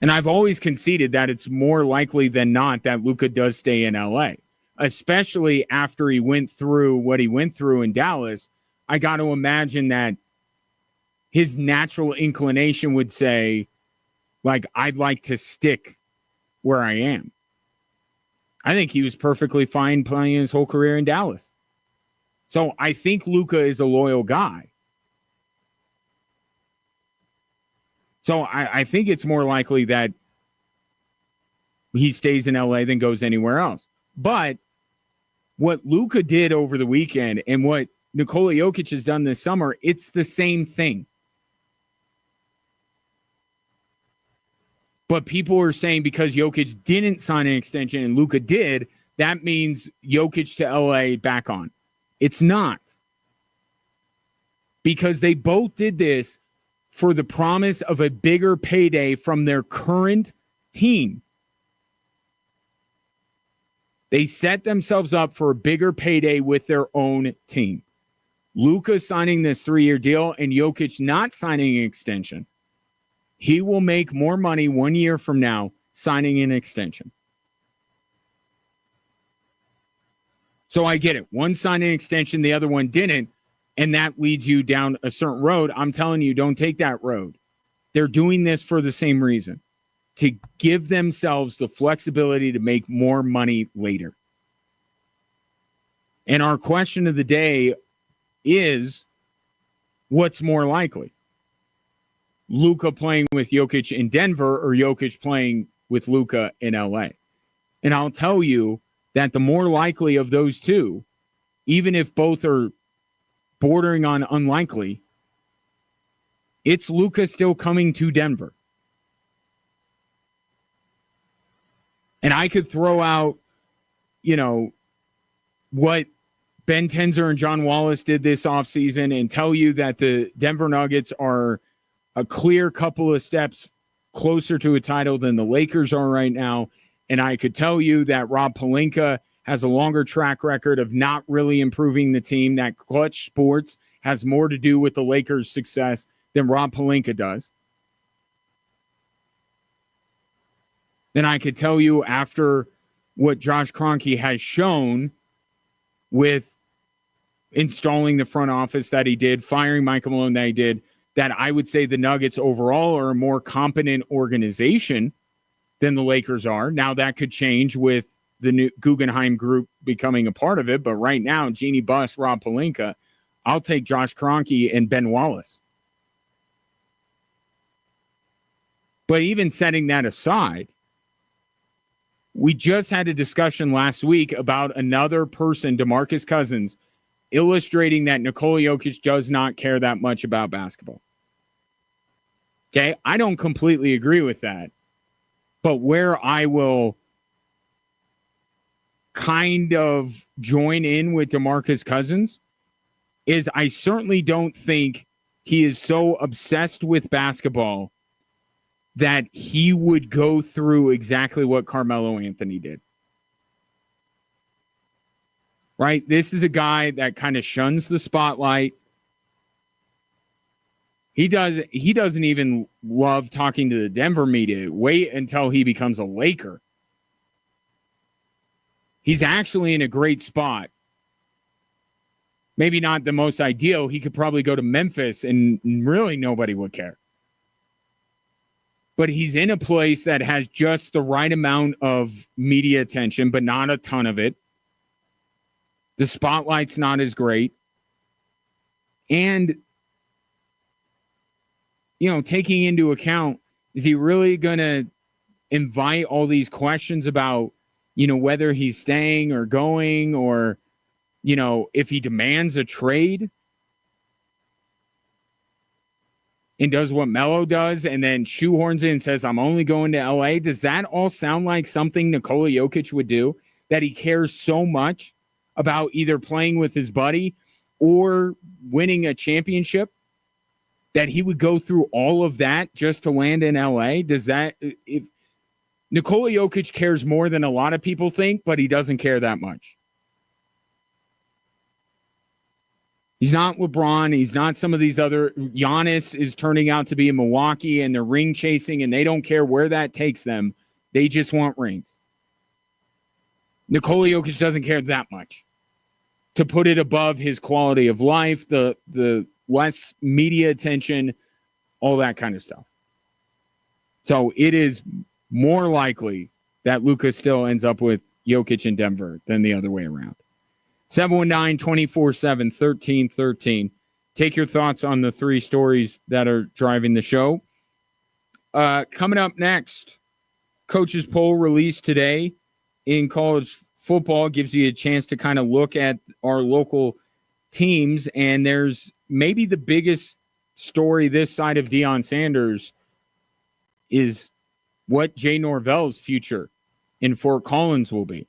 And I've always conceded that it's more likely than not that Luka does stay in LA, especially after he went through what he went through in Dallas. I got to imagine that his natural inclination would say, like, I'd like to stick where I am. I think he was perfectly fine playing his whole career in Dallas. So I think Luka is a loyal guy. So I think it's more likely that he stays in LA than goes anywhere else. But what Luka did over the weekend and what Nikola Jokic has done this summer, it's the same thing. But people are saying because Jokic didn't sign an extension and Luka did, that means Jokic to LA back on. It's not. Because they both did this for the promise of a bigger payday from their current team. They set themselves up for a bigger payday with their own team. Luka signing this 3-year deal and Jokic not signing an extension. He will make more money 1 year from now signing an extension. So I get it. One signed an extension, the other one didn't, and that leads you down a certain road. I'm telling you, don't take that road. They're doing this for the same reason, to give themselves the flexibility to make more money later. And our question of the day is, what's more likely? Luka playing with Jokic in Denver or Jokic playing with Luka in LA? And I'll tell you that the more likely of those two, even if both are bordering on unlikely, it's Luka still coming to Denver. And I could throw out, what Ben Tenzer and John Wallace did this offseason and tell you that the Denver Nuggets are a clear couple of steps closer to a title than the Lakers are right now. And I could tell you that Rob Pelinka has a longer track record of not really improving the team, that Clutch Sports has more to do with the Lakers' success than Rob Pelinka does. Then I could tell you, after what Josh Kroenke has shown with installing the front office that he did, firing Michael Malone that he did, that I would say the Nuggets overall are a more competent organization than the Lakers are. Now that could change with the new Guggenheim group becoming a part of it. But right now, Jeannie Buss, Rob Pelinka, I'll take Josh Kroenke and Ben Wallace. But even setting that aside, we just had a discussion last week about another person, DeMarcus Cousins, illustrating that Nikola Jokic does not care that much about basketball. Okay, I don't completely agree with that. But where I will kind of join in with DeMarcus Cousins is I certainly don't think he is so obsessed with basketball that he would go through exactly what Carmelo Anthony did. Right? This is a guy that kind of shuns the spotlight. He doesn't even love talking to the Denver media. Wait until he becomes a Laker. He's actually in a great spot. Maybe not the most ideal. He could probably go to Memphis and really nobody would care. But he's in a place that has just the right amount of media attention, but not a ton of it. The spotlight's not as great. And, taking into account, is he really going to invite all these questions about, whether he's staying or going, or, if he demands a trade and does what Melo does and then shoehorns in and says, I'm only going to LA? Does that all sound like something Nikola Jokic would do, that he cares so much about either playing with his buddy or winning a championship that he would go through all of that just to land in LA? Does that, if Nikola Jokic cares more than a lot of people think, but he doesn't care that much. He's not LeBron. He's not some of these other. Giannis is turning out to be in Milwaukee, and they're ring chasing, and they don't care where that takes them. They just want rings. Nikola Jokic doesn't care that much. To put it above his quality of life, the less media attention, all that kind of stuff. So it is more likely that Luka still ends up with Jokic in Denver than the other way around. 719-247-1313. Take your thoughts on the three stories that are driving the show. Coming up next, coaches poll released today in college football gives you a chance to kind of look at our local teams, and there's maybe the biggest story this side of Deion Sanders is what Jay Norvell's future in Fort Collins will be.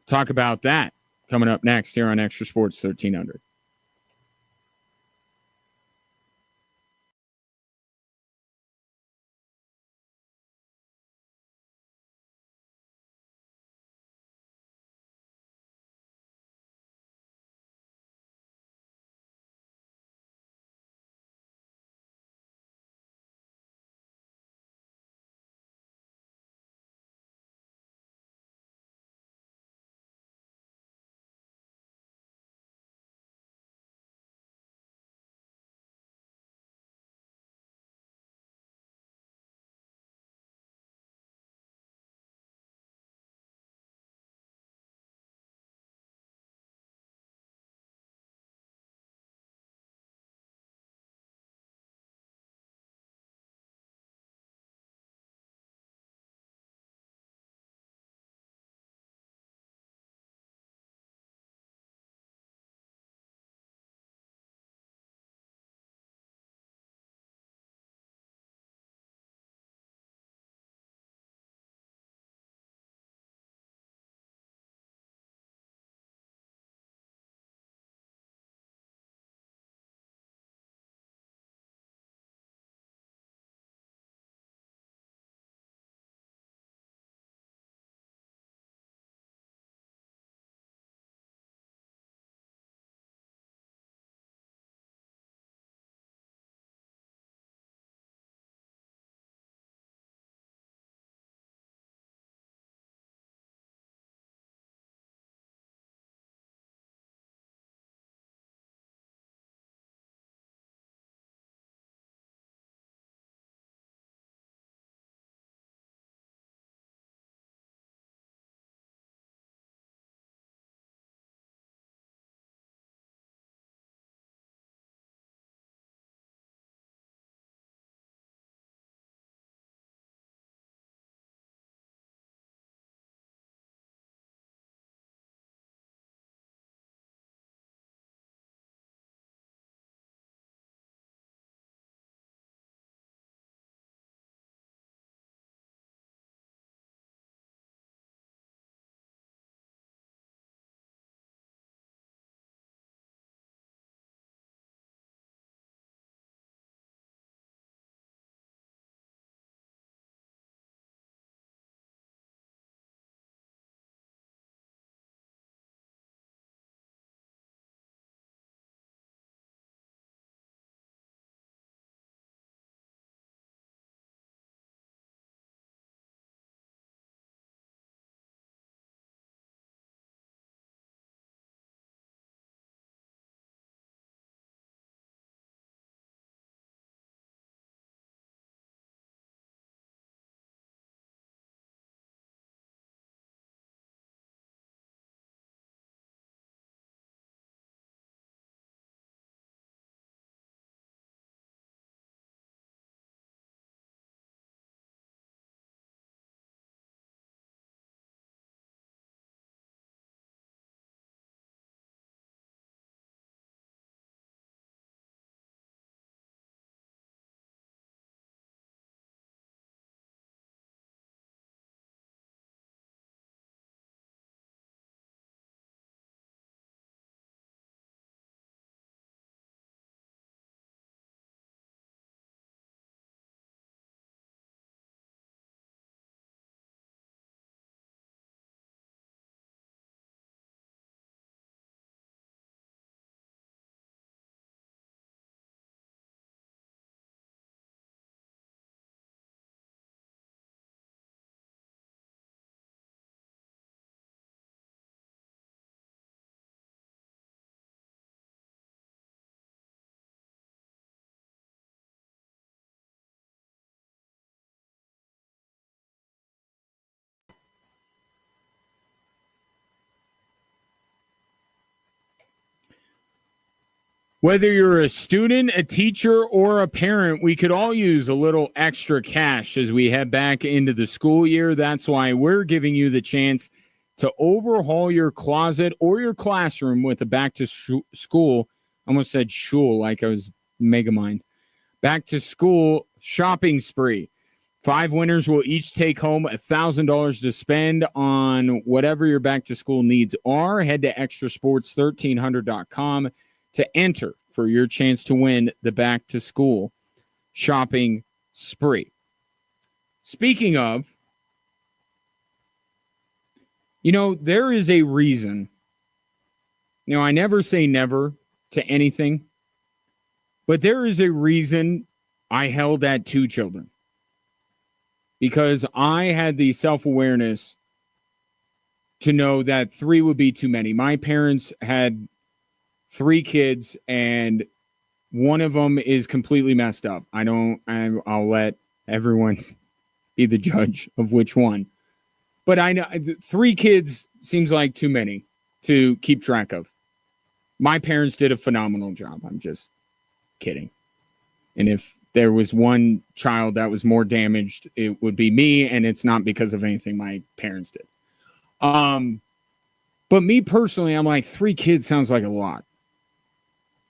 Talk about that coming up next here on Extra Sports 1300. Whether you're a student, a teacher, or a parent, we could all use a little extra cash as we head back into the school year. That's why we're giving you the chance to overhaul your closet or your classroom with a back to school. I almost said shul like I was Megamind. Back to school shopping spree. 5 winners will each take home $1,000 to spend on whatever your back to school needs are. Head to extrasports1300.com to enter for your chance to win the back to school shopping spree. Speaking of, there is a reason. I never say never to anything, but there is a reason I held at 2 children. Because I had the self-awareness to know that 3 would be too many. My parents had 3 kids, and one of them is completely messed up. I'll let everyone be the judge of which one. But I know 3 kids seems like too many to keep track of. My parents did a phenomenal job. I'm just kidding. And if there was one child that was more damaged, it would be me, and it's not because of anything my parents did. But me personally, I'm like, 3 kids sounds like a lot.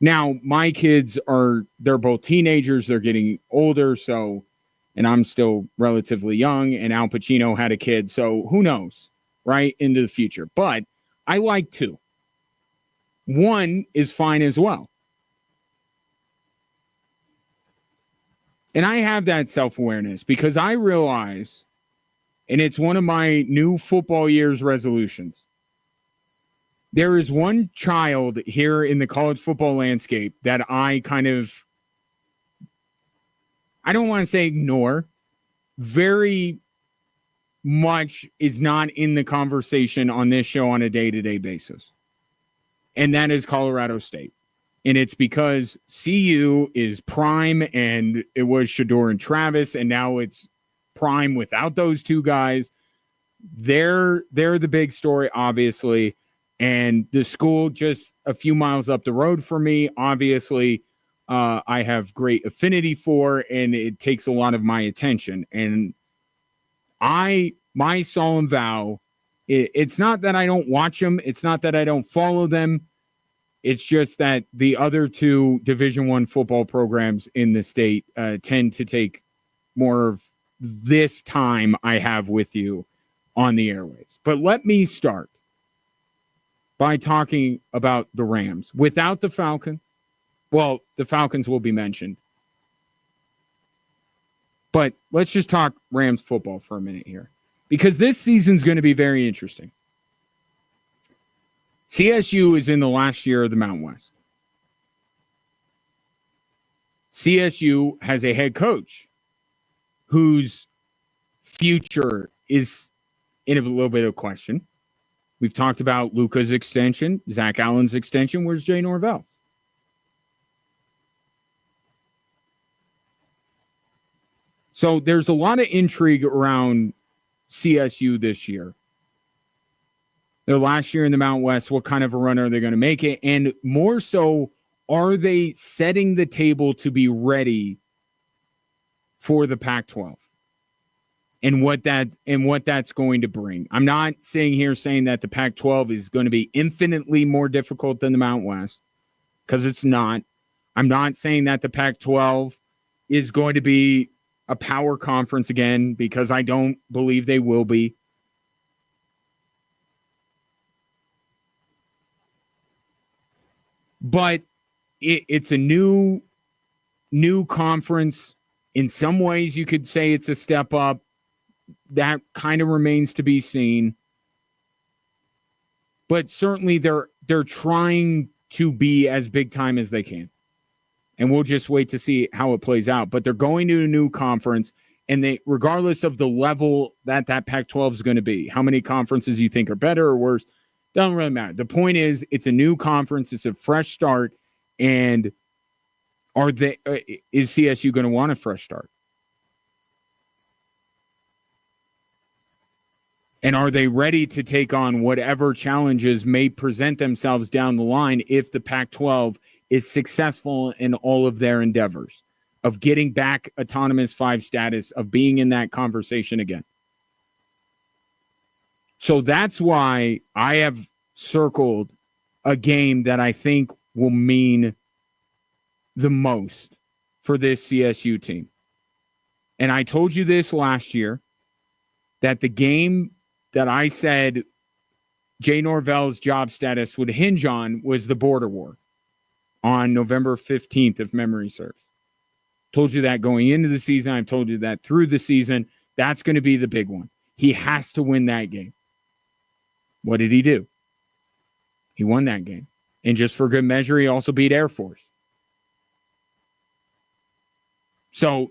Now, my kids they're both teenagers, they're getting older, and I'm still relatively young, and Al Pacino had a kid, so who knows, right, into the future. But I like 2. 1 is fine as well. And I have that self-awareness because I realize, and it's one of my new football year's resolutions, there is one child here in the college football landscape that I don't want to say ignore, very much is not in the conversation on this show on a day-to-day basis. And that is Colorado State. And it's because CU is prime, and it was Shador and Travis, and now it's prime without those 2 guys. They're the big story, obviously. And the school just a few miles up the road for me, obviously, I have great affinity for, and it takes a lot of my attention. And my solemn vow, it's not that I don't watch them. It's not that I don't follow them. It's just that the other 2 Division I football programs in the state tend to take more of this time I have with you on the airwaves. But let me start by talking about the Rams. Without the Falcons, well, the Falcons will be mentioned. But let's just talk Rams football for a minute here, because this season's going to be very interesting. CSU is in the last year of the Mountain West. CSU has a head coach whose future is in a little bit of question. We've talked about Luka's extension, Zach Allen's extension. Where's Jay Norvell's? So there's a lot of intrigue around CSU this year. Their last year in the Mountain West, what kind of a run are they going to make it? And more so, are they setting the table to be ready for the Pac-12? And what that's going to bring. I'm not saying that the Pac-12 is going to be infinitely more difficult than the Mountain West, because it's not. I'm not saying that the Pac-12 is going to be a power conference again, because I don't believe they will be. But it's a new conference. In some ways, you could say it's a step up. That kind of remains to be seen. But certainly they're trying to be as big time as they can. And we'll just wait to see how it plays out. But they're going to a new conference, and they, regardless of the level that Pac-12 is going to be, how many conferences you think are better or worse, doesn't really matter. The point is, it's a new conference. It's a fresh start. And is CSU going to want a fresh start? And are they ready to take on whatever challenges may present themselves down the line if the Pac-12 is successful in all of their endeavors of getting back autonomous 5 status, of being in that conversation again. So that's why I have circled a game that I think will mean the most for this CSU team. And I told you this last year, that the game that I said Jay Norvell's job status would hinge on was the border war on November 15th, if memory serves. Told you that going into the season. I've told you that through the season. That's going to be the big one. He has to win that game. What did he do? He won that game. And just for good measure, he also beat Air Force. So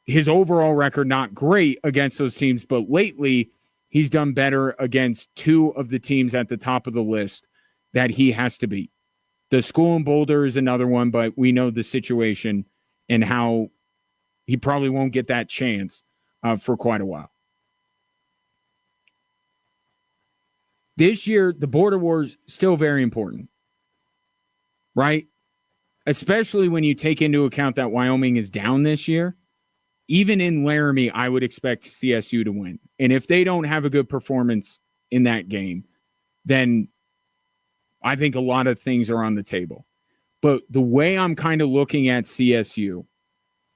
his overall record, not great against those teams, but lately he's done better against 2 of the teams at the top of the list that he has to beat. The school in Boulder is another one, but we know the situation and how he probably won't get that chance for quite a while. This year, the border war is still very important, right? Especially when you take into account that Wyoming is down this year. Even in Laramie, I would expect CSU to win. And if they don't have a good performance in that game, then I think a lot of things are on the table. But the way I'm kind of looking at CSU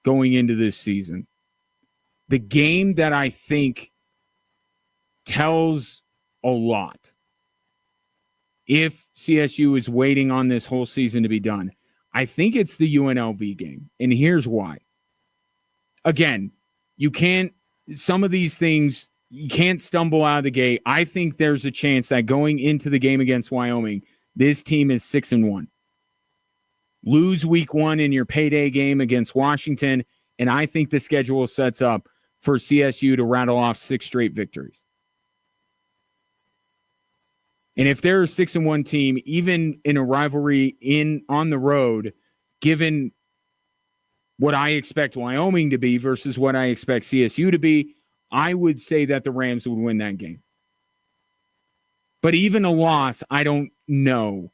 going into this season, the game that I think tells a lot, if CSU is waiting on this whole season to be done, I think it's the UNLV game. And here's why. Again, you can't, some of these things, you can't stumble out of the gate. I think there's a chance that going into the game against Wyoming, this team is 6-1. Lose week 1 in your payday game against Washington, and I think the schedule sets up for CSU to rattle off 6 straight victories. And if they're a 6-1 team, even in a rivalry on the road, given what I expect Wyoming to be versus what I expect CSU to be, I would say that the Rams would win that game. But even a loss, I don't know,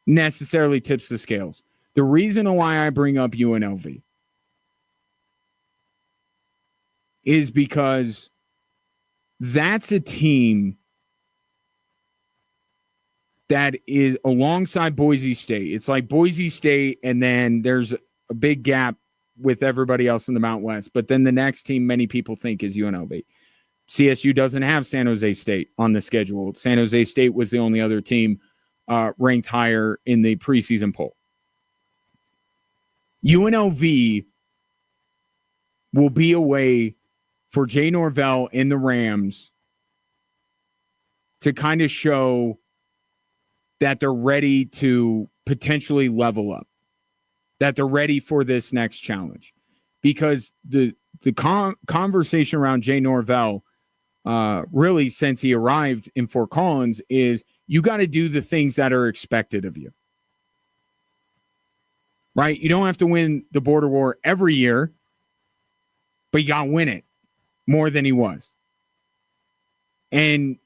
necessarily tips the scales. The reason why I bring up UNLV is because that's a team that is alongside Boise State. It's like Boise State, and then there's a big gap with everybody else in the Mountain West. But then the next team many people think is UNLV. CSU doesn't have San Jose State on the schedule. San Jose State was the only other team ranked higher in the preseason poll. UNLV will be a way for Jay Norvell and the Rams to kind of show that they're ready to potentially level up, that they're ready for this next challenge. Because the conversation around Jay Norvell, really since he arrived in Fort Collins, is you got to do the things that are expected of you. Right? You don't have to win the border war every year, but you got to win it more than he was. And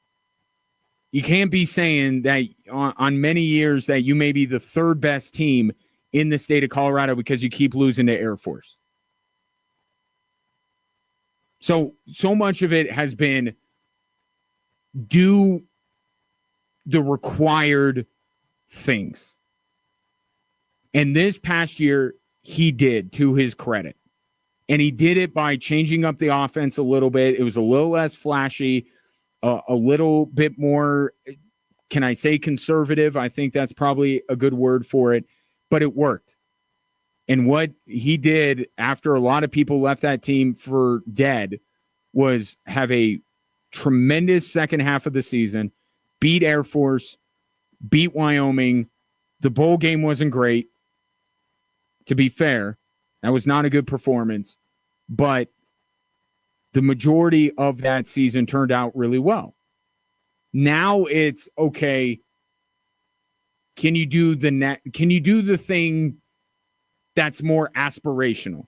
you can't be saying that on many years that you may be the 3rd best team in the state of Colorado because you keep losing to Air Force. So much of it has been do the required things. And this past year, he did, to his credit. And he did it by changing up the offense a little bit. It was a little less flashy, a little bit more, can I say conservative? I think that's probably a good word for it, but it worked. And what he did after a lot of people left that team for dead was have a tremendous second half of the season, beat Air Force, beat Wyoming. The bowl game wasn't great, to be fair. That was not a good performance, but the majority of that season turned out really well. Now it's okay. Can you do the thing that's more aspirational?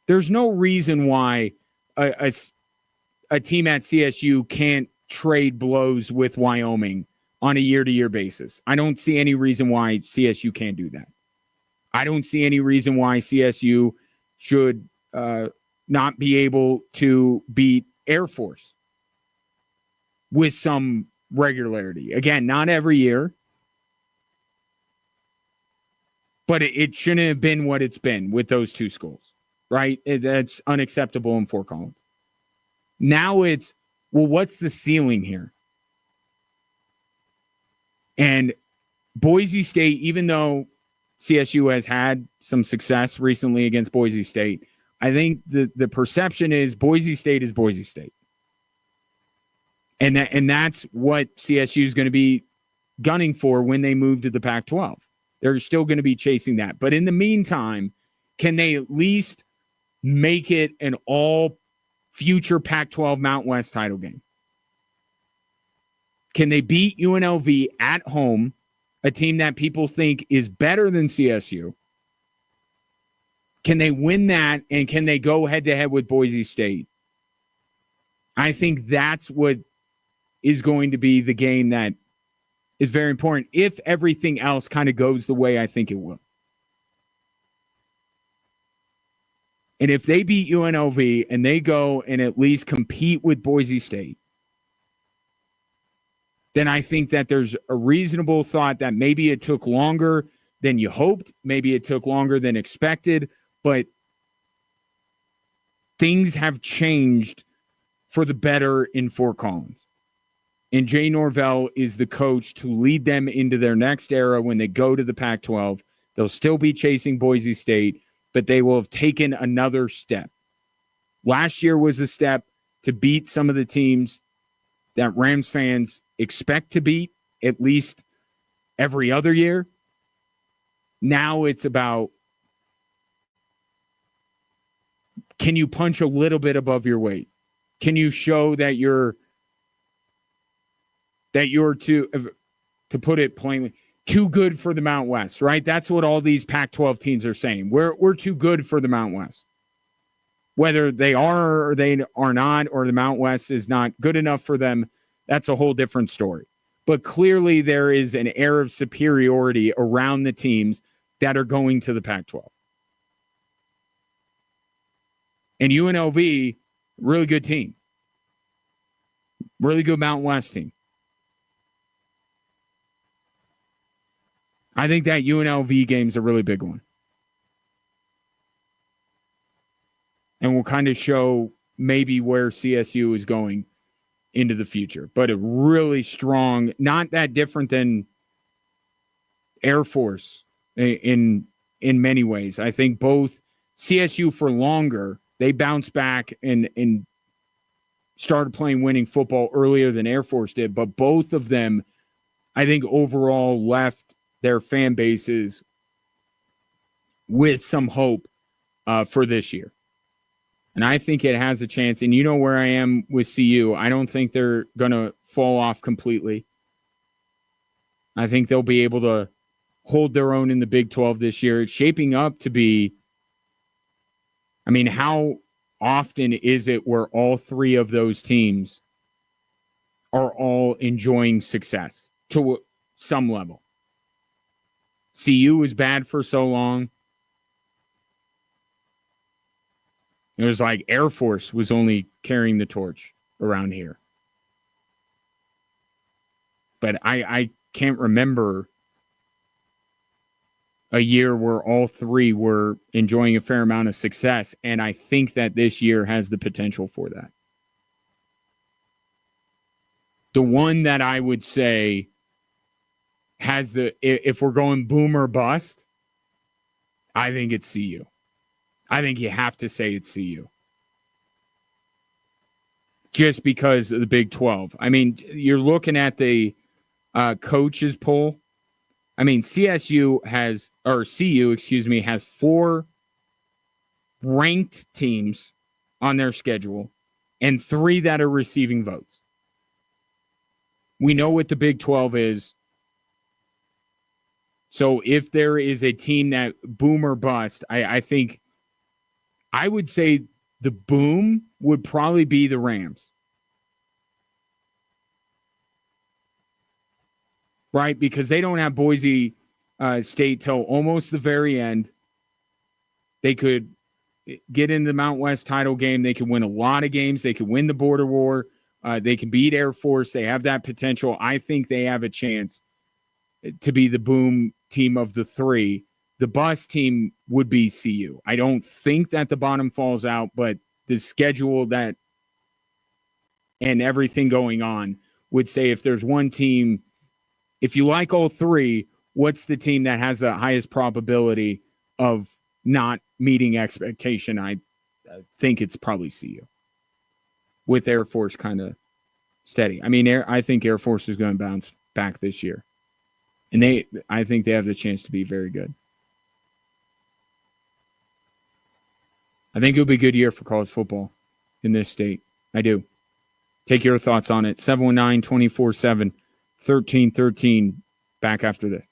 There's no reason why a team at CSU can't trade blows with Wyoming on a year-to-year basis. I don't see any reason why CSU can't do that. I don't see any reason why CSU should not be able to beat Air Force with some regularity. Again, not every year, but it shouldn't have been what it's been with those two schools, right? That's unacceptable in Fort Collins. Now it's, well, what's the ceiling here? And Boise State, even though CSU has had some success recently against Boise State, I think the perception is Boise State is Boise State. And that's what CSU is going to be gunning for when they move to the Pac-12. They're still going to be chasing that. But in the meantime, can they at least make it an all future Pac-12 Mountain West title game? Can they beat UNLV at home, a team that people think is better than CSU? Can they win that, and can they go head-to-head with Boise State? I think that's what is going to be the game that is very important if everything else kind of goes the way I think it will. And if they beat UNLV and they go and at least compete with Boise State, then I think that there's a reasonable thought that maybe it took longer than you hoped, maybe it took longer than expected, but things have changed for the better in Fort Collins. And Jay Norvell is the coach to lead them into their next era when they go to the Pac-12. They'll still be chasing Boise State, but they will have taken another step. Last year was a step to beat some of the teams that Rams fans expect to beat at least every other year. Now it's about, can you punch a little bit above your weight? Can you show that you're to put it plainly, too good for the Mountain West, right? That's what all these Pac-12 teams are saying. We're too good for the Mountain West. Whether they are or they are not, or the Mountain West is not good enough for them, that's a whole different story. But clearly there is an air of superiority around the teams that are going to the Pac-12. And UNLV, really good team. Really good Mountain West team. I think that UNLV game's a really big one. And will kind of show maybe where CSU is going into the future. But a really strong, not that different than Air Force in many ways. I think both CSU for longer, they bounced back and started playing winning football earlier than Air Force did. But both of them, I think, overall left their fan bases with some hope for this year. And I think it has a chance. And you know where I am with CU. I don't think they're going to fall off completely. I think they'll be able to hold their own in the Big 12 this year. It's shaping up to be, I mean, how often is it where all three of those teams are all enjoying success to some level? CU was bad for so long. It was like Air Force was only carrying the torch around here. But I can't remember a year where all three were enjoying a fair amount of success, and I think that this year has the potential for that. The one that I would say has if we're going boom or bust, I think it's CU. I think you have to say it's CU. Just because of the Big 12. I mean, you're looking at the coaches poll. I mean, CU has 4 ranked teams on their schedule and 3 that are receiving votes. We know what the Big 12 is. So if there is a team that boom or bust, I think I would say the boom would probably be the Rams. right? Because they don't have Boise State till almost the very end. They could get in the Mount West title game. They could win a lot of games. They could win the border war. They can beat Air Force. They have that potential. I think they have a chance to be the boom team of the three. The bust team would be CU. I don't think that the bottom falls out, but the schedule that and everything going on would say if there's one team, if you like all three, what's the team that has the highest probability of not meeting expectation? I think it's probably CU with Air Force kind of steady. I mean, I think Air Force is going to bounce back this year. And I think they have the chance to be very good. I think it'll be a good year for college football in this state. I do. Take your thoughts on it. 719-247-1313. Back after this.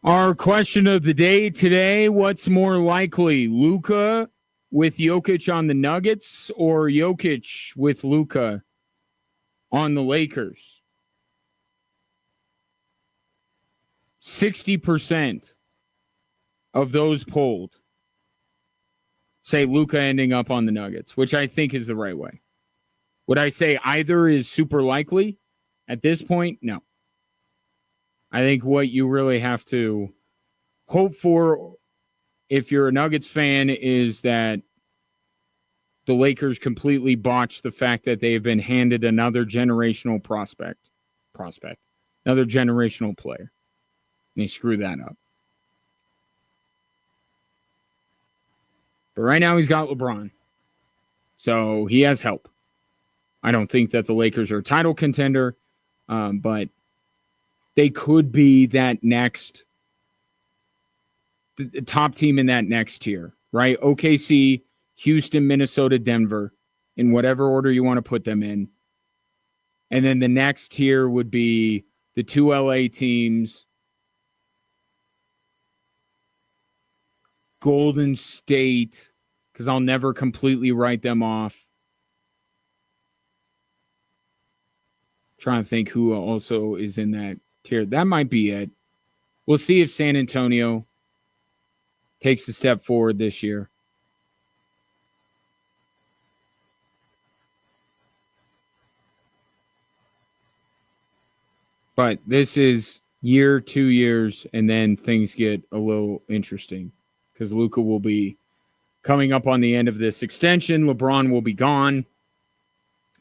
Our question of the day today, what's more likely, Luka with Jokic on the Nuggets or Jokic with Luka on the Lakers? 60% of those polled say Luka ending up on the Nuggets, which I think is the right way. Would I say either is super likely? At this point, no. I think what you really have to hope for if you're a Nuggets fan is that the Lakers completely botched the fact that they have been handed another generational prospect, another generational player. And they screw that up. But right now he's got LeBron. So he has help. I don't think that the Lakers are a title contender, but they could be that next the top team in that next tier, right? OKC, Houston, Minnesota, Denver, in whatever order you want to put them in. And then the next tier would be the two LA teams, Golden State, because I'll never completely write them off. Trying to think who also is in that tier. That might be it. We'll see if San Antonio takes a step forward this year. But this is year, 2 years, and then things get a little interesting because Luka will be coming up on the end of this extension. LeBron will be gone,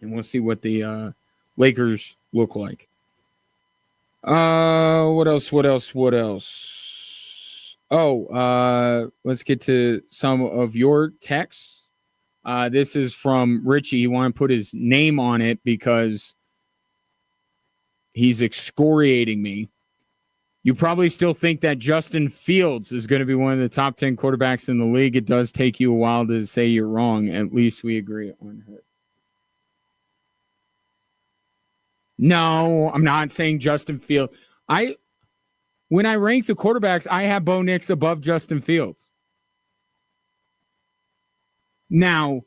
and we'll see what the Lakers look like. What else? Let's get to some of your texts. This is from Richie. He wanted to put his name on it because he's excoriating me. You probably still think that Justin Fields is going to be one of the top 10 quarterbacks in the league. It does take you a while to say you're wrong. At least we agree on her. No, I'm not saying Justin Fields. When I rank the quarterbacks, I have Bo Nix above Justin Fields. Now,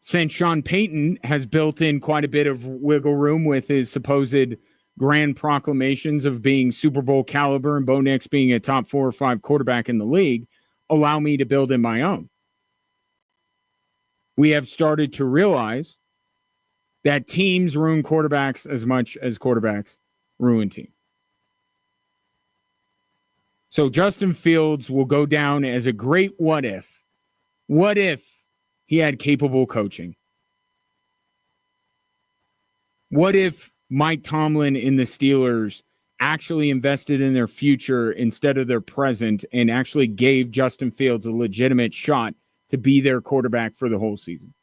since Sean Payton has built in quite a bit of wiggle room with his supposed grand proclamations of being Super Bowl caliber and Bo Nix being a top 4 or 5 quarterback in the league, allow me to build in my own. We have started to realize that teams ruin quarterbacks as much as quarterbacks ruin teams. So Justin Fields will go down as a great what if. What if he had capable coaching? What if Mike Tomlin in the Steelers actually invested in their future instead of their present and actually gave Justin Fields a legitimate shot to be their quarterback for the whole season?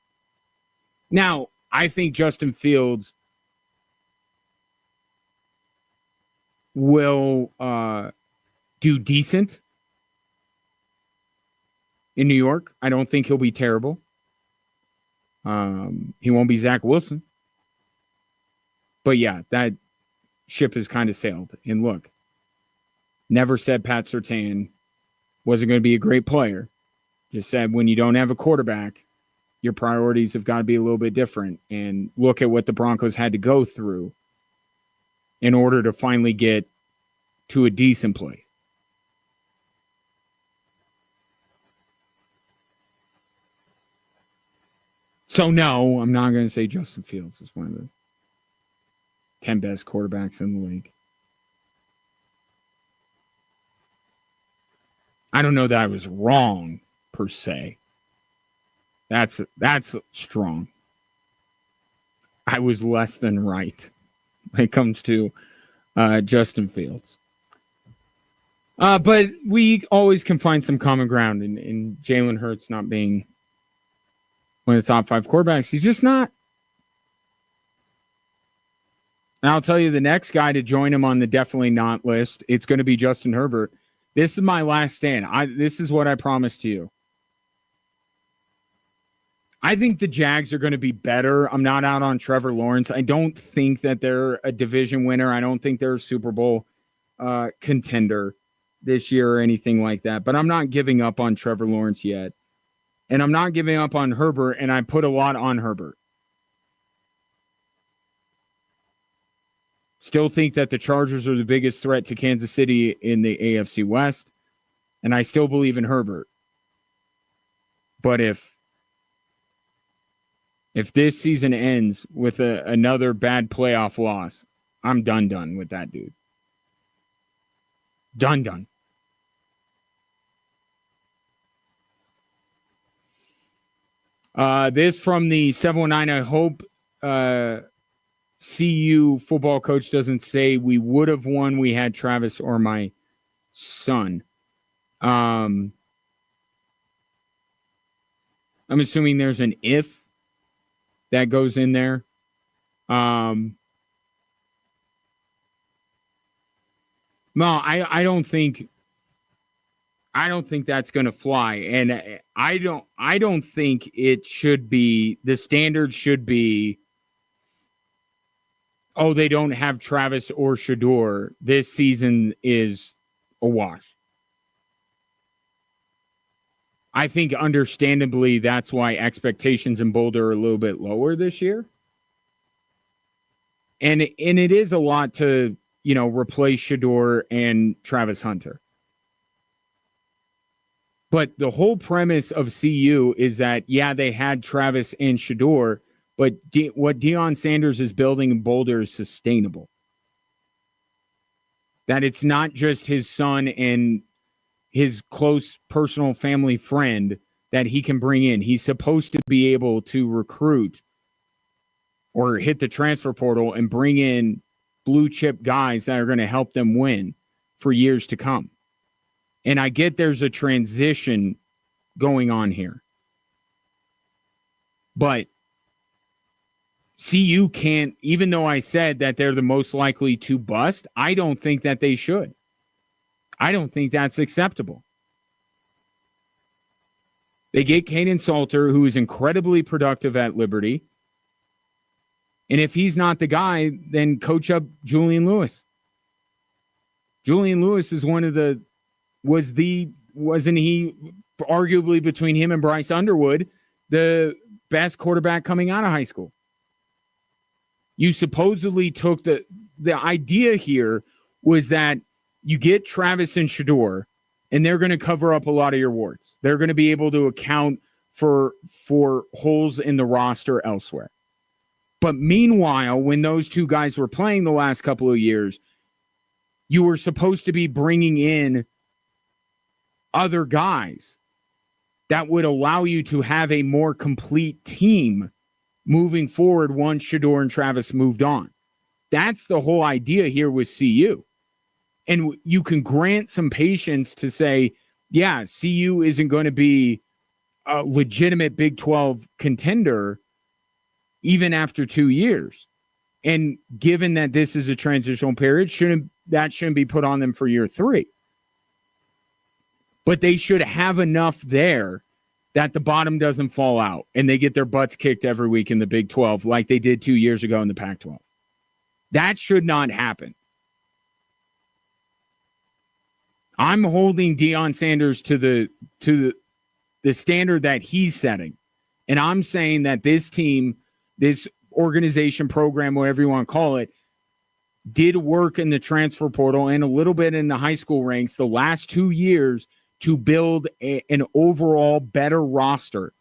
Now, I think Justin Fields will do decent in New York. I don't think he'll be terrible. He won't be Zach Wilson. But yeah, that ship has kind of sailed. And look, never said Pat Surtain wasn't going to be a great player. Just said when you don't have a quarterback, your priorities have got to be a little bit different. And look at what the Broncos had to go through in order to finally get to a decent place. So no, I'm not going to say Justin Fields is one of the 10 best quarterbacks in the league. I don't know that I was wrong per se. That's strong. I was less than right when it comes to Justin Fields. But we always can find some common ground in Jalen Hurts not being one of the top 5 quarterbacks. He's just not. And I'll tell you the next guy to join him on the definitely not list, it's going to be Justin Herbert. This is my last stand. This is what I promised to you. I think the Jags are going to be better. I'm not out on Trevor Lawrence. I don't think that they're a division winner. I don't think they're a Super Bowl contender this year or anything like that. But I'm not giving up on Trevor Lawrence yet. And I'm not giving up on Herbert, and I put a lot on Herbert. Still think that the Chargers are the biggest threat to Kansas City in the AFC West, and I still believe in Herbert. But if this season ends with another bad playoff loss, I'm done with that dude. Done. This from the 719. I hope CU football coach doesn't say we would have won. We had Travis or my son. I'm assuming there's an if that goes in there. No, I don't think that's going to fly, and I don't think it should be. The standard should be, oh, they don't have Travis or Shador. This season is a wash. I think understandably that's why expectations in Boulder are a little bit lower this year. And it is a lot to, replace Shador and Travis Hunter. But the whole premise of CU is that, yeah, they had Travis and Shador, but what Deion Sanders is building in Boulder is sustainable. That it's not just his son and his close personal family friend that he can bring in. He's supposed to be able to recruit or hit the transfer portal and bring in blue chip guys that are going to help them win for years to come. And I get there's a transition going on here. But CU can't, even though I said that they're the most likely to bust, I don't think that they should. I don't think that's acceptable. They get Kaden Salter, who is incredibly productive at Liberty. And if he's not the guy, then coach up Julian Lewis. Julian Lewis is wasn't he arguably between him and Bryce Underwood, the best quarterback coming out of high school? You supposedly took the idea here was that you get Travis and Shador, and they're going to cover up a lot of your warts. They're going to be able to account for holes in the roster elsewhere. But meanwhile, when those two guys were playing the last couple of years, you were supposed to be bringing in other guys that would allow you to have a more complete team moving forward once Shador and Travis moved on. That's the whole idea here with CU. And you can grant some patience to say, yeah, CU isn't going to be a legitimate Big 12 contender even after 2 years. And given that this is a transitional period, shouldn't be put on them for year 3. But they should have enough there that the bottom doesn't fall out and they get their butts kicked every week in the Big 12 like they did 2 years ago in the Pac-12. That should not happen. I'm holding Deion Sanders to the standard that he's setting. And I'm saying that this team, this organization, program, whatever you want to call it, did work in the transfer portal and a little bit in the high school ranks the last 2 years to build an overall better roster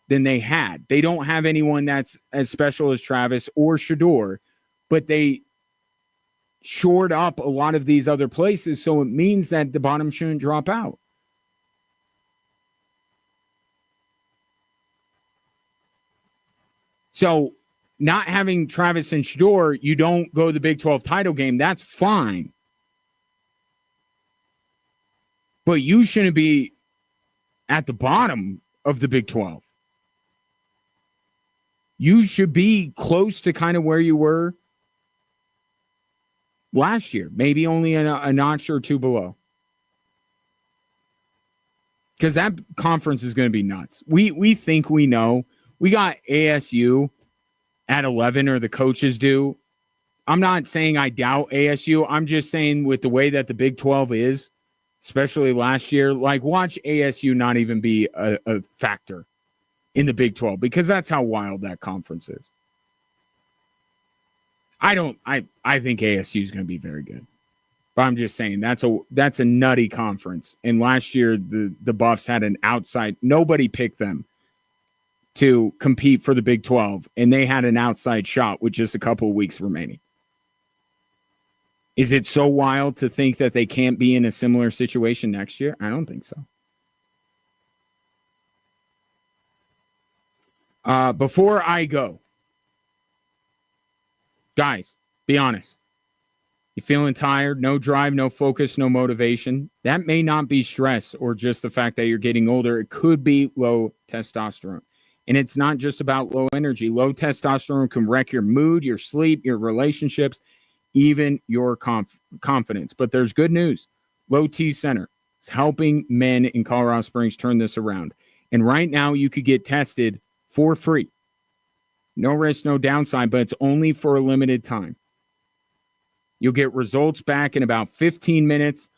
than they had. They don't have anyone that's as special as Travis or Shador, but they shored up a lot of these other places, so it means that the bottom shouldn't drop out. So not having Travis and Shador, you don't go to the Big 12 title game. That's fine. But you shouldn't be at the bottom of the Big 12. You should be close to kind of where you were last year, maybe only a notch or two below. Because that conference is going to be nuts. We think we know. We got ASU at 11, or the coaches do. I'm not saying I doubt ASU. I'm just saying with the way that the Big 12 is, especially last year, like watch ASU not even be a factor in the Big 12 because that's how wild that conference is. I think ASU is going to be very good. But I'm just saying that's a nutty conference. And last year the Buffs had an outside, nobody picked them to compete for the Big 12, and they had an outside shot with just a couple of weeks remaining. Is it so wild to think that they can't be in a similar situation next year? I don't think so. Before I go, guys, be honest. You feeling tired? No drive, no focus, no motivation. That may not be stress or just the fact that you're getting older. It could be low testosterone. And it's not just about low energy. Low testosterone can wreck your mood, your sleep, your relationships, even your confidence. But there's good news. Low T Center is helping men in Colorado Springs turn this around. And right now you could get tested for free. No risk, no downside, but it's only for a limited time. You'll get results back in about 15 minutes.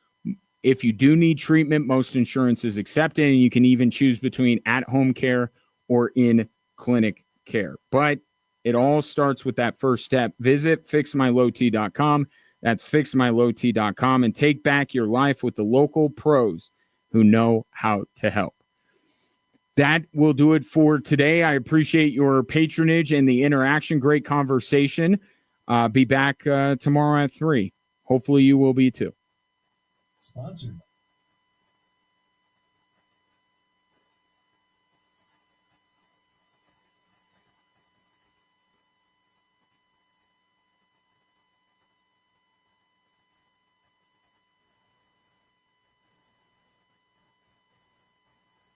If you do need treatment, most insurance is accepted, and you can even choose between at-home care or in-clinic care. But it all starts with that first step. Visit fixmylowt.com. That's fixmylowt.com, and take back your life with the local pros who know how to help. That will do it for today. I appreciate your patronage and the interaction. Great conversation. Be back tomorrow at 3. Hopefully you will be too. Sponsored.